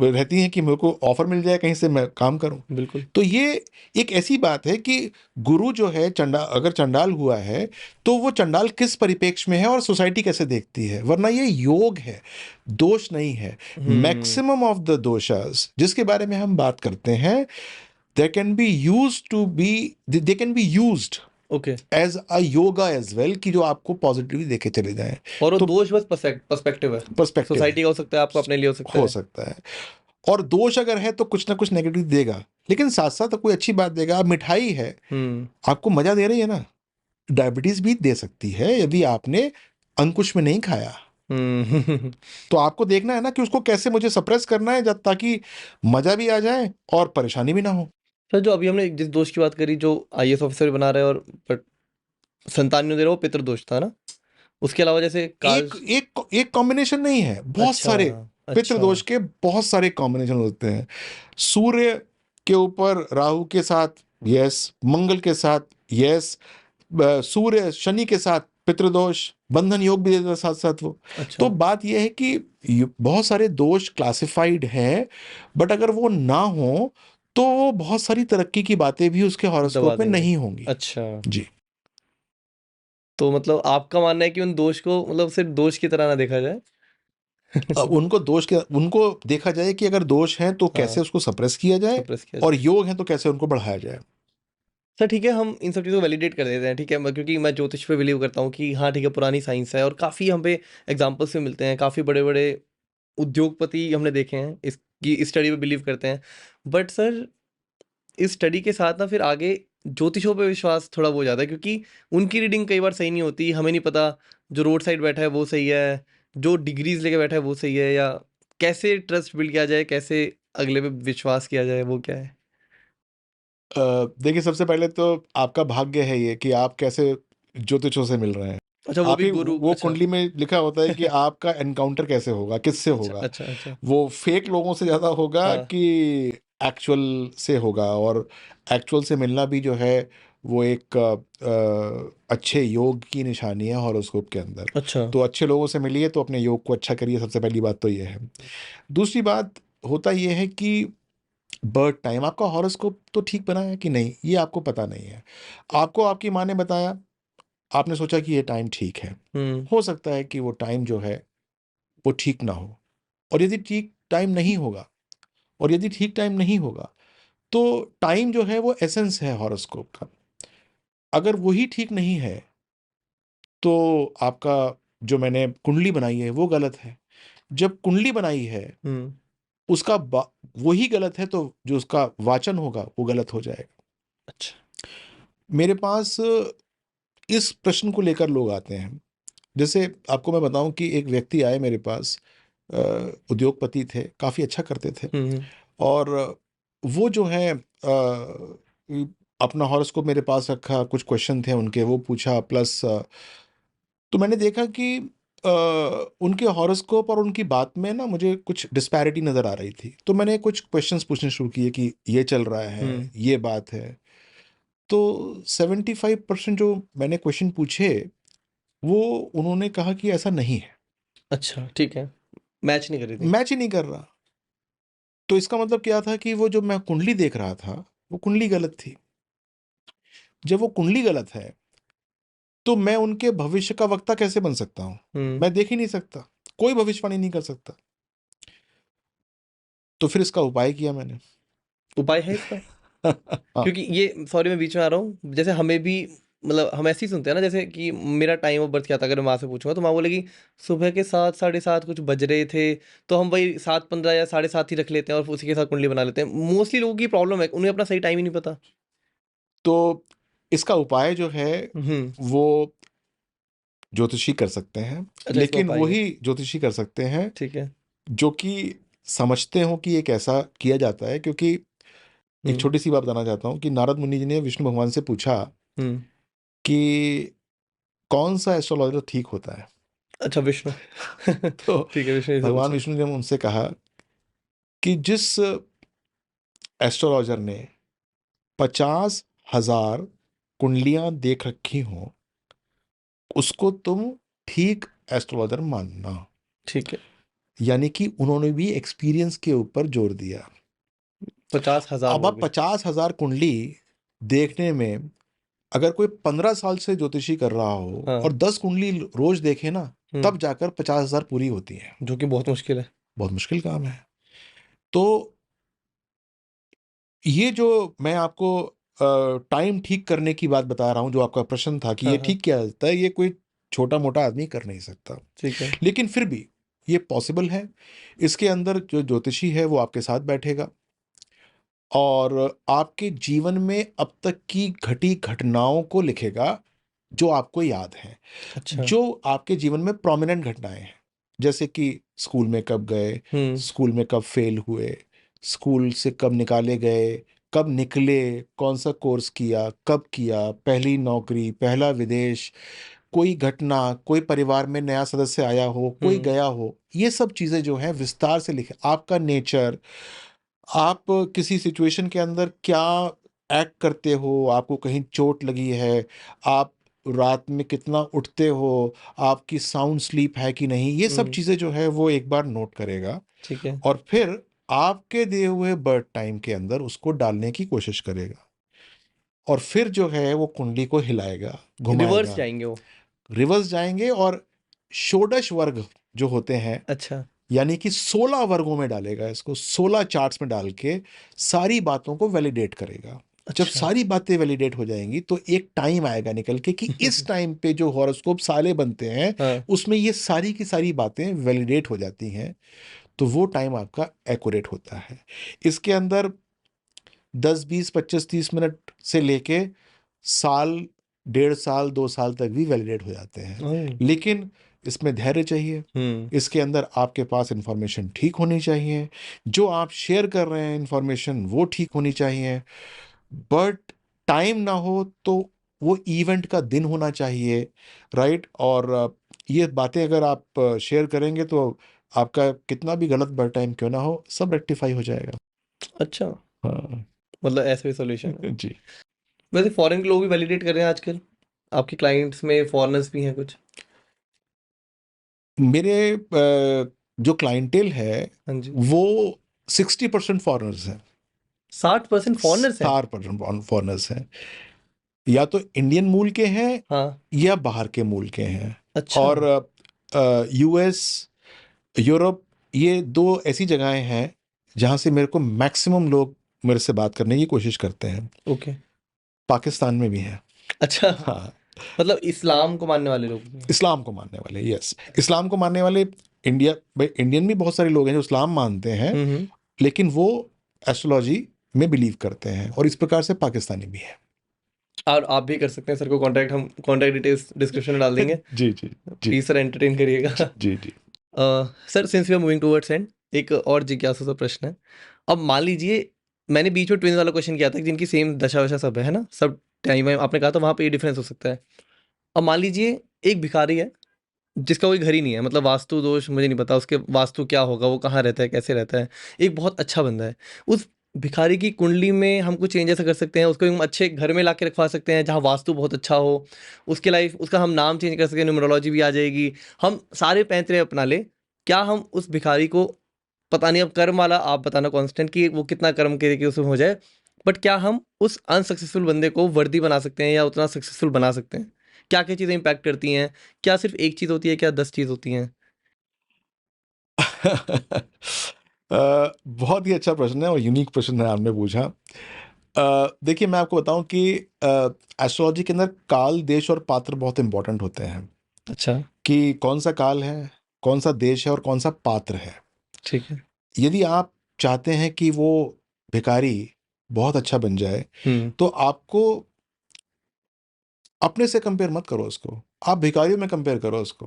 रहती हैं कि मेरे को ऑफर मिल जाए कहीं से मैं काम करूं। बिल्कुल। तो ये एक ऐसी बात है कि गुरु जो है अगर चंडाल हुआ है तो वो चंडाल किस परिप्रेक्ष्य में है और सोसाइटी कैसे देखती है, वरना ये योग है, दोष नहीं है। मैक्सिमम ऑफ द दोषास जिसके बारे में हम बात करते हैं they can be used okay. As a yoga as well, कि जो आपको पॉजिटिवली देखे चले जाएं। और वो तो दोष बस पर्सपेक्टिव है, पर्सपेक्टिव सोसाइटी का हो सकता है, आपको अपने लिए हो सकता हो है। सकता है, और दोष अगर है तो कुछ ना कुछ नेगेटिव देगा, लेकिन साथ साथ कोई अच्छी बात देगा। अब मिठाई है, आपको मजा दे रही है ना, डायबिटीज भी दे सकती है यदि आपने अंकुश में नहीं खाया। तो आपको देखना है ना कि उसको कैसे मुझे सप्रेस करना है जब ताकि मजा भी आ जाए और परेशानी भी ना हो। सर, जो अभी हमने जिस दोष की बात करी, जो आईएएस ऑफिसर बना रहे हैं और बट संतान नहीं दे रहे, वो पितृदोष था ना? उसके अलावा जैसे काल। एक एक एक कॉम्बिनेशन नहीं है, बहुत अच्छा। सारे अच्छा। पितृदोष के बहुत सारे कॉम्बिनेशन होते हैं। सूर्य के ऊपर राहु के साथ यस, मंगल के साथ यस, सूर्य शनि के साथ पितृदोष, बंधन योग भी देता है साथ साथ वो। अच्छा। तो बात यह है कि बहुत सारे दोष क्लासिफाइड हैं, बट अगर वो ना हो तो वो बहुत सारी तरक्की की बातें भी उसके दबा हॉरोस्कोप में देंगे। नहीं होंगी। अच्छा। जी। तो मतलब आपका मानना है कि उन दोष को मतलब सिर्फ दोष की तरह ना देखा जाए। उनको देखा जाए कि अगर दोष है तो कैसे हाँ, उसको सप्रेस किया जाए, सप्रेस किया और जाए। योग है तो कैसे उनको बढ़ाया जाए। सर ठीक है, हम इन सब चीज़ों को वैलिडेट कर देते हैं, ठीक है, क्योंकि मैं ज्योतिष पे बिलीव करता हूँ कि हाँ ठीक है, पुरानी साइंस है और काफ़ी हम पे एग्जाम्पल्स भी मिलते हैं, काफ़ी बड़े बड़े उद्योगपति हमने देखे हैं इसकी इस स्टडी पे बिलीव करते हैं। बट सर, इस स्टडी के साथ ना फिर आगे ज्योतिषों पे विश्वास थोड़ा वो हो जाता है, क्योंकि उनकी रीडिंग कई बार सही नहीं होती, हमें नहीं पता जो रोड साइड बैठा है वो सही है, जो डिग्रीज लेके बैठा है वो सही है, या कैसे ट्रस्ट बिल्ड किया जाए, कैसे अगले पे विश्वास किया जाए, वो क्या है? देखिए, सबसे पहले तो आपका भाग्य है ये कि आप कैसे ज्योतिषों से मिल रहे हैं। अच्छा, वो भी आपकी गुरु। वो अच्छा। कुंडली में लिखा होता है कि आपका एनकाउंटर कैसे होगा, किससे अच्छा होगा। अच्छा अच्छा। वो फेक लोगों से ज़्यादा होगा हाँ। कि एक्चुअल से होगा, और एक्चुअल से मिलना भी जो है वो एक अच्छे योग की निशानी है हॉरोस्कोप के अंदर। अच्छा। तो अच्छे लोगों से मिलिए तो अपने योग को अच्छा करिए, सबसे पहली बात तो ये है। दूसरी बात होता ये है कि बर्थ टाइम आपका हॉरोस्कोप तो ठीक बना है कि नहीं, ये आपको पता नहीं है। आपको आपकी माँ ने बताया, आपने सोचा कि ये टाइम ठीक है। हो सकता है कि वो टाइम जो है वो ठीक ना हो, और यदि ठीक टाइम नहीं होगा, और यदि ठीक टाइम नहीं होगा तो टाइम जो है वो एसेंस है हॉरोस्कोप का। अगर वही ठीक नहीं है तो आपका जो मैंने कुंडली बनाई है वो गलत है। जब कुंडली बनाई है उसका वही गलत है तो जो उसका वाचन होगा वो गलत हो जाएगा। अच्छा। मेरे पास इस प्रश्न को लेकर लोग आते हैं। जैसे आपको मैं बताऊं कि एक व्यक्ति आए मेरे पास, उद्योगपति थे, काफ़ी अच्छा करते थे, और वो जो है अपना हॉरोस्कोप मेरे पास रखा, कुछ क्वेश्चन थे उनके वो पूछा, प्लस तो मैंने देखा कि अ, उनके हॉरोस्कोप और उनकी बात में ना मुझे कुछ डिस्पैरिटी नज़र आ रही थी। तो मैंने कुछ क्वेश्चंस पूछने शुरू किए कि ये चल रहा है, ये बात है। तो 75% जो मैंने क्वेश्चन पूछे वो उन्होंने कहा कि ऐसा नहीं है, अच्छा, ठीक है, मैच नहीं कर रही थी। मैच ही नहीं कर रहा। तो इसका मतलब क्या था कि वो जो मैं कुंडली देख रहा था वो कुंडली गलत थी। जब वो कुंडली गलत है तो मैं उनके भविष्य का वक्ता कैसे बन सकता हूं? मैं देख ही नहीं सकता, कोई भविष्यवाणी नहीं कर सकता। तो फिर इसका उपाय किया मैंने। उपाय है इसका? हाँ। क्योंकि ये, सॉरी मैं बीच में आ रहा हूँ, जैसे हमें भी मतलब हम ऐसे ही सुनते हैं ना, जैसे कि मेरा टाइम ऑफ बर्थ क्या था, अगर मैं माँ से पूछूंगा तो माँ बोलेगी सुबह के 7 साढ़े 7 कुछ बज रहे थे, तो हम वही 7:15 या 7:30 ही रख लेते हैं और उसी के साथ कुंडली बना लेते हैं। मोस्टली लोगों की प्रॉब्लम है, उन्हें अपना सही टाइम ही नहीं पता। तो इसका उपाय जो है हम्म। वो ज्योतिषी कर सकते हैं, अच्छा, इसका लेकिन उपाय है। वही ज्योतिषी कर सकते हैं ठीक है। जो कि समझते हो कि ये कैसा किया जाता है। क्योंकि एक हम्म। छोटी सी बात बताना चाहता हूँ कि नारद मुनि जी ने विष्णु भगवान से पूछा हम्म। कि कौन सा एस्ट्रोलॉजर ठीक होता है। अच्छा, विष्णु। तो ठीक है, विष्णु जी से भगवान पूछा। विष्णु ने उनसे कहा कि जिस एस्ट्रोलॉजर ने 50,000 कुंडलियां देख रखी हों उसको तुम ठीक एस्ट्रोलॉजर मानना। ठीक है। यानी कि उन्होंने भी एक्सपीरियंस के ऊपर जोर दिया। 50,000 अब वो आप भी। 50,000 कुंडली देखने में अगर कोई 15 साल से ज्योतिषी कर रहा हो हाँ। और 10 कुंडली रोज देखे ना, हम्म। तब जाकर 50,000 पूरी होती है। जो कि बहुत मुश्किल है। बहुत मुश्किल काम है। तो ये जो मैं आपको टाइम ठीक करने की बात बता रहा हूँ, जो आपका प्रश्न था कि हाँ ये हाँ। ठीक किया जाता है, ये कोई छोटा मोटा आदमी कर नहीं सकता। ठीक है। लेकिन फिर भी ये पॉसिबल है। इसके अंदर जो ज्योतिषी है वो आपके साथ बैठेगा और आपके जीवन में अब तक की घटी घटनाओं को लिखेगा जो आपको याद हैं, अच्छा। जो आपके जीवन में प्रोमिनेंट घटनाएं हैं। जैसे कि स्कूल में कब गए, हम्म। स्कूल में कब फेल हुए, स्कूल से कब निकाले गए, कब निकले, कौन सा कोर्स किया, कब किया, पहली नौकरी, पहला विदेश, कोई घटना, कोई परिवार में नया सदस्य आया हो, कोई हम्म। गया हो, ये सब चीज़ें जो हैं विस्तार से लिखे। आपका नेचर, आप किसी सिचुएशन के अंदर क्या एक्ट करते हो, आपको कहीं चोट लगी है, आप रात में कितना उठते हो, आपकी साउंड स्लीप है कि नहीं, ये सब हम्म। चीज़ें जो है वो एक बार नोट करेगा ठीक है। और फिर आपके दिए हुए बर्थ टाइम के अंदर उसको डालने की कोशिश करेगा और फिर जो है वो कुंडली को हिलाएगा, रिवर्स घुमाएगा। जाएंगे वो। रिवर्स जाएंगे और षोडश वर्ग जो होते हैं, अच्छा। यानी कि 16 वर्गों में डालेगा इसको, 16 चार्ट्स में डाल के सारी बातों को वैलिडेट करेगा। जब अच्छा। सारी बातें वैलिडेट हो जाएंगी तो एक टाइम आएगा निकल के कि इस टाइम पे जो हॉरोस्कोप साले बनते हैं हाँ। उसमें ये सारी की सारी बातें वैलिडेट हो जाती हैं। तो वो टाइम आपका एक्यूरेट होता है। इसके अंदर 10 20 25 30 मिनट से लेके साल, 1.5 साल 2 साल तक भी वैलिडेट हो जाते हैं। ओह। लेकिन इसमें धैर्य चाहिए। हम्म। इसके अंदर आपके पास इंफॉर्मेशन ठीक होनी चाहिए, जो आप शेयर कर रहे हैं इंफॉर्मेशन वो ठीक होनी चाहिए। बट टाइम ना हो तो वो इवेंट का दिन होना चाहिए, राइट। और ये बातें अगर आप शेयर करेंगे तो आपका कितना भी गलत बर्थ टाइम क्यों ना हो, सब रेक्टिफाई हो जाएगा। अच्छा, हाँ। मतलब ऐसे भी सोल्यूशन है। जी। वैसे फॉरेन के लोग भी वैलिडेट कर रहे हैं आजकल, आपके क्लाइंट्स में फॉरेनर्स भी हैं कुछ? मेरे जो क्लाइंटेल है हाँ जी। वो 60% फॉरेनर्स हैं। 60% फॉरेनर्स हैं? 60% फॉरेनर्स हैं, या तो इंडियन मूल के हैं हाँ। या बाहर के मूल के हैं। अच्छा। और यूएस, यूरोप, ये दो ऐसी जगहें हैं जहां से मेरे को मैक्सिमम लोग मेरे से बात करने की कोशिश करते हैं। ओके। पाकिस्तान में भी हैं। अच्छा, हाँ। मतलब इस्लाम को मानने वाले लोग भी हैं? इस्लाम को मानने वाले, यस, इस्लाम को मानने वाले। इंडिया भाई, इंडियन भी बहुत सारे लोग हैं जो इस्लाम मानते हैं, हम्म। लेकिन वो एस्ट्रोलॉजी में बिलीव करते हैं, और इस प्रकार से पाकिस्तानी भी है। और आप भी कर सकते हैं सर को कांटेक्ट, हम कांटेक्ट डिटेल्स डिस्क्रिप्शन में डाल देंगे। जी जी जी प्लीज सर एंटरटेन करिएगा। जी जी। Sir, since we are moving towards end, एक और जिज्ञासु सा प्रश्न है। अब मान लीजिए, मैंने बीच में ट्विंस वाला क्वेश्चन किया था कि जिनकी सेम दशा वशा सब है ना, सब टाइम है, आपने कहा था वहाँ पे ये डिफरेंस हो सकता है। अब मान लीजिए एक भिखारी है जिसका कोई घर ही नहीं है, मतलब वास्तु दोष मुझे नहीं पता उसके वास्तु क्या होगा, वो कहाँ रहता है, कैसे रहता है। एक बहुत अच्छा बंदा है, उस भिखारी की कुंडली में हम कुछ चेंज ऐसा कर सकते हैं, उसको हम अच्छे घर में ला के रखवा सकते हैं जहाँ वास्तु बहुत अच्छा हो, उसके लाइफ उसका हम नाम चेंज कर सकते हैं, न्यूमरोलॉजी भी आ जाएगी, हम सारे पैंतरे अपना ले। क्या हम उस भिखारी को, पता नहीं अब कर्म वाला आप बताना कांस्टेंट कि वो कितना कर्म करे कि उसमें हो जाए, बट क्या हम उस अनसक्सेसफुल बंदे को वर्दी बना सकते हैं या उतना सक्सेसफुल बना सकते हैं? क्या क्या चीज़ें इंपैक्ट करती हैं? क्या सिर्फ एक चीज़ होती है, क्या 10 चीज़ होती हैं? बहुत ही अच्छा प्रश्न है और यूनिक प्रश्न है आपने पूछा। देखिए मैं आपको बताऊं कि एस्ट्रोलॉजी के अंदर काल, देश और पात्र बहुत इंपॉर्टेंट होते हैं अच्छा। कि कौन सा काल है, कौन सा देश है और कौन सा पात्र है। ठीक है। यदि आप चाहते हैं कि वो भिखारी बहुत अच्छा बन जाए, हम्म। तो आपको अपने से कंपेयर मत करो उसको, आप भिखारियों में कंपेयर करो उसको।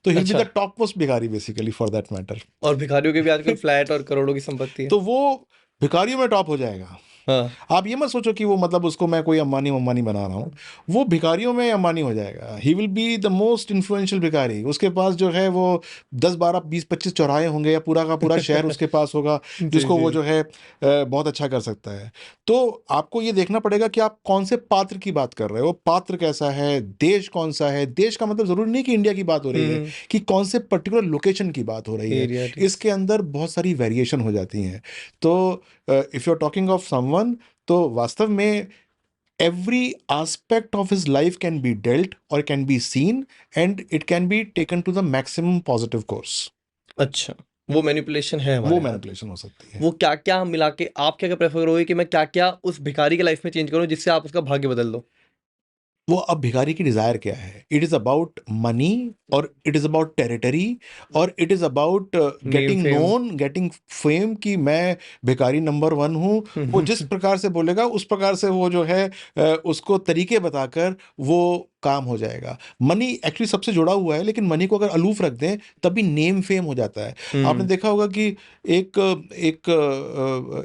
तो ही विल बी अच्छा। द टॉप मोस्ट भिखारी बेसिकली फॉर दैट और भिखारियों के भी आजकल मैटर। फ्लैट और करोड़ों की संपत्ति है। तो वो भिखारियों में टॉप हो जाएगा। हाँ। आप ये मत सोचो कि वो मतलब उसको मैं कोई अंबानी अम्बानी बना रहा हूँ, वो भिखारियों में अंबानी हो जाएगा। He will be the most influential भिखारी। उसके पास जो है वो 10 12 20 25 चौराहे होंगे या पूरा का पूरा शहर उसके पास होगा, जी जिसको जी। वो जो है बहुत अच्छा कर सकता है। तो आपको ये देखना पड़ेगा कि आप कौन से पात्र की बात कर रहे हो, पात्र कैसा है, देश कौन सा है। देश का मतलब जरूरी नहीं कि इंडिया की बात हो रही है, हम्म। कि कौन से पर्टिकुलर लोकेशन की बात हो रही है। एरिया ठीक। इसके अंदर बहुत सारी वेरिएशन हो जाती हैं। तो if you are talking of someone, तो वास्तव में every aspect of his life can be dealt or can be seen, and it can be taken to the maximum positive course. अच्छा, वो मैनिपुलेशन है वो हमारे हाथ में। मैनिपुलेशन हो सकती है। वो क्या क्या मिला के आप क्या क्या प्रेफर करोगे कि मैं क्या क्या उस भिखारी के लाइफ में चेंज करूं जिससे आप उसका भाग्य बदल दो? वो अब भिखारी की डिजायर क्या है? इट इज अबाउट मनी, और इट इज अबाउट टेरिटरी, और it is about name getting fame. Known, getting fame, कि मैं भिखारी नंबर 1 हूँ। वो जिस प्रकार से बोलेगा उस प्रकार से वो जो है उसको तरीके बताकर वो काम हो जाएगा। मनी एक्चुअली सबसे जुड़ा हुआ है, लेकिन मनी को अगर अलूफ रख दें तभी नेम फेम हो जाता है। आपने देखा होगा कि एक एक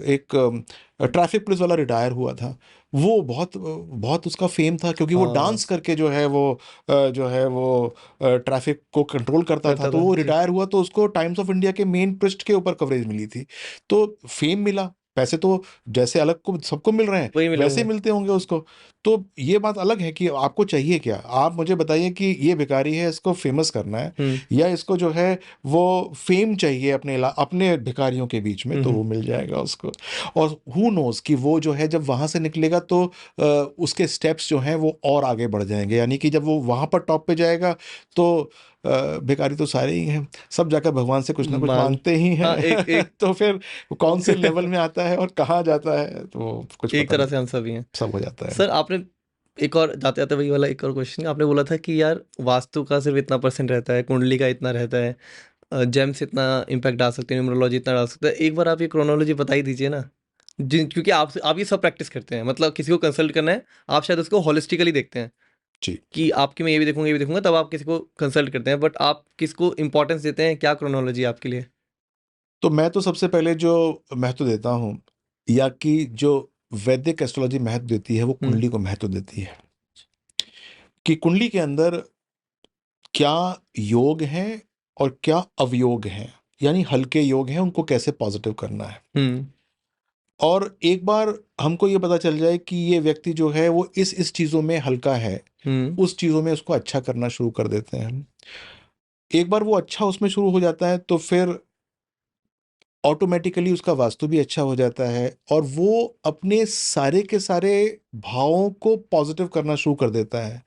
एक ट्रैफिक पुलिस वाला रिटायर हुआ था। वो बहुत बहुत उसका फेम था, क्योंकि वो हाँ, डांस करके जो है वो ट्रैफिक को कंट्रोल करता था। करता तो था वो जी। रिटायर हुआ तो उसको टाइम्स ऑफ इंडिया के मेन पृष्ठ के ऊपर कवरेज मिली थी। तो फेम मिला, पैसे तो जैसे अलग को सबको मिल रहे हैं वही मिले वैसे होंगे। ही मिलते होंगे उसको। तो ये बात अलग है कि आपको चाहिए क्या। आप मुझे बताइए कि ये भिखारी है, इसको फेमस करना है, हम्म। या इसको जो है वो फेम चाहिए अपने भिखारियों के बीच में, तो हम्म। वो मिल जाएगा उसको। और हु नोज कि वो जो है जब वहां से निकलेगा तो उसके स्टेप्स जो हैं वो और आगे बढ़ जाएंगे। यानी कि जब वो वहां पर टॉप पे जाएगा तो भिखारी तो सारे ही हैं, सब जाकर भगवान से कुछ ना कुछ मांग। मांगते ही हाँ, एक हैं। एक तो फिर वो कौन से लेवल में आता है और कहाँ जाता है तो कुछ एक पता तरह नहीं, से हम सभी हैं। सब हो जाता है। सर आपने एक और जाते जाते वही वाला एक और क्वेश्चन, आपने बोला था कि यार वास्तु का सिर्फ इतना परसेंट रहता है, कुंडली का इतना रहता है, जेम्स इतना इम्पैक्ट डाल सकते हैं, न्यूमरोलॉजी इतना डाल सकता है। एक बार आप ये क्रोनोलॉजी बता ही दीजिए ना, जिन क्योंकि आप ये सब प्रैक्टिस करते हैं, मतलब किसी को कंसल्ट करना है, आप शायद उसको होलिस्टिकली देखते हैं जी। कि आपकी मैं ये भी देखूंगा तब आप किसी को कंसल्ट करते हैं, बट आप किसको इंपॉर्टेंस देते हैं, क्या क्रोनोलॉजी आपके लिए? तो मैं तो सबसे पहले जो महत्व देता हूँ, या कि जो वैदिक एस्ट्रोलॉजी महत्व देती है, वो हम्म। कुंडली को महत्व देती है। कि कुंडली के अंदर क्या योग हैं और क्या अवयोग हैं, यानी हल्के योग हैं, उनको कैसे पॉजिटिव करना है। हम्म। और एक बार हमको ये पता चल जाए कि ये व्यक्ति जो है वो इस चीज़ों में हल्का है, हम्म। उस चीज़ों में उसको अच्छा करना शुरू कर देते हैं हम। एक बार वो अच्छा उसमें शुरू हो जाता है तो फिर ऑटोमेटिकली उसका वास्तु भी अच्छा हो जाता है, और वो अपने सारे के सारे भावों को पॉजिटिव करना शुरू कर देता है।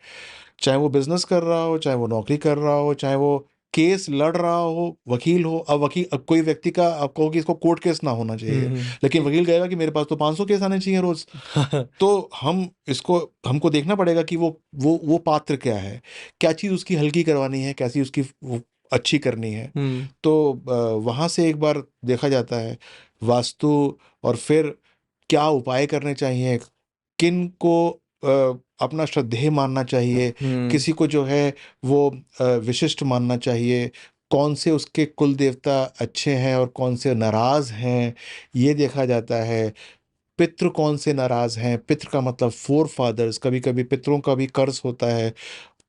चाहे वो बिजनेस कर रहा हो, चाहे वो नौकरी कर रहा हो, चाहे वो केस लड़ रहा हो, वकील हो। अब कोई व्यक्ति का आप कहो कि इसको कोर्ट केस ना होना चाहिए, लेकिन वकील कहेगा कि मेरे पास तो 500 केस आने चाहिए रोज। तो हमको देखना पड़ेगा कि वो पात्र क्या है, क्या चीज़ उसकी हल्की करवानी है, कैसी उसकी वो अच्छी करनी है। हम्म। तो वहाँ से एक बार देखा जाता है वास्तु, और फिर क्या उपाय करने चाहिए, किन को अपना श्रद्धेय मानना चाहिए, हम्म। किसी को जो है वो विशिष्ट मानना चाहिए, कौन से उसके कुल देवता अच्छे हैं और कौन से नाराज हैं, ये देखा जाता है। पितृ कौन से नाराज हैं, पितृ का मतलब फोर फादर्स, कभी कभी पितरों का भी कर्ज होता है,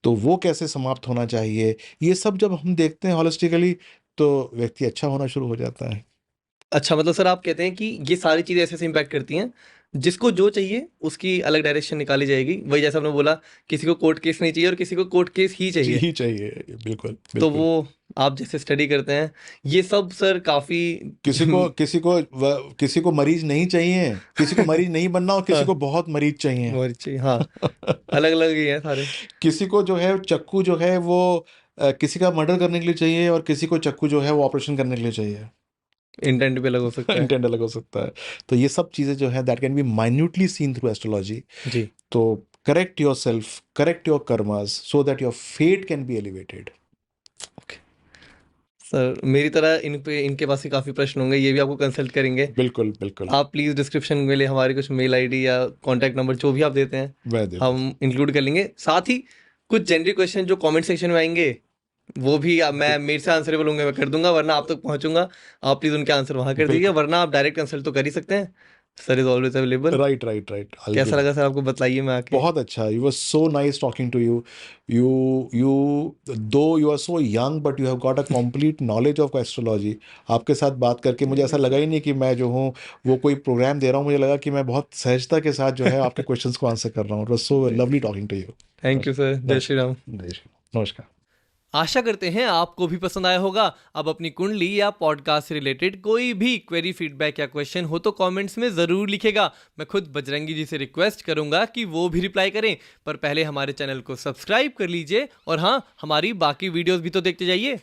तो वो कैसे समाप्त होना चाहिए। ये सब जब हम देखते हैं हॉलिस्टिकली, तो व्यक्ति अच्छा होना शुरू हो जाता है। अच्छा, मतलब सर आप कहते हैं कि ये सारी चीज़ें ऐसे ऐसे इम्पैक्ट करती हैं, जिसको जो चाहिए उसकी अलग डायरेक्शन निकाली जाएगी। वही जैसा आपने बोला, किसी को कोर्ट केस नहीं चाहिए और किसी को कोर्ट केस ही जी चाहिए। ही चाहिए, बिल्कुल तो बिल्कुल। वो आप जैसे स्टडी करते हैं, ये सब सर काफ़ी किसी को मरीज नहीं चाहिए, किसी को मरीज नहीं बनना, और किसी हाँ, को बहुत मरीज चाहिए। बहुत चाहिए हाँ, अलग अलग ही हैं सारे। किसी को जो है चक्कू जो है वो किसी का मर्डर करने के लिए चाहिए, और किसी को चक्कू जो है वो ऑपरेशन करने के लिए चाहिए। इंटेंट भी अलग हो सकता है। इंटेंट अलग हो सकता है। तो ये सब चीज़ें जो है that can be minutely seen through astrology. जी तो correct yourself, correct your karmas so that your fate can be elevated. Sir, मेरी तरह इनके पास भी काफ़ी प्रश्न होंगे, ये भी आपको कंसल्ट करेंगे। बिल्कुल बिल्कुल। आप प्लीज़ डिस्क्रिप्शन में ले हमारी कुछ मेल आईडी या कॉन्टैक्ट नंबर जो भी आप देते हैं मैं दे दूँ। हम इंक्लूड कर लेंगे। साथ ही कुछ जेनरिक क्वेश्चन जो कमेंट सेक्शन में आएंगे वो भी मैं मेरे से आंसरेबल होंगे मैं कर दूंगा, वरना आप तक पहुंचूंगा। आप प्लीज़ उनके आंसर वहाँ कर दीजिए, बिल्कुल। वरना आप डायरेक्ट कंसल्ट तो कर ही सकते हैं। Sir is always available. Right right right. कैसा लगा सर आपको, बताइए मैं आके। बहुत अच्छा। You were so nice talking to you. You though you are so young but you have got a complete knowledge of astrology. आपके साथ बात करके मुझे ऐसा लगा ही नहीं कि मैं जो हूँ वो कोई प्रोग्राम दे रहा हूँ। मुझे लगा कि मैं बहुत सहजता के साथ जो है आपके क्वेश्चंस को आंसर कर रहा हूँ। It was so lovely talking to you. Thank you sir, जय श्री राम। नमस्कार। आशा करते हैं आपको भी पसंद आया होगा। अब अपनी कुंडली या पॉडकास्ट से रिलेटेड कोई भी क्वेरी, फीडबैक या क्वेश्चन हो तो कमेंट्स में ज़रूर लिखेगा। मैं खुद बजरंगी जी से रिक्वेस्ट करूंगा कि वो भी रिप्लाई करें, पर पहले हमारे चैनल को सब्सक्राइब कर लीजिए और हाँ, हमारी बाकी वीडियोस भी तो देखते जाइए।